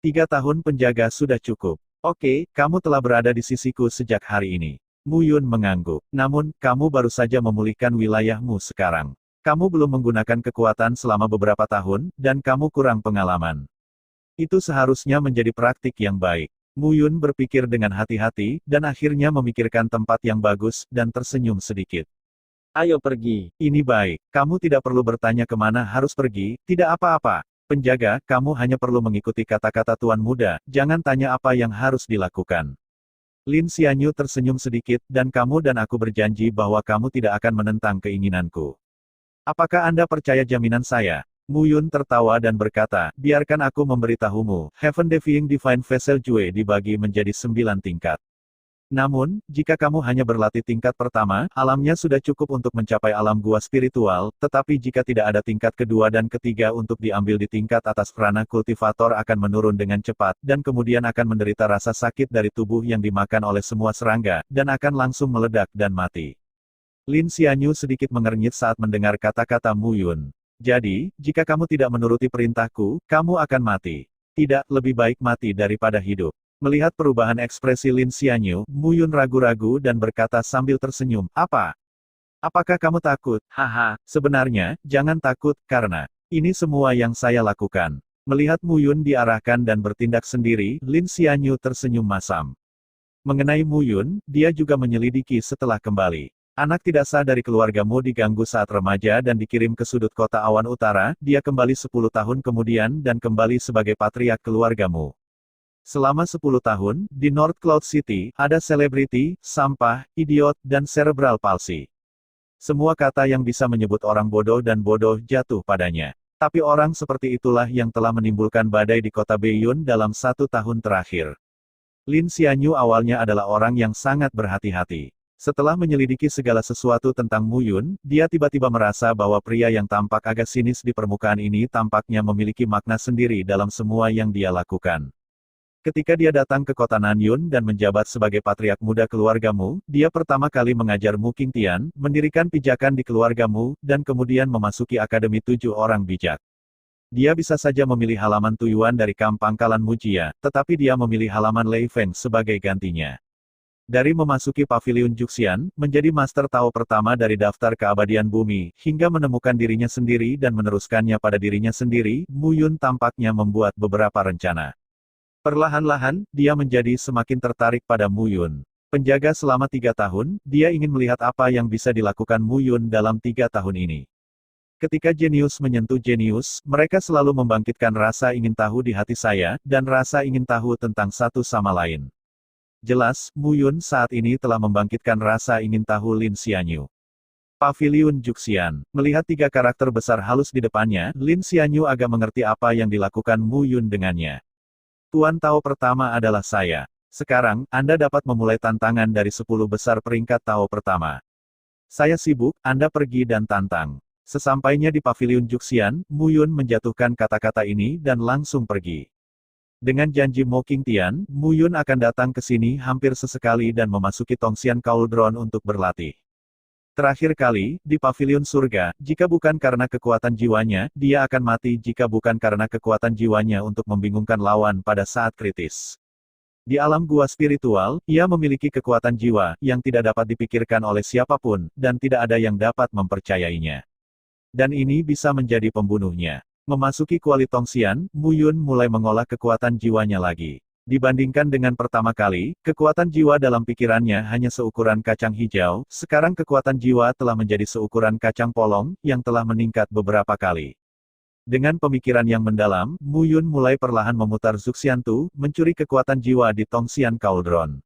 3 tahun penjaga sudah cukup. Oke, kamu telah berada di sisiku sejak hari ini. Mu Yun mengangguk. Namun, kamu baru saja memulihkan wilayahmu sekarang. Kamu belum menggunakan kekuatan selama beberapa tahun, dan kamu kurang pengalaman. Itu seharusnya menjadi praktik yang baik. Mu Yun berpikir dengan hati-hati, dan akhirnya memikirkan tempat yang bagus, dan tersenyum sedikit. Ayo pergi. Ini baik. Kamu tidak perlu bertanya kemana harus pergi, tidak apa-apa. Penjaga, kamu hanya perlu mengikuti kata-kata tuan muda, jangan tanya apa yang harus dilakukan. Lin Xianyu tersenyum sedikit, dan kamu dan aku berjanji bahwa kamu tidak akan menentang keinginanku. Apakah Anda percaya jaminan saya? Mu Yun tertawa dan berkata, biarkan aku memberitahumu, Heaven Defying Divine Vessel Jue dibagi menjadi 9 tingkat. Namun, jika kamu hanya berlatih tingkat pertama, alamnya sudah cukup untuk mencapai alam gua spiritual, tetapi jika tidak ada tingkat kedua dan ketiga untuk diambil di tingkat atas, prana kultivator akan menurun dengan cepat, dan kemudian akan menderita rasa sakit dari tubuh yang dimakan oleh semua serangga, dan akan langsung meledak dan mati. Lin Xianyu sedikit mengernyit saat mendengar kata-kata Mu Yun. Jadi, jika kamu tidak menuruti perintahku, kamu akan mati. Tidak, lebih baik mati daripada hidup. Melihat perubahan ekspresi Lin Xianyu, Mu Yun ragu-ragu dan berkata sambil tersenyum, apa? Apakah kamu takut? Haha, sebenarnya, jangan takut, karena ini semua yang saya lakukan. Melihat Mu Yun diarahkan dan bertindak sendiri, Lin Xianyu tersenyum masam. Mengenai Mu Yun, dia juga menyelidiki setelah kembali. Anak tidak sah dari keluargamu diganggu saat remaja dan dikirim ke sudut kota awan utara, dia kembali 10 tahun kemudian dan kembali sebagai patriark keluargamu. Selama 10 tahun, di North Cloud City, ada selebriti, sampah, idiot, dan cerebral palsy. Semua kata yang bisa menyebut orang bodoh dan bodoh jatuh padanya. Tapi orang seperti itulah yang telah menimbulkan badai di kota Beiyun dalam 1 tahun terakhir. Lin Xianyu awalnya adalah orang yang sangat berhati-hati. Setelah menyelidiki segala sesuatu tentang Mu Yun, dia tiba-tiba merasa bahwa pria yang tampak agak sinis di permukaan ini tampaknya memiliki makna sendiri dalam semua yang dia lakukan. Ketika dia datang ke kota Nanyun dan menjabat sebagai patriark muda keluargamu, dia pertama kali mengajar Mu Qingtian, mendirikan pijakan di keluargamu, dan kemudian memasuki Akademi 7 Orang Bijak. Dia bisa saja memilih halaman Tujuan dari kamp pangkalan Mujia, tetapi dia memilih halaman Lei Feng sebagai gantinya. Dari memasuki paviliun Juxian, menjadi Master Tao pertama dari daftar keabadian bumi, hingga menemukan dirinya sendiri dan meneruskannya pada dirinya sendiri, Mu Yun tampaknya membuat beberapa rencana. Perlahan-lahan, dia menjadi semakin tertarik pada Mu Yun. Penjaga selama 3 tahun, dia ingin melihat apa yang bisa dilakukan Mu Yun dalam 3 tahun ini. Ketika jenius menyentuh jenius, mereka selalu membangkitkan rasa ingin tahu di hati saya, dan rasa ingin tahu tentang satu sama lain. Jelas, Mu Yun saat ini telah membangkitkan rasa ingin tahu Lin Xianyu. Paviliun Juxian. Melihat 3 karakter besar halus di depannya, Lin Xianyu agak mengerti apa yang dilakukan Mu Yun dengannya. Tuan Tao pertama adalah saya. Sekarang, Anda dapat memulai tantangan dari 10 besar peringkat Tao pertama. Saya sibuk, Anda pergi dan tantang. Sesampainya di Paviliun Juxian, Mu Yun menjatuhkan kata-kata ini dan langsung pergi. Dengan janji Mo Qingtian, Mu Yun akan datang ke sini hampir sesekali dan memasuki Tongxian Cauldron untuk berlatih. Terakhir kali, di Paviliun Surga, jika bukan karena kekuatan jiwanya, dia akan mati jika bukan karena kekuatan jiwanya untuk membingungkan lawan pada saat kritis. Di alam gua spiritual, ia memiliki kekuatan jiwa, yang tidak dapat dipikirkan oleh siapapun, dan tidak ada yang dapat mempercayainya. Dan ini bisa menjadi pembunuhnya. Memasuki Kuali Tongxian, Mu Yun mulai mengolah kekuatan jiwanya lagi. Dibandingkan dengan pertama kali, kekuatan jiwa dalam pikirannya hanya seukuran kacang hijau, sekarang kekuatan jiwa telah menjadi seukuran kacang polong, yang telah meningkat beberapa kali. Dengan pemikiran yang mendalam, Mu Yun mulai perlahan memutar Zuxiantu, mencuri kekuatan jiwa di Tongxian Cauldron.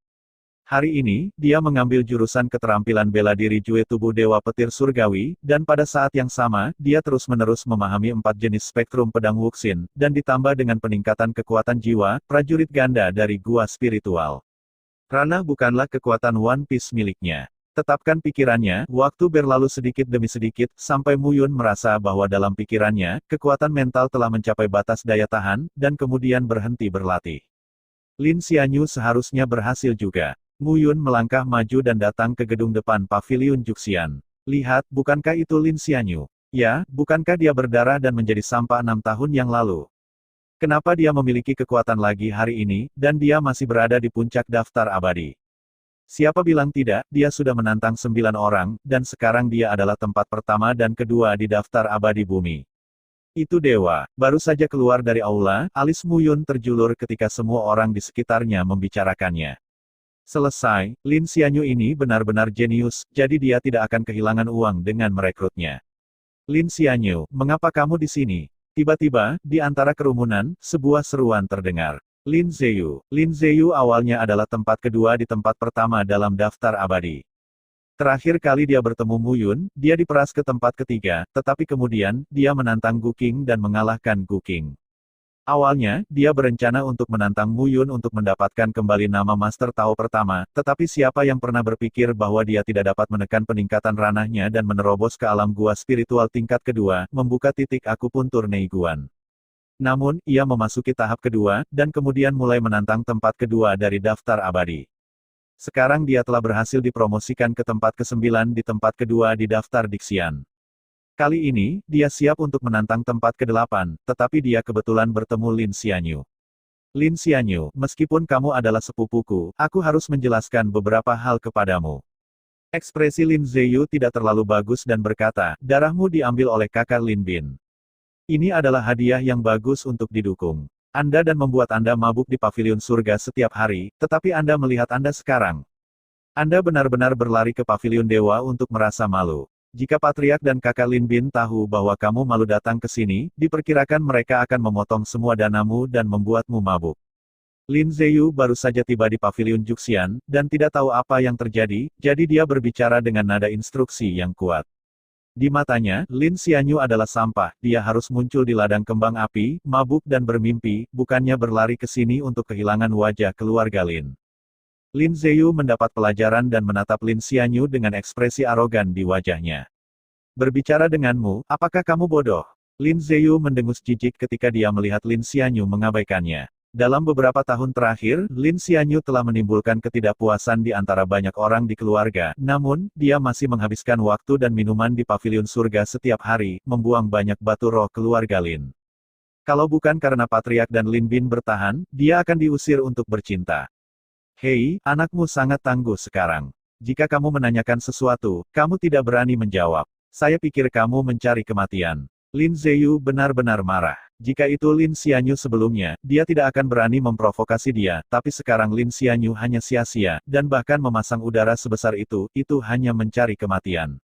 Hari ini, dia mengambil jurusan keterampilan bela diri Jue Tubuh Dewa Petir Surgawi, dan pada saat yang sama, dia terus-menerus memahami 4 jenis spektrum pedang Wuxin, dan ditambah dengan peningkatan kekuatan jiwa, prajurit ganda dari gua spiritual. Ranah bukanlah kekuatan One Piece miliknya. Tetapkan pikirannya, waktu berlalu sedikit demi sedikit, sampai Muyun merasa bahwa dalam pikirannya, kekuatan mental telah mencapai batas daya tahan, dan kemudian berhenti berlatih. Lin Xianyu seharusnya berhasil juga. Muyun melangkah maju dan datang ke gedung depan paviliun Juxian. Lihat, bukankah itu Lin Xianyu? Ya, bukankah dia berdarah dan menjadi sampah 6 tahun yang lalu? Kenapa dia memiliki kekuatan lagi hari ini, dan dia masih berada di puncak daftar abadi? Siapa bilang tidak, dia sudah menantang 9 orang, dan sekarang dia adalah tempat pertama dan kedua di daftar abadi bumi. Itu dewa, baru saja keluar dari aula, alis Muyun terjulur ketika semua orang di sekitarnya membicarakannya. Selesai, Lin Xianyu ini benar-benar jenius, jadi dia tidak akan kehilangan uang dengan merekrutnya. Lin Xianyu, mengapa kamu di sini? Tiba-tiba, di antara kerumunan, sebuah seruan terdengar. Lin Zheyu. Lin Zheyu awalnya adalah tempat kedua di tempat pertama dalam daftar abadi. Terakhir kali dia bertemu Muyun, dia diperas ke tempat ketiga, tetapi kemudian, dia menantang Gu Qing dan mengalahkan Gu Qing. Awalnya, dia berencana untuk menantang Muyun untuk mendapatkan kembali nama Master Tao pertama, tetapi siapa yang pernah berpikir bahwa dia tidak dapat menekan peningkatan ranahnya dan menerobos ke alam gua spiritual tingkat kedua, membuka titik akupuntur Neiguan. Namun, ia memasuki tahap kedua, dan kemudian mulai menantang tempat kedua dari daftar abadi. Sekarang dia telah berhasil dipromosikan ke tempat ke-9 di tempat kedua di daftar Dixian. Kali ini, dia siap untuk menantang tempat ke-8, tetapi dia kebetulan bertemu Lin Xianyu. Lin Xianyu, meskipun kamu adalah sepupuku, aku harus menjelaskan beberapa hal kepadamu. Ekspresi Lin Zheyu tidak terlalu bagus dan berkata, darahmu diambil oleh kakak Lin Bin. Ini adalah hadiah yang bagus untuk didukung. Anda dan membuat Anda mabuk di paviliun surga setiap hari, tetapi Anda melihat Anda sekarang. Anda benar-benar berlari ke paviliun dewa untuk merasa malu. Jika Patriark dan kakak Lin Bin tahu bahwa kamu malu datang ke sini, diperkirakan mereka akan memotong semua danamu dan membuatmu mabuk. Lin Zheyu baru saja tiba di paviliun Juxian, dan tidak tahu apa yang terjadi, jadi dia berbicara dengan nada instruksi yang kuat. Di matanya, Lin Xianyu adalah sampah, dia harus muncul di ladang kembang api, mabuk dan bermimpi, bukannya berlari ke sini untuk kehilangan wajah keluarga Lin. Lin Zheyu mendapat pelajaran dan menatap Lin Xianyu dengan ekspresi arogan di wajahnya. Berbicara denganmu, apakah kamu bodoh? Lin Zheyu mendengus jijik ketika dia melihat Lin Xianyu mengabaikannya. Dalam beberapa tahun terakhir, Lin Xianyu telah menimbulkan ketidakpuasan di antara banyak orang di keluarga, namun, dia masih menghabiskan waktu dan minuman di paviliun surga setiap hari, membuang banyak batu roh keluarga Lin. Kalau bukan karena Patriark dan Lin Bin bertahan, dia akan diusir untuk bercinta. Hei, anakmu sangat tangguh sekarang. Jika kamu menanyakan sesuatu, kamu tidak berani menjawab. Saya pikir kamu mencari kematian. Lin Zheyu benar-benar marah. Jika itu Lin Xianyu sebelumnya, dia tidak akan berani memprovokasi dia, tapi sekarang Lin Xianyu hanya sia-sia, dan bahkan memasang udara sebesar itu hanya mencari kematian.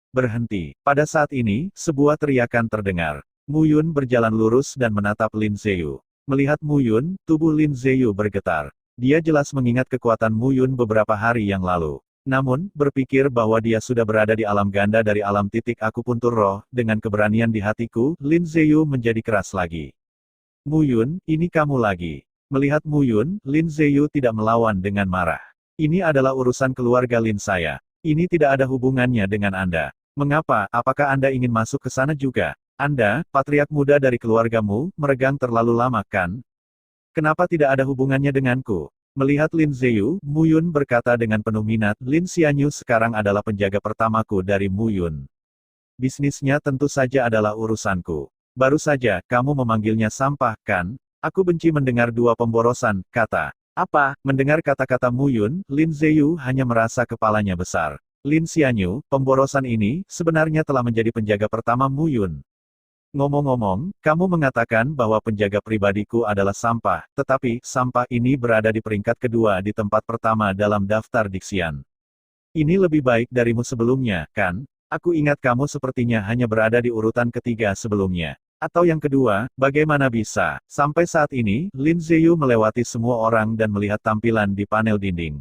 Berhenti. Pada saat ini, sebuah teriakan terdengar. Muyun berjalan lurus dan menatap Lin Zheyu. Melihat Muyun, tubuh Lin Zheyu bergetar. Dia jelas mengingat kekuatan Muyun beberapa hari yang lalu. Namun, berpikir bahwa dia sudah berada di alam ganda dari alam titik akupuntur roh, dengan keberanian di hatiku, Lin Zheyu menjadi keras lagi. Muyun, ini kamu lagi. Melihat Muyun, Lin Zheyu tidak melawan dengan marah. Ini adalah urusan keluarga Lin saya. Ini tidak ada hubungannya dengan Anda. Mengapa, apakah Anda ingin masuk ke sana juga? Anda, patriark muda dari keluargamu, meregang terlalu lama kan? Kenapa tidak ada hubungannya denganku? Melihat Lin Zheyu, Muyun berkata dengan penuh minat, Lin Xianyu sekarang adalah penjaga pertamaku dari Muyun. Bisnisnya tentu saja adalah urusanku. Baru saja, kamu memanggilnya sampah, kan? Aku benci mendengar dua pemborosan, kata. Apa? Mendengar kata-kata Muyun, Lin Zheyu hanya merasa kepalanya besar. Lin Xianyu, pemborosan ini, sebenarnya telah menjadi penjaga pertama Muyun. Ngomong-ngomong, kamu mengatakan bahwa penjaga pribadiku adalah sampah, tetapi, sampah ini berada di peringkat kedua di tempat pertama dalam daftar Dixian. Ini lebih baik darimu sebelumnya, kan? Aku ingat kamu sepertinya hanya berada di urutan ketiga sebelumnya. Atau yang kedua, bagaimana bisa? Sampai saat ini, Lin Zheyu melewati semua orang dan melihat tampilan di panel dinding.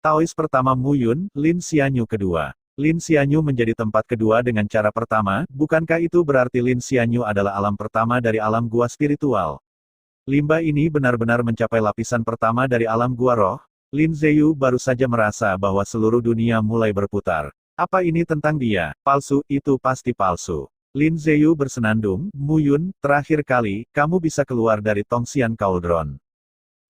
Taois pertama Mu Yun, Lin Xianyu kedua. Lin Xianyu menjadi tempat kedua dengan cara pertama, bukankah itu berarti Lin Xianyu adalah alam pertama dari alam gua spiritual? Limbah ini benar-benar mencapai lapisan pertama dari alam gua roh. Lin Ziyu baru saja merasa bahwa seluruh dunia mulai berputar. Apa ini tentang dia? Palsu, itu pasti palsu. Lin Ziyu bersenandung, Mu Yun, terakhir kali, kamu bisa keluar dari Tongxian Cauldron.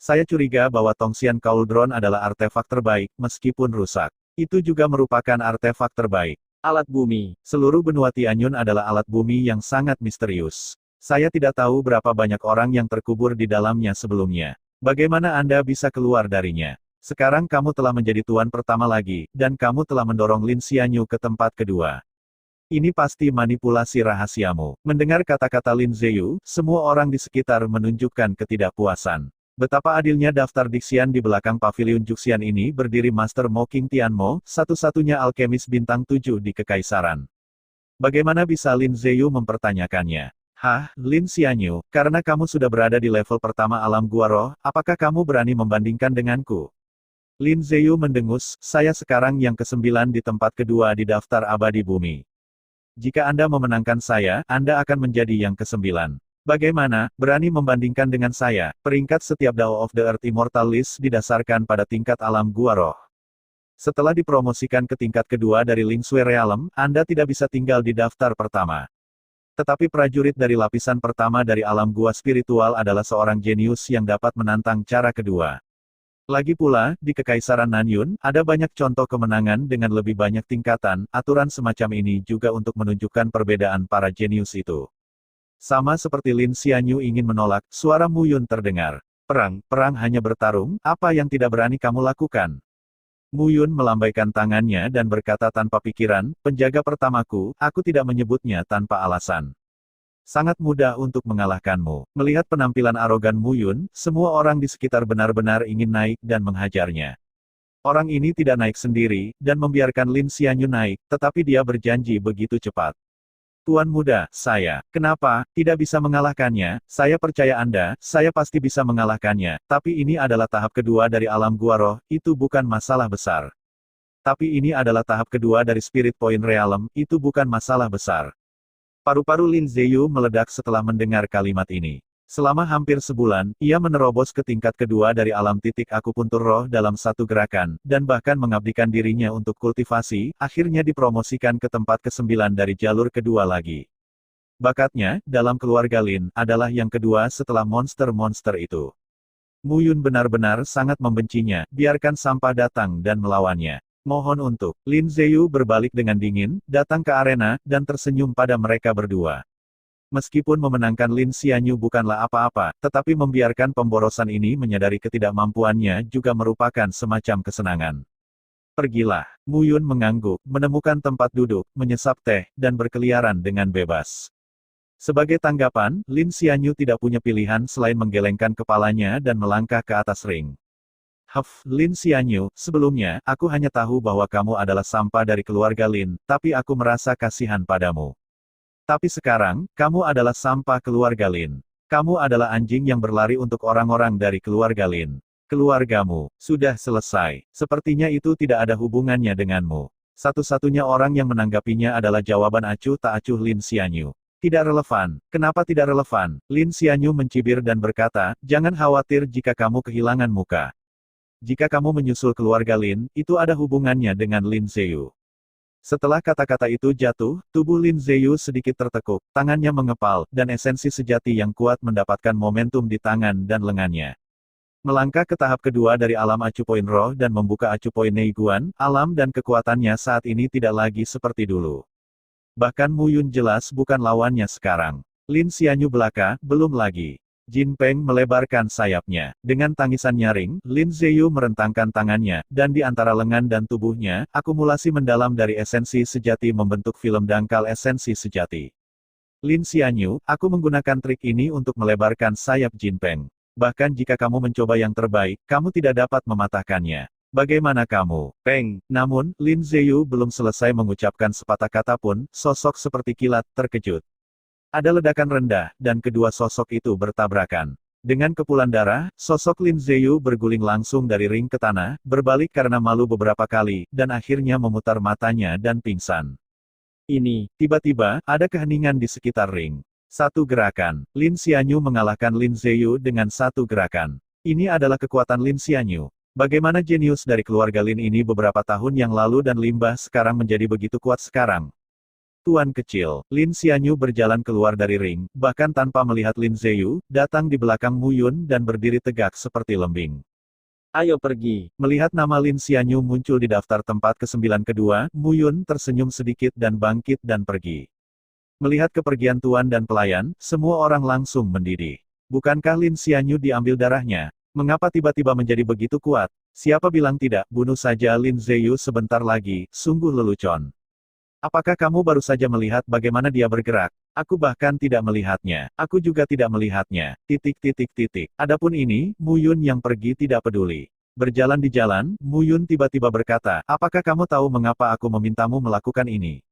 Saya curiga bahwa Tongxian Cauldron adalah artefak terbaik, meskipun rusak. Itu juga merupakan artefak terbaik. Alat bumi. Seluruh benua Tianyun adalah alat bumi yang sangat misterius. Saya tidak tahu berapa banyak orang yang terkubur di dalamnya sebelumnya. Bagaimana Anda bisa keluar darinya? Sekarang kamu telah menjadi tuan pertama lagi, dan kamu telah mendorong Lin Xianyu ke tempat kedua. Ini pasti manipulasi rahasiamu. Mendengar kata-kata Lin Ziyu, semua orang di sekitar menunjukkan ketidakpuasan. Betapa adilnya daftar Dixian di belakang paviliun Juxian ini berdiri Master Mo King Tianmo, satu-satunya alkemis bintang 7 di Kekaisaran. Bagaimana bisa Lin Ziyu mempertanyakannya? Hah, Lin Xianyu, karena kamu sudah berada di level pertama alam gua roh, apakah kamu berani membandingkan denganku? Lin Ziyu mendengus, saya sekarang yang ke-9 di tempat kedua di daftar abadi bumi. Jika Anda memenangkan saya, Anda akan menjadi yang ke-9. Bagaimana, berani membandingkan dengan saya? Peringkat setiap Dao of the Earth Immortal List didasarkan pada tingkat alam gua roh. Setelah dipromosikan ke tingkat kedua dari Ling Sui Realm, Anda tidak bisa tinggal di daftar pertama. Tetapi prajurit dari lapisan pertama dari alam gua spiritual adalah seorang jenius yang dapat menantang cara kedua. Lagi pula, di Kekaisaran Nanyun, ada banyak contoh kemenangan dengan lebih banyak tingkatan, aturan semacam ini juga untuk menunjukkan perbedaan para jenius itu. Sama seperti Lin Xianyu ingin menolak, suara Mu Yun terdengar. Perang hanya bertarung, apa yang tidak berani kamu lakukan? Mu Yun melambaikan tangannya dan berkata tanpa pikiran, penjaga pertamaku, aku tidak menyebutnya tanpa alasan. Sangat mudah untuk mengalahkanmu. Melihat penampilan arogan Mu Yun, semua orang di sekitar benar-benar ingin naik dan menghajarnya. Orang ini tidak naik sendiri, dan membiarkan Lin Xianyu naik, tetapi dia berjanji begitu cepat. Tuan muda, saya, kenapa, tidak bisa mengalahkannya, saya percaya Anda, saya pasti bisa mengalahkannya, tapi ini adalah tahap kedua dari alam gua roh, itu bukan masalah besar. Tapi ini adalah tahap kedua dari Spirit Point Realm, itu bukan masalah besar. Paru-paru Lin Ziyu meledak setelah mendengar kalimat ini. Selama hampir sebulan, ia menerobos ke tingkat kedua dari alam titik akupuntur roh dalam satu gerakan, dan bahkan mengabdikan dirinya untuk kultivasi, akhirnya dipromosikan ke tempat ke-9 dari jalur kedua lagi. Bakatnya, dalam keluarga Lin, adalah yang kedua setelah monster-monster itu. Mu Yun benar-benar sangat membencinya, biarkan sampah datang dan melawannya. Mohon untuk, Lin Ziyu berbalik dengan dingin, datang ke arena, dan tersenyum pada mereka berdua. Meskipun memenangkan Lin Xianyu bukanlah apa-apa, tetapi membiarkan pemborosan ini menyadari ketidakmampuannya juga merupakan semacam kesenangan. Pergilah. Mu Yun mengangguk, menemukan tempat duduk, menyesap teh, dan berkeliaran dengan bebas. Sebagai tanggapan, Lin Xianyu tidak punya pilihan selain menggelengkan kepalanya dan melangkah ke atas ring. Lin Xianyu, sebelumnya, aku hanya tahu bahwa kamu adalah sampah dari keluarga Lin, tapi aku merasa kasihan padamu. Tapi sekarang, kamu adalah sampah keluarga Lin. Kamu adalah anjing yang berlari untuk orang-orang dari keluarga Lin. Keluargamu, sudah selesai. Sepertinya itu tidak ada hubungannya denganmu. Satu-satunya orang yang menanggapinya adalah jawaban acuh tak acuh Lin Xianyu. Tidak relevan. Kenapa tidak relevan? Lin Xianyu mencibir dan berkata, jangan khawatir jika kamu kehilangan muka. Jika kamu menyusul keluarga Lin, itu ada hubungannya dengan Lin Ziyu. Setelah kata-kata itu jatuh, tubuh Lin Ziyu sedikit tertekuk, tangannya mengepal, dan esensi sejati yang kuat mendapatkan momentum di tangan dan lengannya. Melangkah ke tahap kedua dari alam acu poin roh dan membuka acu poin Neiguan, alam dan kekuatannya saat ini tidak lagi seperti dulu. Bahkan Mu Yun jelas bukan lawannya sekarang. Lin Xianyu belaka, belum lagi. Jin Peng melebarkan sayapnya. Dengan tangisan nyaring, Lin Ziyu merentangkan tangannya, dan di antara lengan dan tubuhnya, akumulasi mendalam dari esensi sejati membentuk film dangkal esensi sejati. Lin Xianyu, aku menggunakan trik ini untuk melebarkan sayap Jin Peng. Bahkan jika kamu mencoba yang terbaik, kamu tidak dapat mematahkannya. Bagaimana kamu, Peng? Namun, Lin Ziyu belum selesai mengucapkan sepatah kata pun, sosok seperti kilat, terkejut. Ada ledakan rendah, dan kedua sosok itu bertabrakan. Dengan kepulan darah, sosok Lin Ziyu berguling langsung dari ring ke tanah, berbalik karena malu beberapa kali, dan akhirnya memutar matanya dan pingsan. Tiba-tiba, ada keheningan di sekitar ring. Satu gerakan, Lin Xianyu mengalahkan Lin Ziyu dengan satu gerakan. Ini adalah kekuatan Lin Xianyu. Bagaimana jenius dari keluarga Lin ini beberapa tahun yang lalu dan limbah sekarang menjadi begitu kuat sekarang. Tuan kecil, Lin Xianyu berjalan keluar dari ring, bahkan tanpa melihat Lin Ziyu, datang di belakang Mu Yun dan berdiri tegak seperti lembing. Ayo pergi. Melihat nama Lin Xianyu muncul di daftar tempat ke-9 kedua, Mu Yun tersenyum sedikit dan bangkit dan pergi. Melihat kepergian tuan dan pelayan, semua orang langsung mendidih. Bukankah Lin Xianyu diambil darahnya? Mengapa tiba-tiba menjadi begitu kuat? Siapa bilang tidak, bunuh saja Lin Ziyu sebentar lagi, sungguh lelucon. Apakah kamu baru saja melihat bagaimana dia bergerak? Aku bahkan tidak melihatnya. Aku juga tidak melihatnya. Adapun ini, Mu Yun yang pergi tidak peduli. Berjalan di jalan, Mu Yun tiba-tiba berkata, apakah kamu tahu mengapa aku memintamu melakukan ini?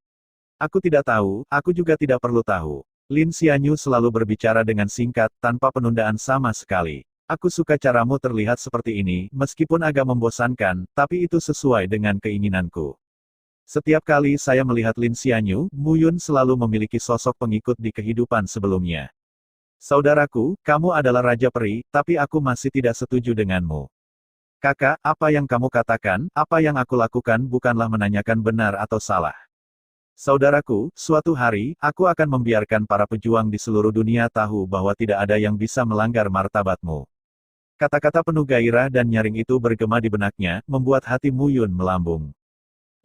Aku tidak tahu, aku juga tidak perlu tahu. Lin Xianyu selalu berbicara dengan singkat, tanpa penundaan sama sekali. Aku suka caramu terlihat seperti ini, meskipun agak membosankan, tapi itu sesuai dengan keinginanku. Setiap kali saya melihat Lin Xianyu, Mu Yun selalu memiliki sosok pengikut di kehidupan sebelumnya. Saudaraku, kamu adalah Raja Peri, tapi aku masih tidak setuju denganmu. Kakak, apa yang kamu katakan, apa yang aku lakukan bukanlah menanyakan benar atau salah. Saudaraku, suatu hari, aku akan membiarkan para pejuang di seluruh dunia tahu bahwa tidak ada yang bisa melanggar martabatmu. Kata-kata penuh gairah dan nyaring itu bergema di benaknya, membuat hati Mu Yun melambung.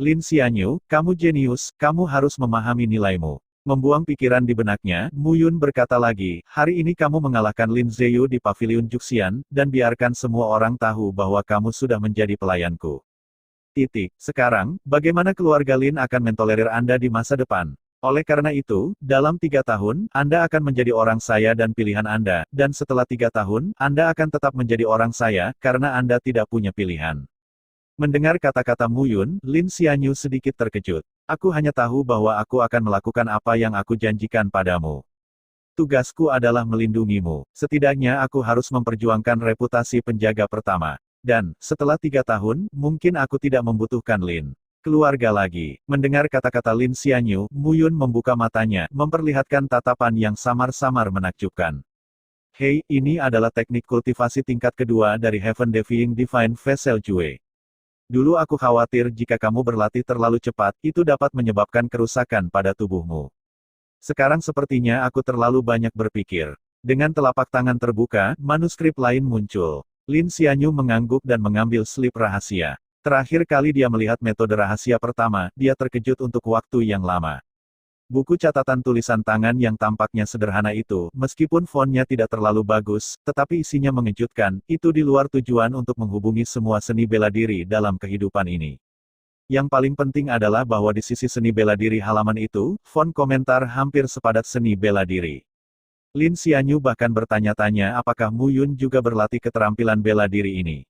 Lin Xianyu, kamu jenius, kamu harus memahami nilaimu. Membuang pikiran di benaknya, Mu Yun berkata lagi, hari ini kamu mengalahkan Lin Ziyu di Paviliun Juxian, dan biarkan semua orang tahu bahwa kamu sudah menjadi pelayanku. Sekarang, bagaimana keluarga Lin akan mentolerir Anda di masa depan? Oleh karena itu, dalam 3 tahun, Anda akan menjadi orang saya dan pilihan Anda, dan setelah 3 tahun, Anda akan tetap menjadi orang saya, karena Anda tidak punya pilihan. Mendengar kata-kata Mu Yun, Lin Xianyu sedikit terkejut. Aku hanya tahu bahwa aku akan melakukan apa yang aku janjikan padamu. Tugasku adalah melindungimu. Setidaknya aku harus memperjuangkan reputasi penjaga pertama. Dan, setelah 3 tahun, mungkin aku tidak membutuhkan Lin. Keluarga lagi. Mendengar kata-kata Lin Xianyu, Mu Yun membuka matanya, memperlihatkan tatapan yang samar-samar menakjubkan. Hei, ini adalah teknik kultivasi tingkat kedua dari Heaven Defying Divine Vessel Jue. Dulu aku khawatir jika kamu berlatih terlalu cepat, itu dapat menyebabkan kerusakan pada tubuhmu. Sekarang sepertinya aku terlalu banyak berpikir. Dengan telapak tangan terbuka, manuskrip lain muncul. Lin Xianyu mengangguk dan mengambil slip rahasia. Terakhir kali dia melihat metode rahasia pertama, dia terkejut untuk waktu yang lama. Buku catatan tulisan tangan yang tampaknya sederhana itu, meskipun fontnya tidak terlalu bagus, tetapi isinya mengejutkan, itu di luar tujuan untuk menghubungi semua seni bela diri dalam kehidupan ini. Yang paling penting adalah bahwa di sisi seni bela diri halaman itu, font komentar hampir sepadat seni bela diri. Lin Xianyu bahkan bertanya-tanya apakah Mu Yun juga berlatih keterampilan bela diri ini.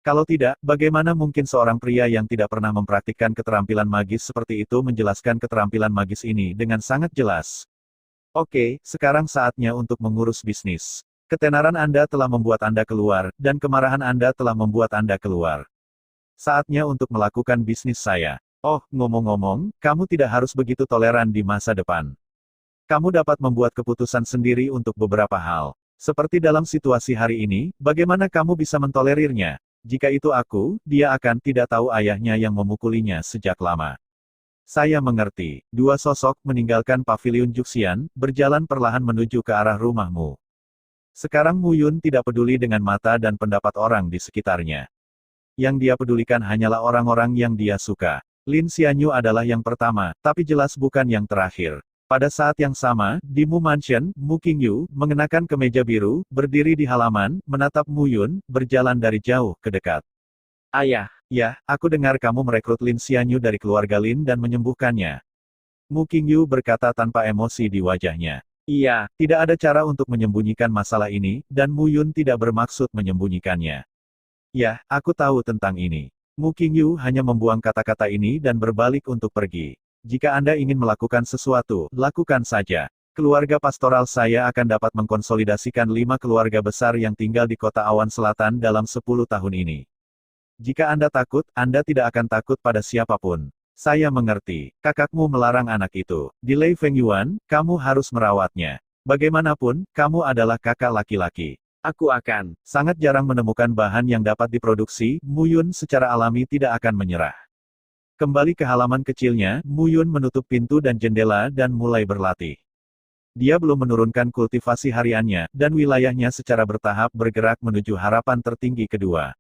Kalau tidak, bagaimana mungkin seorang pria yang tidak pernah mempraktikkan keterampilan magis seperti itu menjelaskan keterampilan magis ini dengan sangat jelas? Oke, sekarang saatnya untuk mengurus bisnis. Ketenaran Anda telah membuat Anda keluar, dan kemarahan Anda telah membuat Anda keluar. Saatnya untuk melakukan bisnis saya. Oh, ngomong-ngomong, kamu tidak harus begitu toleran di masa depan. Kamu dapat membuat keputusan sendiri untuk beberapa hal. Seperti dalam situasi hari ini, bagaimana kamu bisa mentolerirnya? Jika itu aku, dia akan tidak tahu ayahnya yang memukulinya sejak lama. Saya mengerti. Dua sosok meninggalkan Paviliun Juxian, berjalan perlahan menuju ke arah rumahmu. Sekarang Mu Yun tidak peduli dengan mata dan pendapat orang di sekitarnya. Yang dia pedulikan hanyalah orang-orang yang dia suka. Lin Xianyu adalah yang pertama, tapi jelas bukan yang terakhir. Pada saat yang sama, di Mu Mansion, Mu Qingyu, mengenakan kemeja biru, berdiri di halaman, menatap Mu Yun, berjalan dari jauh ke dekat. Ayah, Ya, aku dengar kamu merekrut Lin Xianyu dari keluarga Lin dan menyembuhkannya. Mu Qingyu berkata tanpa emosi di wajahnya. iya, Tidak ada cara untuk menyembunyikan masalah ini, dan Mu Yun tidak bermaksud menyembunyikannya. Ya, aku tahu tentang ini. Mu Qingyu hanya membuang kata-kata ini dan berbalik untuk pergi. Jika Anda ingin melakukan sesuatu, lakukan saja. Keluarga pastoral saya akan dapat mengkonsolidasikan 5 keluarga besar yang tinggal di kota Awan Selatan dalam 10 tahun ini. Jika Anda takut, Anda tidak akan takut pada siapapun. Saya mengerti, kakakmu melarang anak itu. Di Lei Fengyuan, kamu harus merawatnya. Bagaimanapun, kamu adalah kakak laki-laki. Aku akan. Sangat jarang menemukan bahan yang dapat diproduksi, Muyun secara alami tidak akan menyerah. Kembali ke halaman kecilnya, Muyun menutup pintu dan jendela dan mulai berlatih. Dia belum menurunkan kultivasi hariannya, dan wilayahnya secara bertahap bergerak menuju harapan tertinggi kedua.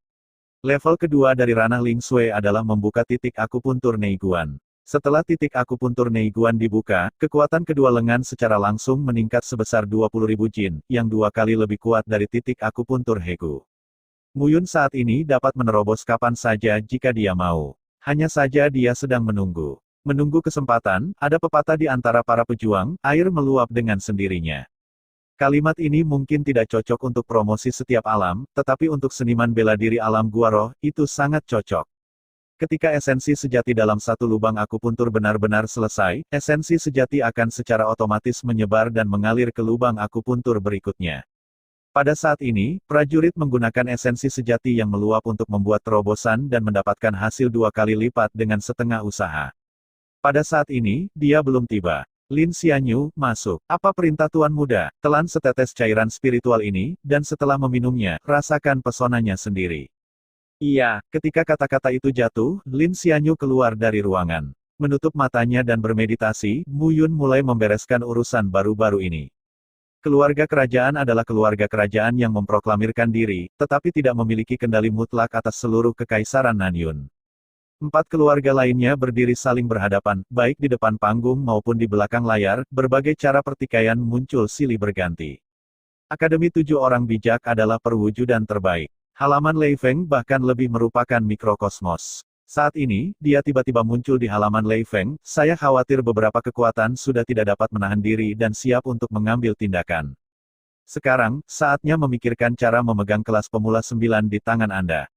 Level kedua dari ranah Ling Sui adalah membuka titik akupuntur Neiguan. Setelah titik akupuntur Neiguan dibuka, kekuatan kedua lengan secara langsung meningkat sebesar 20.000 jin, yang 2 kali lebih kuat dari titik akupuntur Heku. Muyun saat ini dapat menerobos kapan saja jika dia mau. Hanya saja dia sedang menunggu. Menunggu kesempatan, ada pepatah di antara para pejuang, air meluap dengan sendirinya. Kalimat ini mungkin tidak cocok untuk promosi setiap alam, tetapi untuk seniman bela diri alam gua roh, itu sangat cocok. Ketika esensi sejati dalam satu lubang akupuntur benar-benar selesai, esensi sejati akan secara otomatis menyebar dan mengalir ke lubang akupuntur berikutnya. Pada saat ini, prajurit menggunakan esensi sejati yang meluap untuk membuat terobosan dan mendapatkan hasil 2 kali lipat dengan setengah usaha. Pada saat ini, dia belum tiba. Lin Xianyu, masuk. Apa perintah Tuan Muda? Telan setetes cairan spiritual ini, dan setelah meminumnya, rasakan pesonanya sendiri. Iya. Ketika kata-kata itu jatuh, Lin Xianyu keluar dari ruangan. Menutup matanya dan bermeditasi, Muyun mulai membereskan urusan baru-baru ini. Keluarga kerajaan adalah keluarga kerajaan yang memproklamirkan diri, tetapi tidak memiliki kendali mutlak atas seluruh kekaisaran Nanyun. 4 keluarga lainnya berdiri saling berhadapan, baik di depan panggung maupun di belakang layar, berbagai cara pertikaian muncul silih berganti. Akademi 7 orang bijak adalah perwujudan terbaik. Halaman Lei Feng bahkan lebih merupakan mikrokosmos. Saat ini, dia tiba-tiba muncul di halaman Lei Feng, saya khawatir beberapa kekuatan sudah tidak dapat menahan diri dan siap untuk mengambil tindakan. Sekarang, saatnya memikirkan cara memegang kelas pemula 9 di tangan Anda.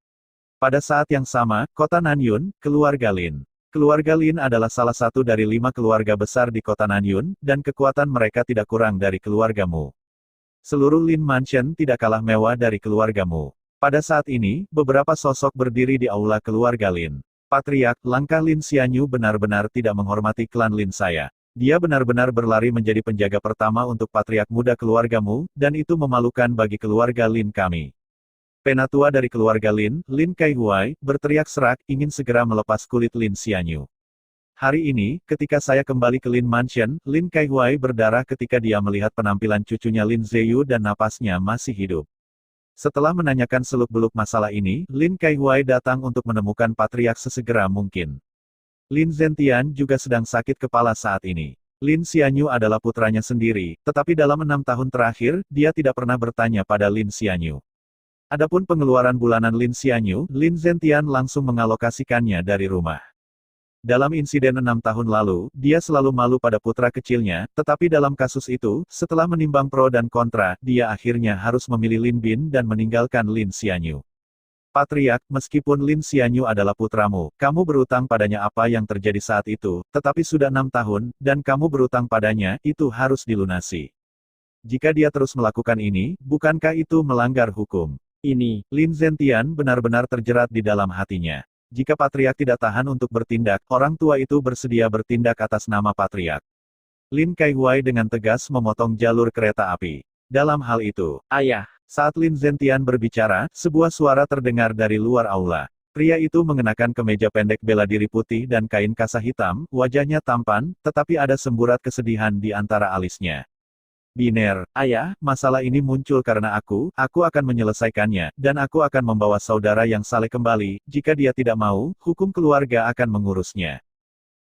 Pada saat yang sama, kota Nanyun, keluarga Lin. Keluarga Lin adalah salah satu dari 5 keluarga besar di kota Nanyun, dan kekuatan mereka tidak kurang dari keluargamu. Seluruh Lin Mansion tidak kalah mewah dari keluargamu. Pada saat ini, beberapa sosok berdiri di aula keluarga Lin. Patriark, langkah Lin Xianyu benar-benar tidak menghormati klan Lin saya. Dia benar-benar berlari menjadi penjaga pertama untuk patriark muda keluargamu, dan itu memalukan bagi keluarga Lin kami. Penatua dari keluarga Lin, Lin Kaihuai, berteriak serak, ingin segera melepas kulit Lin Xianyu. Hari ini, ketika saya kembali ke Lin Mansion, Lin Kaihuai berdarah ketika dia melihat penampilan cucunya Lin Zeyu dan napasnya masih hidup. Setelah menanyakan seluk-beluk masalah ini, Lin Kaihuai datang untuk menemukan patriark sesegera mungkin. Lin Zentian juga sedang sakit kepala saat ini. Lin Xianyu adalah putranya sendiri, tetapi dalam 6 tahun terakhir, dia tidak pernah bertanya pada Lin Xianyu. Adapun pengeluaran bulanan Lin Xianyu, Lin Zentian langsung mengalokasikannya dari rumah. Dalam insiden 6 tahun lalu, dia selalu malu pada putra kecilnya, tetapi dalam kasus itu, setelah menimbang pro dan kontra, dia akhirnya harus memilih Lin Bin dan meninggalkan Lin Xianyu. Patriark, meskipun Lin Xianyu adalah putramu, kamu berutang padanya apa yang terjadi saat itu, tetapi sudah 6 tahun, dan kamu berutang padanya, itu harus dilunasi. Jika dia terus melakukan ini, bukankah itu melanggar hukum? Ini. Lin Zentian benar-benar terjerat di dalam hatinya. Jika patriark tidak tahan untuk bertindak, orang tua itu bersedia bertindak atas nama patriark. Lin Kaihuai dengan tegas memotong jalur kereta api. Dalam hal itu, Ayah. saat Lin Zentian berbicara, sebuah suara terdengar dari luar aula. Pria itu mengenakan kemeja pendek bela diri putih dan kain kasa hitam, wajahnya tampan, tetapi ada semburat kesedihan di antara alisnya. Biner, ayah, masalah ini muncul karena aku akan menyelesaikannya, dan aku akan membawa saudara yang saleh kembali, jika dia tidak mau, hukum keluarga akan mengurusnya.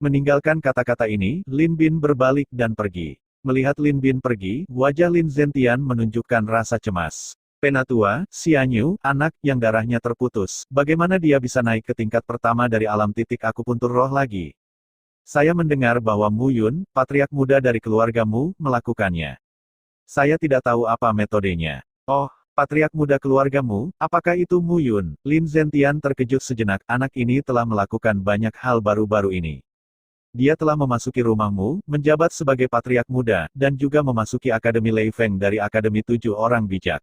Meninggalkan kata-kata ini, Lin Bin berbalik dan pergi. Melihat Lin Bin pergi, wajah Lin Zentian menunjukkan rasa cemas. Penatua, Xianyu, anak, yang darahnya terputus, bagaimana dia bisa naik ke tingkat pertama dari alam titik akupuntur roh lagi? Saya mendengar bahwa Muyun, patriark muda dari keluargamu, melakukannya. Saya tidak tahu apa metodenya. Oh, patriark muda keluargamu, apakah itu Muyun? Lin Zentian terkejut sejenak, anak ini telah melakukan banyak hal baru-baru ini. Dia telah memasuki rumahmu, menjabat sebagai patriark muda, dan juga memasuki Akademi Lei Feng dari Akademi 7 Orang Bijak.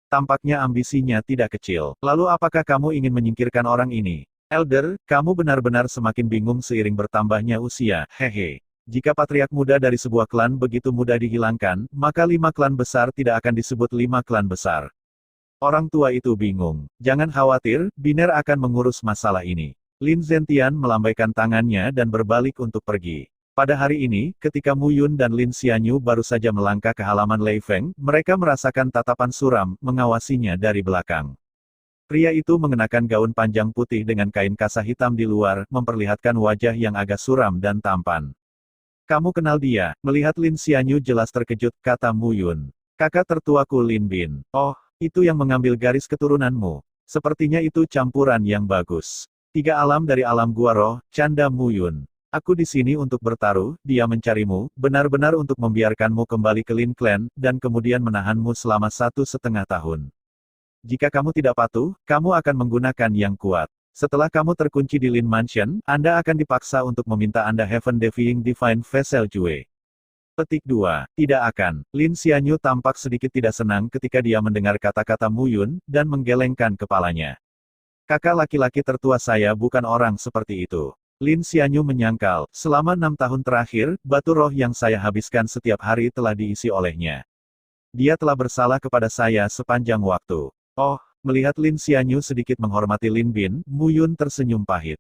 Tampaknya ambisinya tidak kecil. Lalu apakah kamu ingin menyingkirkan orang ini? Elder, kamu benar-benar semakin bingung seiring bertambahnya usia, hehe. Jika patriark muda dari sebuah klan begitu mudah dihilangkan, maka 5 klan besar tidak akan disebut 5 klan besar. Orang tua itu bingung. Jangan khawatir, Biner akan mengurus masalah ini. Lin Zentian melambaikan tangannya dan berbalik untuk pergi. Pada hari ini, ketika Mu Yun dan Lin Xianyu baru saja melangkah ke halaman Lei Feng, mereka merasakan tatapan suram, mengawasinya dari belakang. Pria itu mengenakan gaun panjang putih dengan kain kasa hitam di luar, memperlihatkan wajah yang agak suram dan tampan. Kamu kenal dia? Melihat Lin Xianyu jelas terkejut, kata Mu Yun. Kakak tertuaku Lin Bin. Oh, itu yang mengambil garis keturunanmu. Sepertinya itu campuran yang bagus. 3 alam dari alam gua roh, canda Mu Yun. Aku di sini untuk bertaruh, dia mencarimu, benar-benar untuk membiarkanmu kembali ke Lin Clan, dan kemudian menahanmu selama 1,5 tahun. Jika kamu tidak patuh, kamu akan menggunakan yang kuat. Setelah kamu terkunci di Lin Mansion, Anda akan dipaksa untuk meminta Anda Heaven Defying Divine Vessel Jue. Petik 2. Tidak akan. Lin Xianyu tampak sedikit tidak senang ketika dia mendengar kata-kata Mu Yun, dan menggelengkan kepalanya. Kakak laki-laki tertua saya bukan orang seperti itu. Lin Xianyu menyangkal, selama 6 tahun terakhir, batu roh yang saya habiskan setiap hari telah diisi olehnya. Dia telah bersalah kepada saya sepanjang waktu. Oh, melihat Lin Xianyu sedikit menghormati Lin Bin, Mu Yun tersenyum pahit.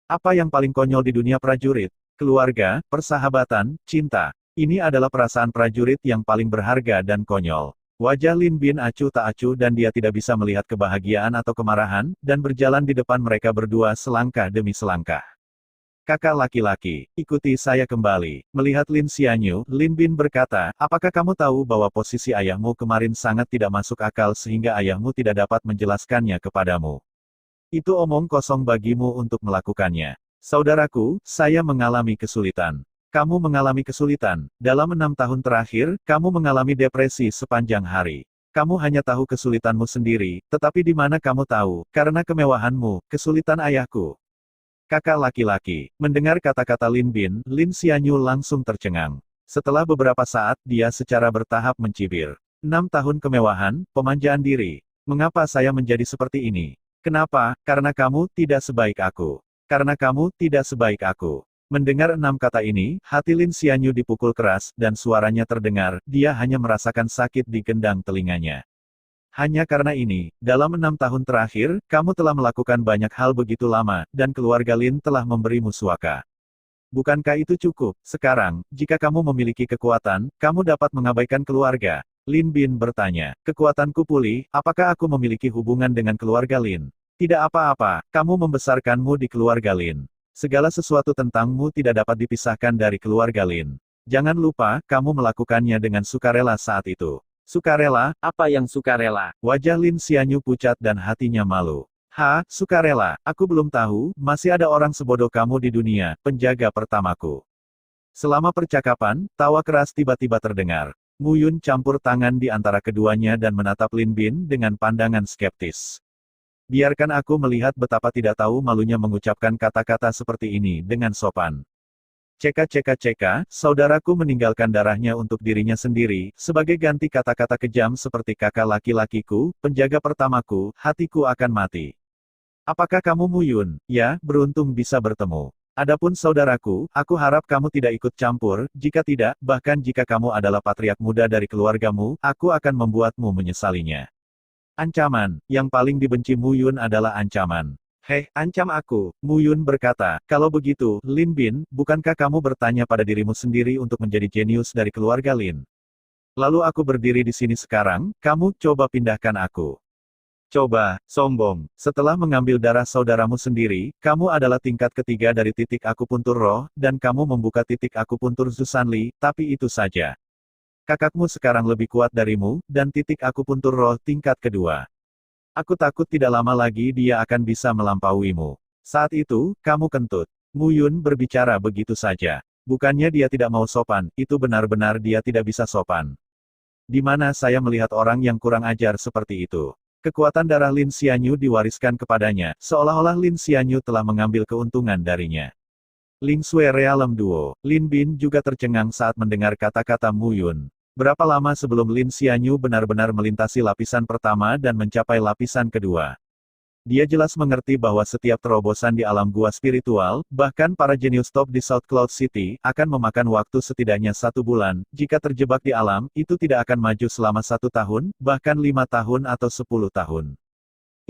Apa yang paling konyol di dunia prajurit? Keluarga, persahabatan, cinta. Ini adalah perasaan prajurit yang paling berharga dan konyol. Wajah Lin Bin acuh tak acuh dan dia tidak bisa melihat kebahagiaan atau kemarahan, dan berjalan di depan mereka berdua selangkah demi selangkah. Kakak laki-laki, ikuti saya kembali. Melihat Lin Xianyu, Lin Bin berkata, apakah kamu tahu bahwa posisi ayahmu kemarin sangat tidak masuk akal sehingga ayahmu tidak dapat menjelaskannya kepadamu? Itu omong kosong bagimu untuk melakukannya. Saudaraku, saya mengalami kesulitan. Kamu mengalami kesulitan. Dalam 6 tahun terakhir, kamu mengalami depresi sepanjang hari. Kamu hanya tahu kesulitanmu sendiri, tetapi di mana kamu tahu, karena kemewahanmu, kesulitan ayahku. Kakak laki-laki, mendengar kata-kata Lin Bin, Lin Xianyu langsung tercengang. Setelah beberapa saat, dia secara bertahap mencibir. 6 tahun kemewahan, pemanjaan diri. Mengapa saya menjadi seperti ini? Kenapa? Karena kamu tidak sebaik aku. Karena kamu tidak sebaik aku. Mendengar 6 kata ini, hati Lin Xianyu dipukul keras, dan suaranya terdengar, dia hanya merasakan sakit di gendang telinganya. Hanya karena ini, dalam 6 tahun terakhir, kamu telah melakukan banyak hal begitu lama, dan keluarga Lin telah memberimu suaka. Bukankah itu cukup? Sekarang, jika kamu memiliki kekuatan, kamu dapat mengabaikan keluarga. Lin Bin bertanya, kekuatanku pulih, apakah aku memiliki hubungan dengan keluarga Lin? Tidak apa-apa, kamu membesarkanmu di keluarga Lin. Segala sesuatu tentangmu tidak dapat dipisahkan dari keluarga Lin. Jangan lupa, kamu melakukannya dengan sukarela saat itu. Sukarela? Apa yang sukarela? Wajah Lin Xianyu pucat dan hatinya malu. Sukarela, aku belum tahu, masih ada orang sebodoh kamu di dunia, penjaga pertamaku. Selama percakapan, tawa keras tiba-tiba terdengar. Mu Yun campur tangan di antara keduanya dan menatap Lin Bin dengan pandangan skeptis. Biarkan aku melihat betapa tidak tahu malunya mengucapkan kata-kata seperti ini dengan sopan. Ceka, saudaraku meninggalkan darahnya untuk dirinya sendiri, sebagai ganti kata-kata kejam seperti kakak laki-lakiku, penjaga pertamaku, hatiku akan mati. Apakah kamu Mu Yun? Ya, beruntung bisa bertemu. Adapun saudaraku, aku harap kamu tidak ikut campur, jika tidak, bahkan jika kamu adalah patriark muda dari keluargamu, aku akan membuatmu menyesalinya. Ancaman, yang paling dibenci Mu Yun adalah ancaman. Hei, ancam aku, Mu Yun berkata, kalau begitu, Lin Bin, bukankah kamu bertanya pada dirimu sendiri untuk menjadi jenius dari keluarga Lin? Lalu aku berdiri di sini sekarang, kamu coba pindahkan aku. Coba, sombong, setelah mengambil darah saudaramu sendiri, kamu adalah tingkat ketiga dari titik akupuntur roh, dan kamu membuka titik akupuntur Zusanli, tapi itu saja. Kakakmu sekarang lebih kuat darimu, dan titik akupuntur roh tingkat kedua. Aku takut tidak lama lagi dia akan bisa melampauimu. Saat itu, kamu kentut. Mu Yun berbicara begitu saja. Bukannya dia tidak mau sopan, itu benar-benar dia tidak bisa sopan. Di mana saya melihat orang yang kurang ajar seperti itu? Kekuatan darah Lin Xianyu diwariskan kepadanya, seolah-olah Lin Xianyu telah mengambil keuntungan darinya. Ling Sui Realm Duo. Lin Bin juga tercengang saat mendengar kata-kata Mu Yun. Berapa lama sebelum Lin Xianyu benar-benar melintasi lapisan pertama dan mencapai lapisan kedua? Dia jelas mengerti bahwa setiap terobosan di alam gua spiritual, bahkan para jenius top di South Cloud City, akan memakan waktu setidaknya 1 bulan. Jika terjebak di alam, itu tidak akan maju selama 1 tahun, bahkan 5 tahun atau 10 tahun.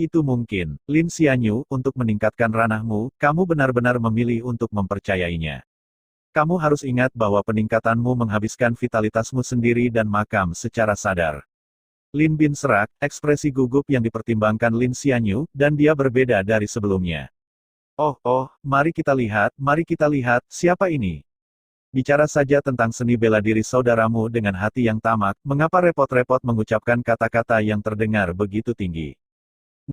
Itu mungkin, Lin Xianyu, untuk meningkatkan ranahmu, kamu benar-benar memilih untuk mempercayainya. Kamu harus ingat bahwa peningkatanmu menghabiskan vitalitasmu sendiri dan makam secara sadar. Lin Bin serak, ekspresi gugup yang dipertimbangkan Lin Xianyu, dan dia berbeda dari sebelumnya. Mari kita lihat, siapa ini? Bicara saja tentang seni bela diri saudaramu dengan hati yang tamak, mengapa repot-repot mengucapkan kata-kata yang terdengar begitu tinggi?